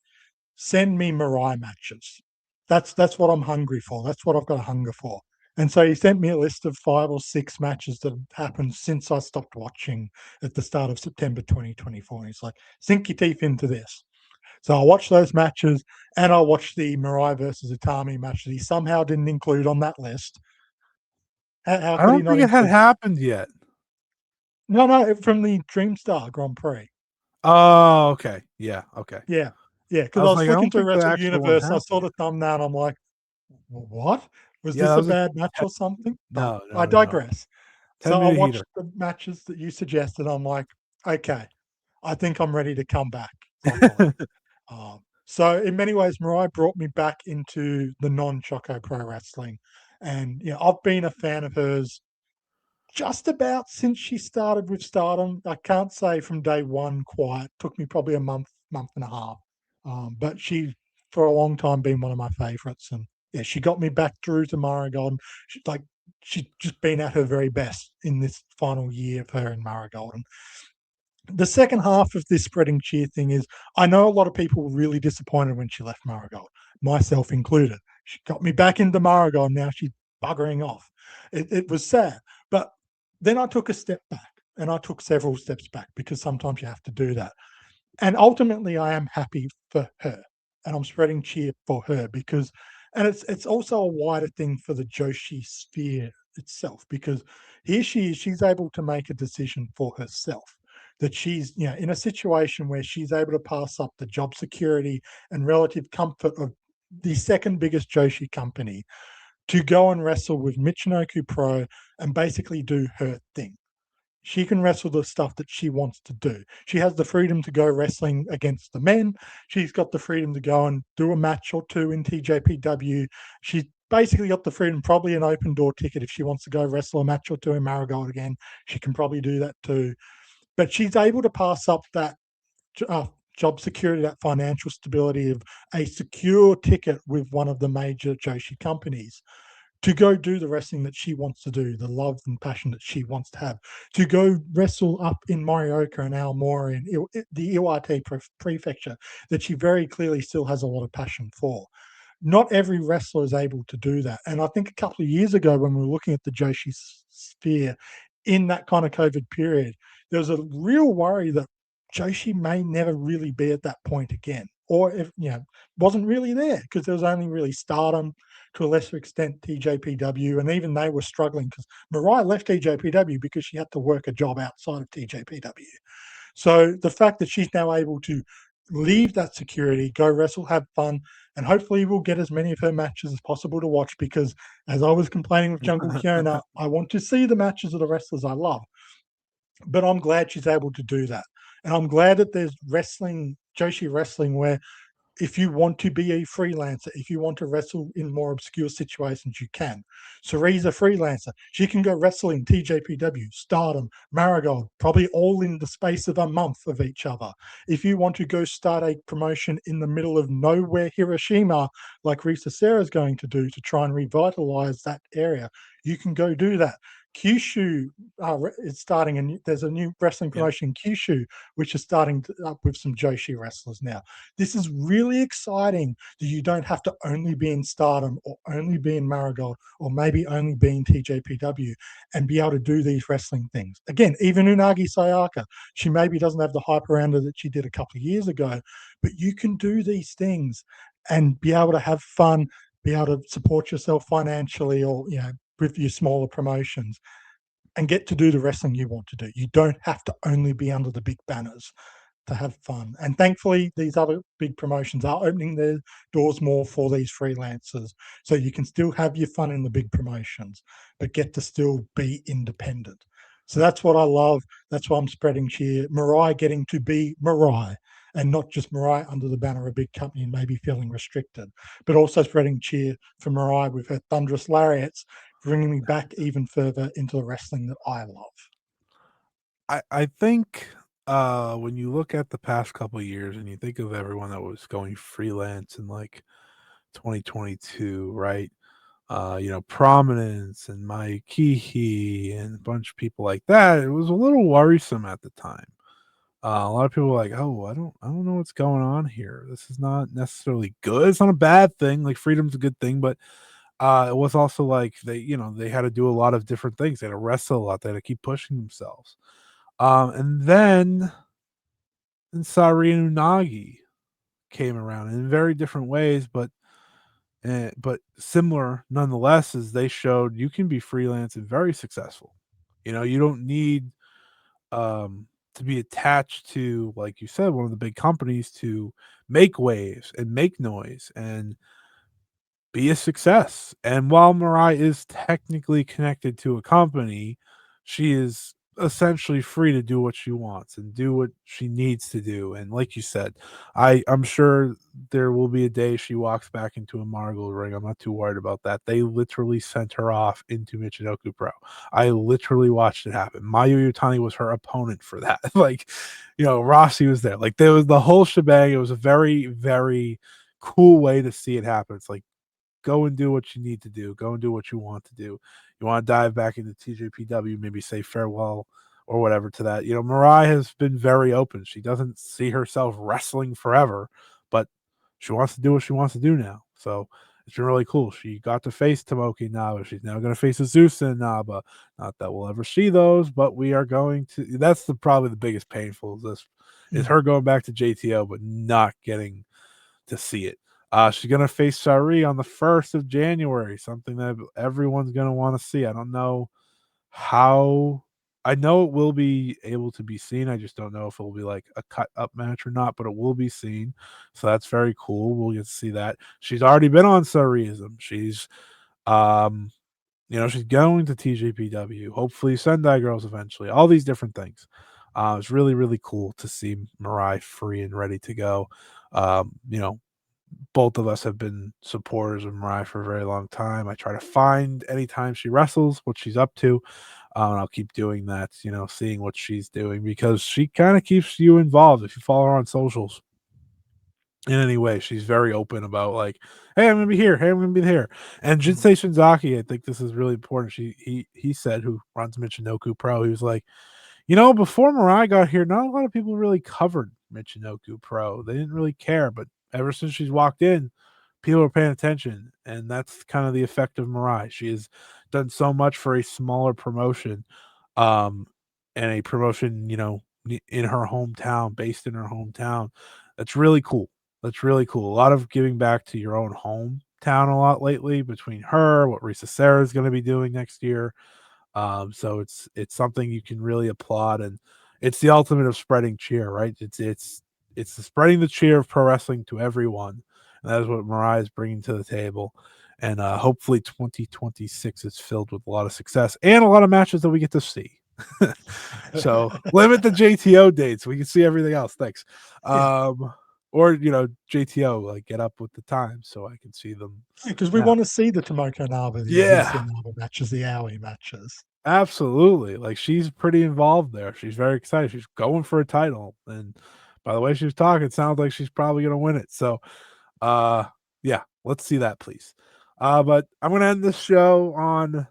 send me Mariah matches. That's what I'm hungry for. That's what I've got a hunger for. And so he sent me a list of 5 or 6 matches that have happened since I stopped watching at the start of September 2024. And he's like, sink your teeth into this. So I watched those matches and I watched the Mariah versus Utami match that he somehow didn't include on that list. How I could he don't not think it had include? happened yet. No, from the Dreamstar Grand Prix. Oh, okay. Yeah, okay. Yeah. Yeah. I Because I was was like, I flicking don't through think the Wrestle actual one Universe. I happened saw the yet. thumbnail and I'm like, what? Was Yeah, this that a was a bad match te or something? But no, I no, no, no. digress. So I 10-minute watched heater. the matches that you suggested. I'm like, okay, I think I'm ready to come back properly. So in many ways, Mariah brought me back into the non-Choco Pro wrestling, and I've been a fan of hers just about since she started with Stardom. I can't say from day one quite. Took me probably a month and a half, but she for a long time been one of my favorites, and yeah, she got me back through to Marigold. She's just been at her very best in this final year of her in Marigold, and the second half of this spreading cheer thing is I know a lot of people were really disappointed when she left Marigold, myself included. She got me back into Marigold. Now she's buggering off. It was sad. But then I took a step back and I took several steps back because sometimes you have to do that. And ultimately, I am happy for her, and I'm spreading cheer for her because, and it's also a wider thing for the Joshi sphere itself because here she is, she's able to make a decision for herself that she's in a situation where she's able to pass up the job security and relative comfort of the second biggest Joshi company to go and wrestle with Michinoku Pro and basically do her thing. She can wrestle the stuff that she wants to do. She has the freedom to go wrestling against the men. She's got the freedom to go and do a match or two in TJPW. She's basically got the freedom, probably an open door ticket if she wants to go wrestle a match or two in Marigold again. She can probably do that too. But she's able to pass up that uh, job security, that financial stability of a secure ticket with one of the major Joshi companies to go do the wrestling that she wants to do, the love and passion that she wants to have, to go wrestle up in Morioka and Aomori and the Iwate prefecture that she very clearly still has a lot of passion for. Not every wrestler is able to do that. And I think a couple of years ago, when we were looking at the Joshi sphere in that kind of COVID period, there was a real worry that Joshi may never really be at that point again, or if wasn't really there because there was only really Stardom, to a lesser extent TJPW, and even they were struggling because Mariah left TJPW because she had to work a job outside of TJPW. So the fact that she's now able to leave that security, go wrestle, have fun, and hopefully we'll get as many of her matches as possible to watch because, as I was complaining with Jungle Kiona, I want to see the matches of the wrestlers I love. But I'm glad she's able to do that. And I'm glad that there's wrestling, Joshi wrestling, where if you want to be a freelancer, if you want to wrestle in more obscure situations, you can. Saree's a freelancer. She can go wrestling TJPW, Stardom, Marigold, probably all in the space of a month of each other. If you want to go start a promotion in the middle of nowhere Hiroshima, like Risa Serra's going to do to try and revitalize that area, you can go do that. Kyushu is starting, there's a new wrestling promotion in Kyushu, which is starting up with some Joshi wrestlers now. This is really exciting that you don't have to only be in Stardom or only be in Marigold or maybe only be in TJPW and be able to do these wrestling things. Again, even Unagi Sayaka, she maybe doesn't have the hype around her that she did a couple of years ago, but you can do these things and be able to have fun, be able to support yourself financially or, with your smaller promotions and get to do the wrestling you want to do. You don't have to only be under the big banners to have fun. And thankfully, these other big promotions are opening their doors more for these freelancers. So you can still have your fun in the big promotions, but get to still be independent. So that's what I love. That's why I'm spreading cheer. Mariah getting to be Mariah and not just Mariah under the banner of a big company and maybe feeling restricted, but also spreading cheer for Mariah with her thunderous lariats, bringing me back even further into the wrestling that I love. I think when you look at the past couple of years and you think of everyone that was going freelance in like 2022, right? Prominence and Mayu Iwatani and a bunch of people like that, it was a little worrisome at the time. A lot of people were like, "Oh, I don't know what's going on here. This is not necessarily good. It's not a bad thing. Like freedom's a good thing, but it was also like they had to do a lot of different things. They had to wrestle a lot. They had to keep pushing themselves. And then Sareee and Unagi came around in very different ways, but similar nonetheless. As they showed, you can be freelance and very successful. You don't need to be attached to, like you said, one of the big companies to make waves and make noise and be a success. And while Mariah is technically connected to a company, she is essentially free to do what she wants and do what she needs to do. And like you said, I'm sure there will be a day she walks back into a Margold ring. I'm not too worried about that. They literally sent her off into Michinoku Pro. I literally watched it happen. Mayu Iwatani was her opponent for that. Like, Rossi was there. Like there was the whole shebang. It was a very, very cool way to see it happen. It's like, go and do what you need to do. Go and do what you want to do. You want to dive back into TJPW, maybe say farewell or whatever to that. Mariah has been very open. She doesn't see herself wrestling forever, but she wants to do what she wants to do now. So it's been really cool. She got to face Tomoki Naba. She's now going to face Azusa and Naba. Not that we'll ever see those, but we are going to. That's probably the biggest painful of this is her going back to JTO, but not getting to see it. She's going to face Sareee on the 1st of January, something that everyone's going to want to see. I don't know how. I know it will be able to be seen. I just don't know if it will be like a cut up match or not, but it will be seen. So that's very cool. We'll get to see that. She's already been on Sareeism. She's Um, she's going to TJPW, hopefully Sendai Girls eventually, all these different things. It's really, really cool to see Mirai free and ready to go. Both of us have been supporters of Mirai for a very long time. I try to find anytime she wrestles what she's up to. And I'll keep doing that, seeing what she's doing because she kind of keeps you involved if you follow her on socials in any way. She's very open about like, hey, I'm gonna be here. Hey, I'm gonna be here. And Mhm. Jinsei Shinzaki, I think this is really important. He said, who runs Michinoku Pro, he was like, before Mirai got here, not a lot of people really covered Michinoku Pro. They didn't really care, but ever since she's walked in, people are paying attention, and that's kind of the effect of Mirai. She has done so much for a smaller promotion, um, and a promotion, in her hometown, based in her hometown. That's really cool. That's really cool. A lot of giving back to your own hometown a lot lately between her, what Risa Sarah is going to be doing next year. So it's something you can really applaud, and it's the ultimate of spreading cheer, right? It's the spreading the cheer of pro wrestling to everyone, and that is what Mariah is bringing to the table. And hopefully, 2026 is filled with a lot of success and a lot of matches that we get to see. So limit the JTO dates. We can see everything else. Thanks. Yeah, Or JTO, like get up with the time so I can see them because we now. want to see the Tomoko Naba, the Yeah, Hiroshi Naba matches, the Aoi matches. absolutely. Like she's pretty involved there. She's very excited. She's going for a title. And by the way she was talking, it sounds like she's probably gonna win it. So uh yeah, let's see that please. But I'm gonna end this show on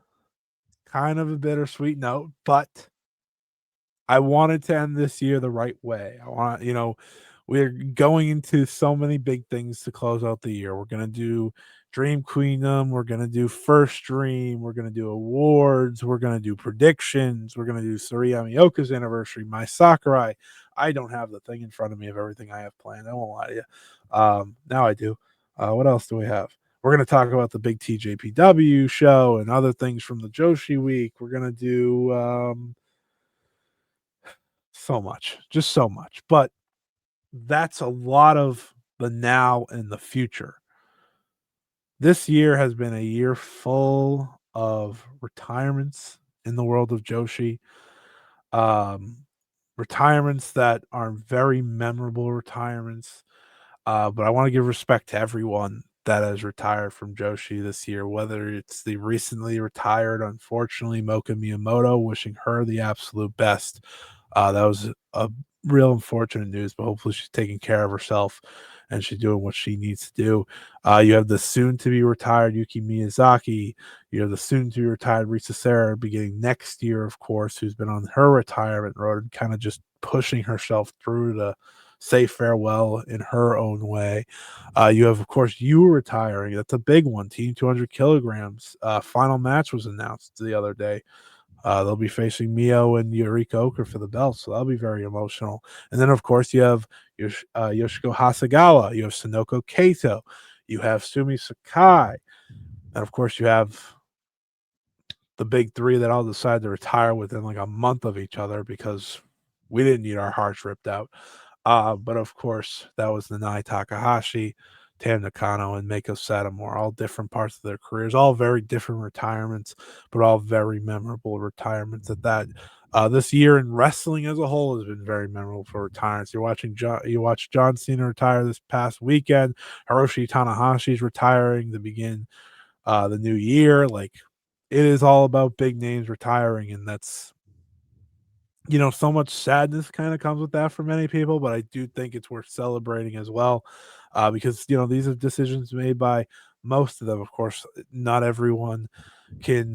kind of a bittersweet note, but I wanted to end this year the right way. We're going into so many big things to close out the year. We're gonna do Dream Queendom, we're gonna do First Dream, we're gonna do awards, we're gonna do predictions, we're gonna do Sareee Amioka's anniversary, my Sakurai. I don't have the thing in front of me of everything I have planned. I won't lie to you. Now I do. What else do we have? We're gonna talk about the big TJPW show and other things from the Joshi week. We're gonna do so much, just so much. But that's a lot of the now and the future. This year has been a year full of retirements in the world of Joshi. Um, Retirements that are very memorable retirements. But I want to give respect to everyone that has retired from Joshi this year, whether it's the recently retired, unfortunately, Moka Miyamoto, wishing her the absolute best. That was a real unfortunate news, but hopefully she's taking care of herself and she's doing what she needs to do. You have the soon to be retired Yuki Miyazaki. You have the soon to be retired Risa Sarah beginning next year, of course, who's been on her retirement road, kind of just pushing herself through to say farewell in her own way. You have, of course, you retiring. That's a big one. Team 200 kilograms. Final match was announced the other day. They'll be facing Mio and Yurika Oka for the belt, so that'll be very emotional. And then, of course, you have Yoshiko Hasegawa, you have Sonoko Kato, you have Sumi Sakai, and of course, you have the big three that all decide to retire within like a month of each other because we didn't need our hearts ripped out. But of course, that was Nanai Takahashi, Tam Nakano, and Mako Satomura, all different parts of their careers, all very different retirements, but all very memorable retirements at that. This year in wrestling as a whole has been very memorable for retirements. You watch John Cena retire this past weekend. Hiroshi Tanahashi's retiring to begin the new year. Like it is all about big names retiring, and that's so much sadness kind of comes with that for many people, but I do think it's worth celebrating as well, because these are decisions made by most of them. Of course, not everyone can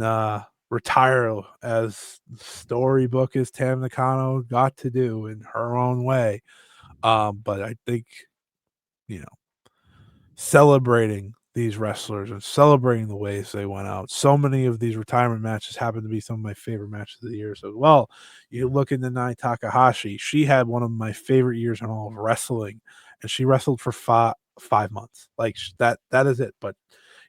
retire as storybook as Tam Nakano got to do in her own way. But I think you know celebrating these wrestlers and celebrating the ways they went out. So many of these retirement matches happen to be some of my favorite matches of the year. So, well, you look into Nai Takahashi, she had one of my favorite years in all of wrestling, and she wrestled for 5 months. Like that is it. But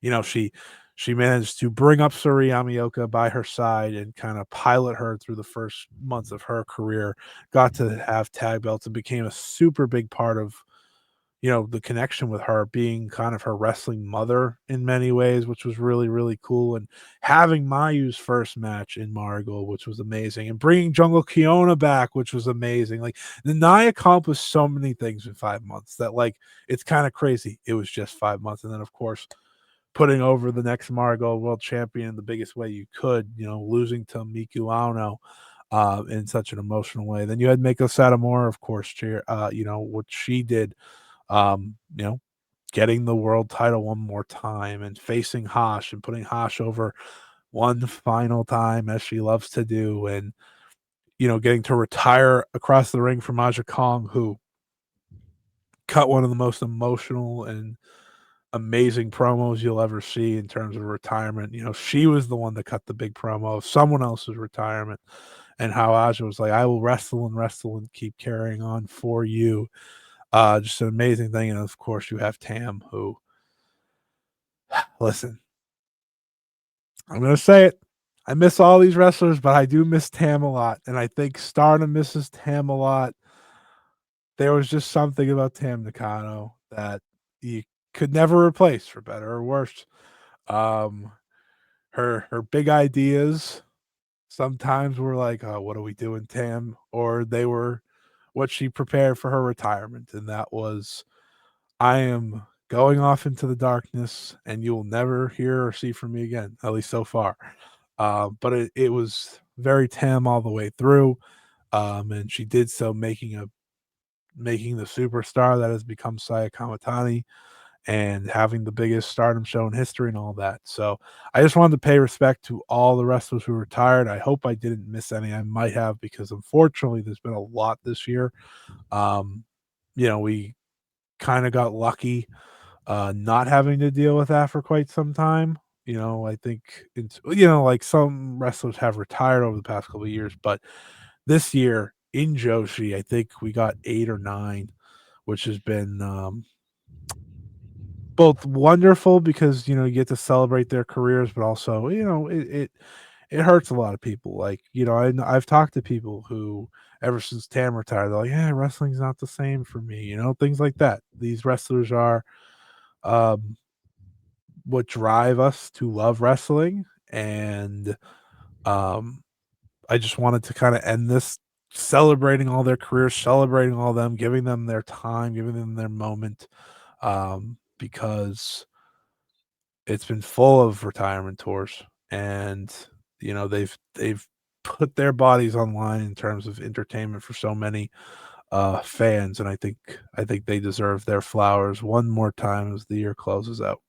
she managed to bring up Suri Amioka by her side and kind of pilot her through the first months of her career. Got to have tag belts and became a super big part of the connection with her being kind of her wrestling mother in many ways, which was really, really cool. And having Mayu's first match in Marigold, which was amazing, and bringing Jungle Kiona back, which was amazing. Like the Nia accomplished so many things in 5 months that like it's kind of crazy. It was just 5 months, and then of course putting over the next Marigold world champion in the biggest way you could, losing to Miku Ano in such an emotional way. Then you had Mako Satomura, of course, what she did, um, you know, getting the world title one more time and facing Hash and putting Hash over one final time as she loves to do, and getting to retire across the ring from Aja Kong, who cut one of the most emotional and amazing promos you'll ever see in terms of retirement. She was the one that cut the big promo of someone else's retirement, and how Aja was like, I will wrestle and wrestle and keep carrying on for you. Just an amazing thing. And of course, you have Tam, who, listen, I'm going to say it. I miss all these wrestlers, but I do miss Tam a lot. And I think Stardom misses Tam a lot. There was just something about Tam Nakano that you could never replace, for better or worse. Um, her big ideas sometimes were like, oh, what are we doing, Tam? Or they were what she prepared for her retirement. And that was, I am going off into the darkness and you will never hear or see from me again, at least so far. But it was very Tam all the way through. And she did so making the superstar that has become Saya Kamatani and having the biggest Stardom show in history and all that. So I just wanted to pay respect to all the wrestlers who retired. I hope I didn't miss any. I might have, because unfortunately there's been a lot this year. We kind of got lucky not having to deal with that for quite some time. I think it's like some wrestlers have retired over the past couple of years, but this year in Joshi, I think we got 8 or 9, which has been both wonderful because you get to celebrate their careers, but also it hurts a lot of people. Like I've talked to people who ever since Tam retired, they're like, yeah, wrestling's not the same for me. Things like that. These wrestlers are um, what drive us to love wrestling, and um, I just wanted to kind of end this celebrating all their careers, celebrating all them, giving them their time, giving them their moment, because it's been full of retirement tours, and they've put their bodies on line in terms of entertainment for so many fans, and I think they deserve their flowers one more time as the year closes out.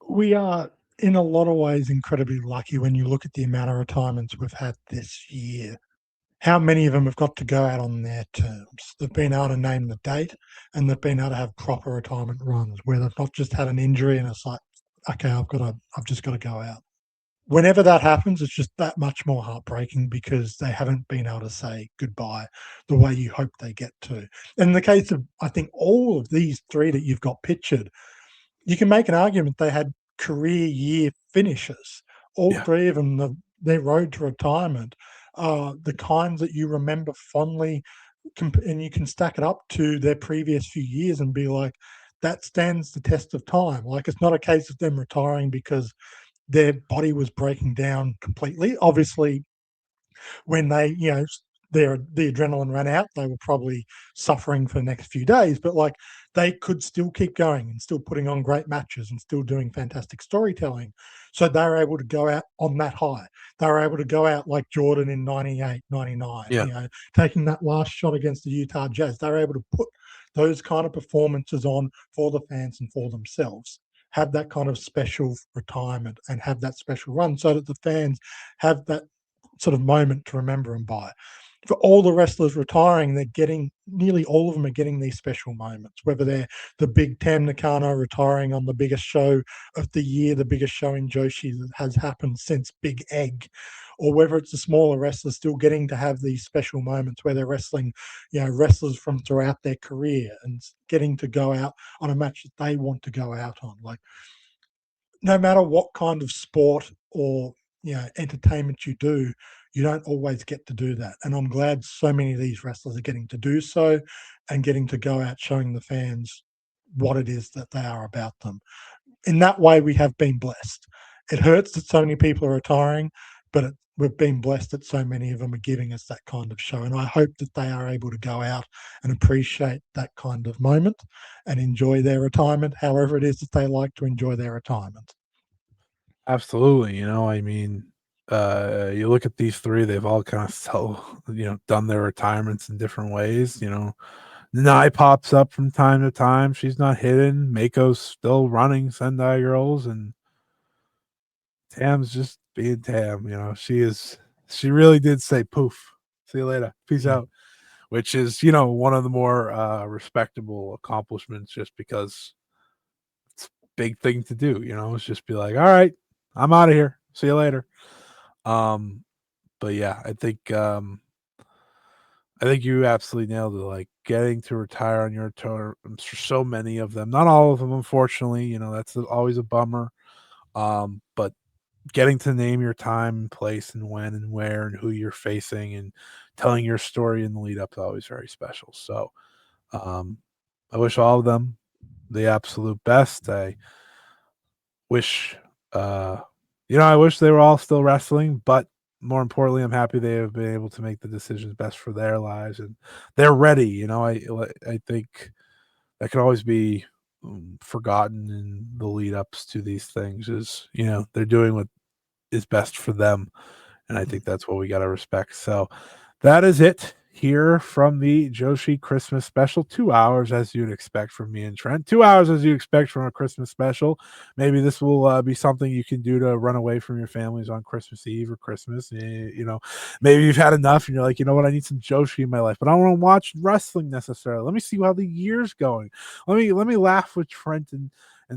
We are, in a lot of ways, incredibly lucky when you look at the amount of retirements we've had this year. How many of them have got to go out on their terms? They've been able to name the date, and they've been able to have proper retirement runs where they've not just had an injury and it's like, okay, I've just got to go out. Whenever that happens, it's just that much more heartbreaking because they haven't been able to say goodbye the way you hope they get to. In the case of, I think, all of these three that you've got pictured, you can make an argument they had career year finishes. All Yeah. three of them, their road to retirement, the kinds that you remember fondly, and you can stack it up to their previous few years and be like, that stands the test of time. Like, it's not a case of them retiring because their body was breaking down completely. Obviously, when the adrenaline ran out, they were probably suffering for the next few days, but like they could still keep going and still putting on great matches and still doing fantastic storytelling. So they were able to go out on that high. They were able to go out like Jordan in 98, 99, Yeah. taking that last shot against the Utah Jazz. They were able to put those kind of performances on for the fans and for themselves, have that kind of special retirement and have that special run so that the fans have that sort of moment to remember them by. For all the wrestlers retiring, they're getting, nearly all of them are getting these special moments, whether they're the big Tam Nakano retiring on the biggest show of the year, the biggest show in Joshi that has happened since Big Egg, or whether it's the smaller wrestlers still getting to have these special moments where they're wrestling, wrestlers from throughout their career and getting to go out on a match that they want to go out on. Like, no matter what kind of sport or entertainment you do, You don't always get to do that. And I'm glad so many of these wrestlers are getting to do so and getting to go out showing the fans what it is that they are about them. In that way, we have been blessed. It hurts that so many people are retiring, but we've been blessed that so many of them are giving us that kind of show. And I hope that they are able to go out and appreciate that kind of moment and enjoy their retirement, however it is that they like to enjoy their retirement. Absolutely. I mean, you look at these three, they've all kind of done their retirements in different ways. Nye pops up from time to time. She's not hidden. Mako's still running Sendai Girls, and Tam's just being Tam. She really did say poof. See you later. Peace Yeah. out. Which is, one of the more respectable accomplishments just because it's a big thing to do, it's just be like, all right, I'm out of here. See you later. Um, but yeah, I think you absolutely nailed it. Like getting to retire on your terms for so many of them, not all of them, unfortunately. That's always a bummer. But getting to name your time, place, and when, and where, and who you're facing, and telling your story in the lead up is always very special. So, um, I wish all of them the absolute best. Wish, uh, I wish they were all still wrestling, but more importantly, I'm happy they have been able to make the decisions best for their lives and they're ready. I think that could always be forgotten in the lead ups to these things is, they're doing what is best for them. And I think that's what we got to respect. So that is it here from the Joshi Christmas special. 2 hours as you'd expect from me and Trent. 2 hours as you expect from a Christmas special. Maybe this will be something you can do to run away from your families on Christmas Eve or Christmas. Maybe you've had enough and you're like, you know what, I need some Joshi in my life, but I don't want to watch wrestling necessarily. Let me see how the year's going. Let me laugh with Trent and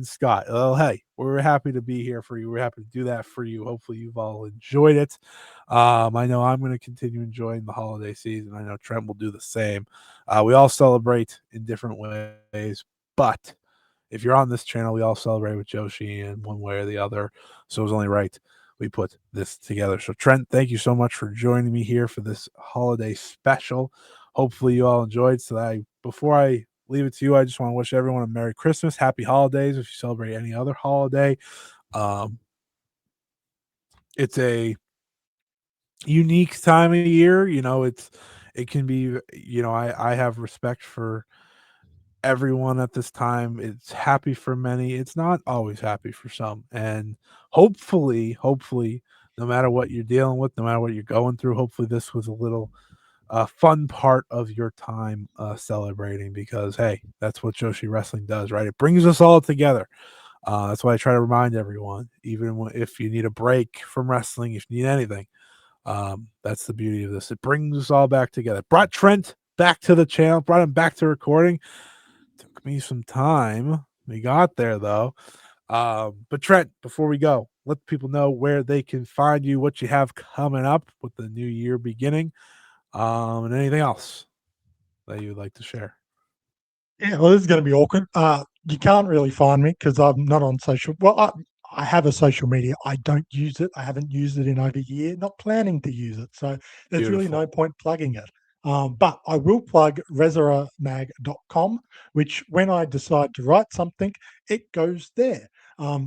Scott. Oh, hey, we're happy to be here for you. We're happy to do that for you. Hopefully, you've all enjoyed it. I know I'm going to continue enjoying the holiday season. I know Trent will do the same. We all celebrate in different ways, but if you're on this channel, we all celebrate with Joshi in one way or the other. So it's only right we put this together. So, Trent, thank you so much for joining me here for this holiday special. Hopefully, you all enjoyed. Before I leave it to you, I just want to wish everyone a Merry Christmas, Happy Holidays if you celebrate any other holiday. Um, it's a unique time of year. It can be, I have respect for everyone at this time. It's happy for many. It's not always happy for some. And hopefully, no matter what you're dealing with, no matter what you're going through, hopefully this was a little fun part of your time celebrating because hey, that's what Joshi Wrestling does, right? It brings us all together. That's why I try to remind everyone, even if you need a break from wrestling, if you need anything, that's the beauty of this. It brings us all back together. Brought Trent back to the channel, brought him back to recording. Took me some time. We got there though. But Trent, before we go, let people know where they can find you, what you have coming up with the new year beginning, and anything else that you would like to share. Yeah, well, this is going to be awkward. You can't really find me because I'm not on social. Well, I have a social media. I don't use it. I haven't used it in over a year. Not planning to use it, so there's really Beautiful. no point plugging it. But I will plug resoramag.com, which when I decide to write something, it goes there.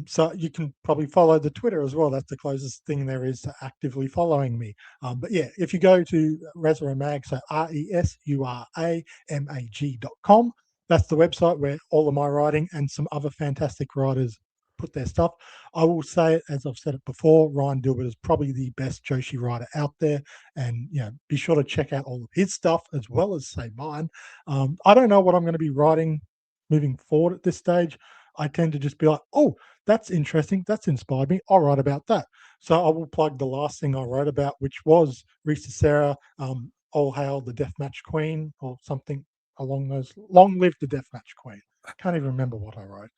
So you can probably follow the Twitter as well. That's the closest thing there is to actively following me. But yeah, if you go to Resuramag, so RESURAMAG.com, that's the website where all of my writing and some other fantastic writers put their stuff. I will say it as I've said it before. Ryan Dilbert is probably the best Joshi writer out there, and be sure to check out all of his stuff as well as say mine. I don't know what I'm going to be writing moving forward at this stage. I tend to just be like, oh, that's interesting. That's inspired me. I'll write about that. So I will plug the last thing I wrote about, which was Risa Sarah, All Hail the Deathmatch Queen, or something along those. Long live the Deathmatch Queen. I can't even remember what I wrote.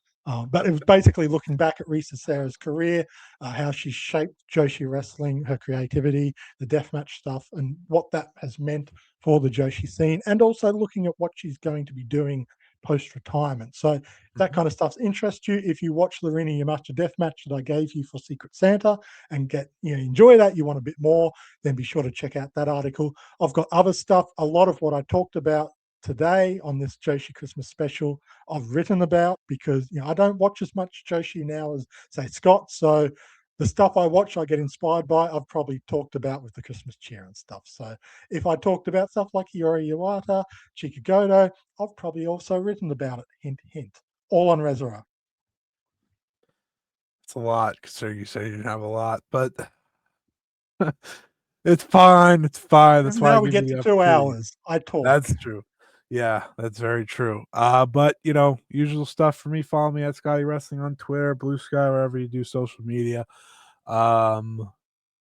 But it was basically looking back at Risa Sarah's career, how she shaped Joshi wrestling, her creativity, the deathmatch stuff, and what that has meant for the Joshi scene, and also looking at what she's going to be doing post-retirement. So if that Mhm. kind of stuff interests you, if you watch the Rina Yamacha death match that I gave you for Secret Santa and enjoy that, you want a bit more, then be sure to check out that article. I've got other stuff. A lot of what I talked about today on this Joshi Christmas special, I've written about, because I don't watch as much Joshi now as say Scott. So the stuff I watch, I get inspired by. I've probably talked about with the Christmas cheer and stuff. So if I talked about stuff like Yori Iwata, Chikagodo, I've probably also written about it. Hint, hint. All on Resurrect. It's a lot, considering you say you didn't have a lot, but it's fine. It's fine. That's And why I now we give you get to the 2 opportunity. hours. I talk. That's true. Yeah, that's very true. But usual stuff for me. Follow me at Scotty Wrestling on Twitter, Blue Sky, wherever you do social media. Um,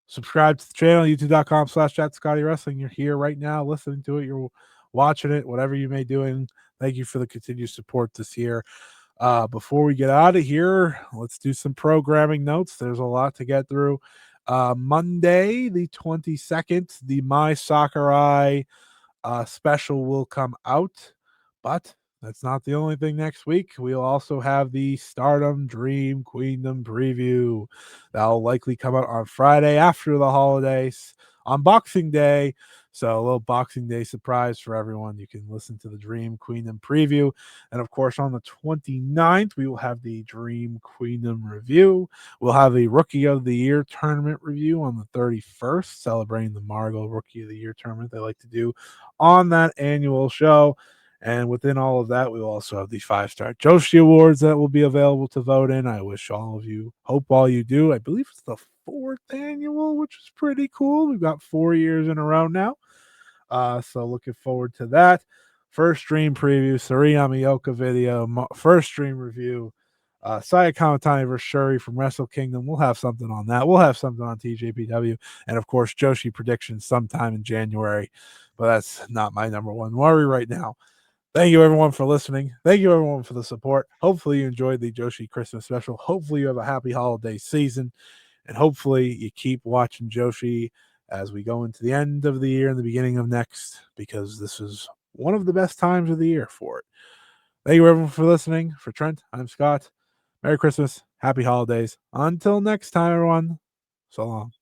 subscribe to the channel, youtube.com/chat Scotty Wrestling. You're here right now listening to it. You're watching it, whatever you may doing. Thank you for the continued support this year. Before we get out of here, let's do some programming notes. There's a lot to get through. Monday, the 22nd, the My Sakurai special will come out, but that's not the only thing next week. We'll also have the Stardom Dream Queendom preview. That'll likely come out on Friday after the holidays on Boxing Day. So a little Boxing Day surprise for everyone. You can listen to the Dream Queendom preview. And of course, on the 29th, we will have the Dream Queendom review. We'll have the Rookie of the Year tournament review on the 31st, celebrating the Margot Rookie of the Year tournament they like to do on that annual show. And within all of that, we will also have the 5-star Joshi Awards that will be available to vote in. I wish all of you, hope all you do. I believe it's the 4th annual, which is pretty cool. We've got 4 years in a row now. So looking forward to that. First stream preview, Sareee Amioka video, first stream review, Saya Kamatani versus Shuri from Wrestle Kingdom. We'll have something on that. We'll have something on TJPW. And of course, Joshi predictions sometime in January. But that's not my number one worry right now. Thank you, everyone, for listening. Thank you, everyone, for the support. Hopefully, you enjoyed the Joshi Christmas special. Hopefully, you have a happy holiday season. And hopefully, you keep watching Joshi as we go into the end of the year and the beginning of next, because this is one of the best times of the year for it. Thank you, everyone, for listening. For Trent, I'm Scott. Merry Christmas. Happy holidays. Until next time, everyone. So long.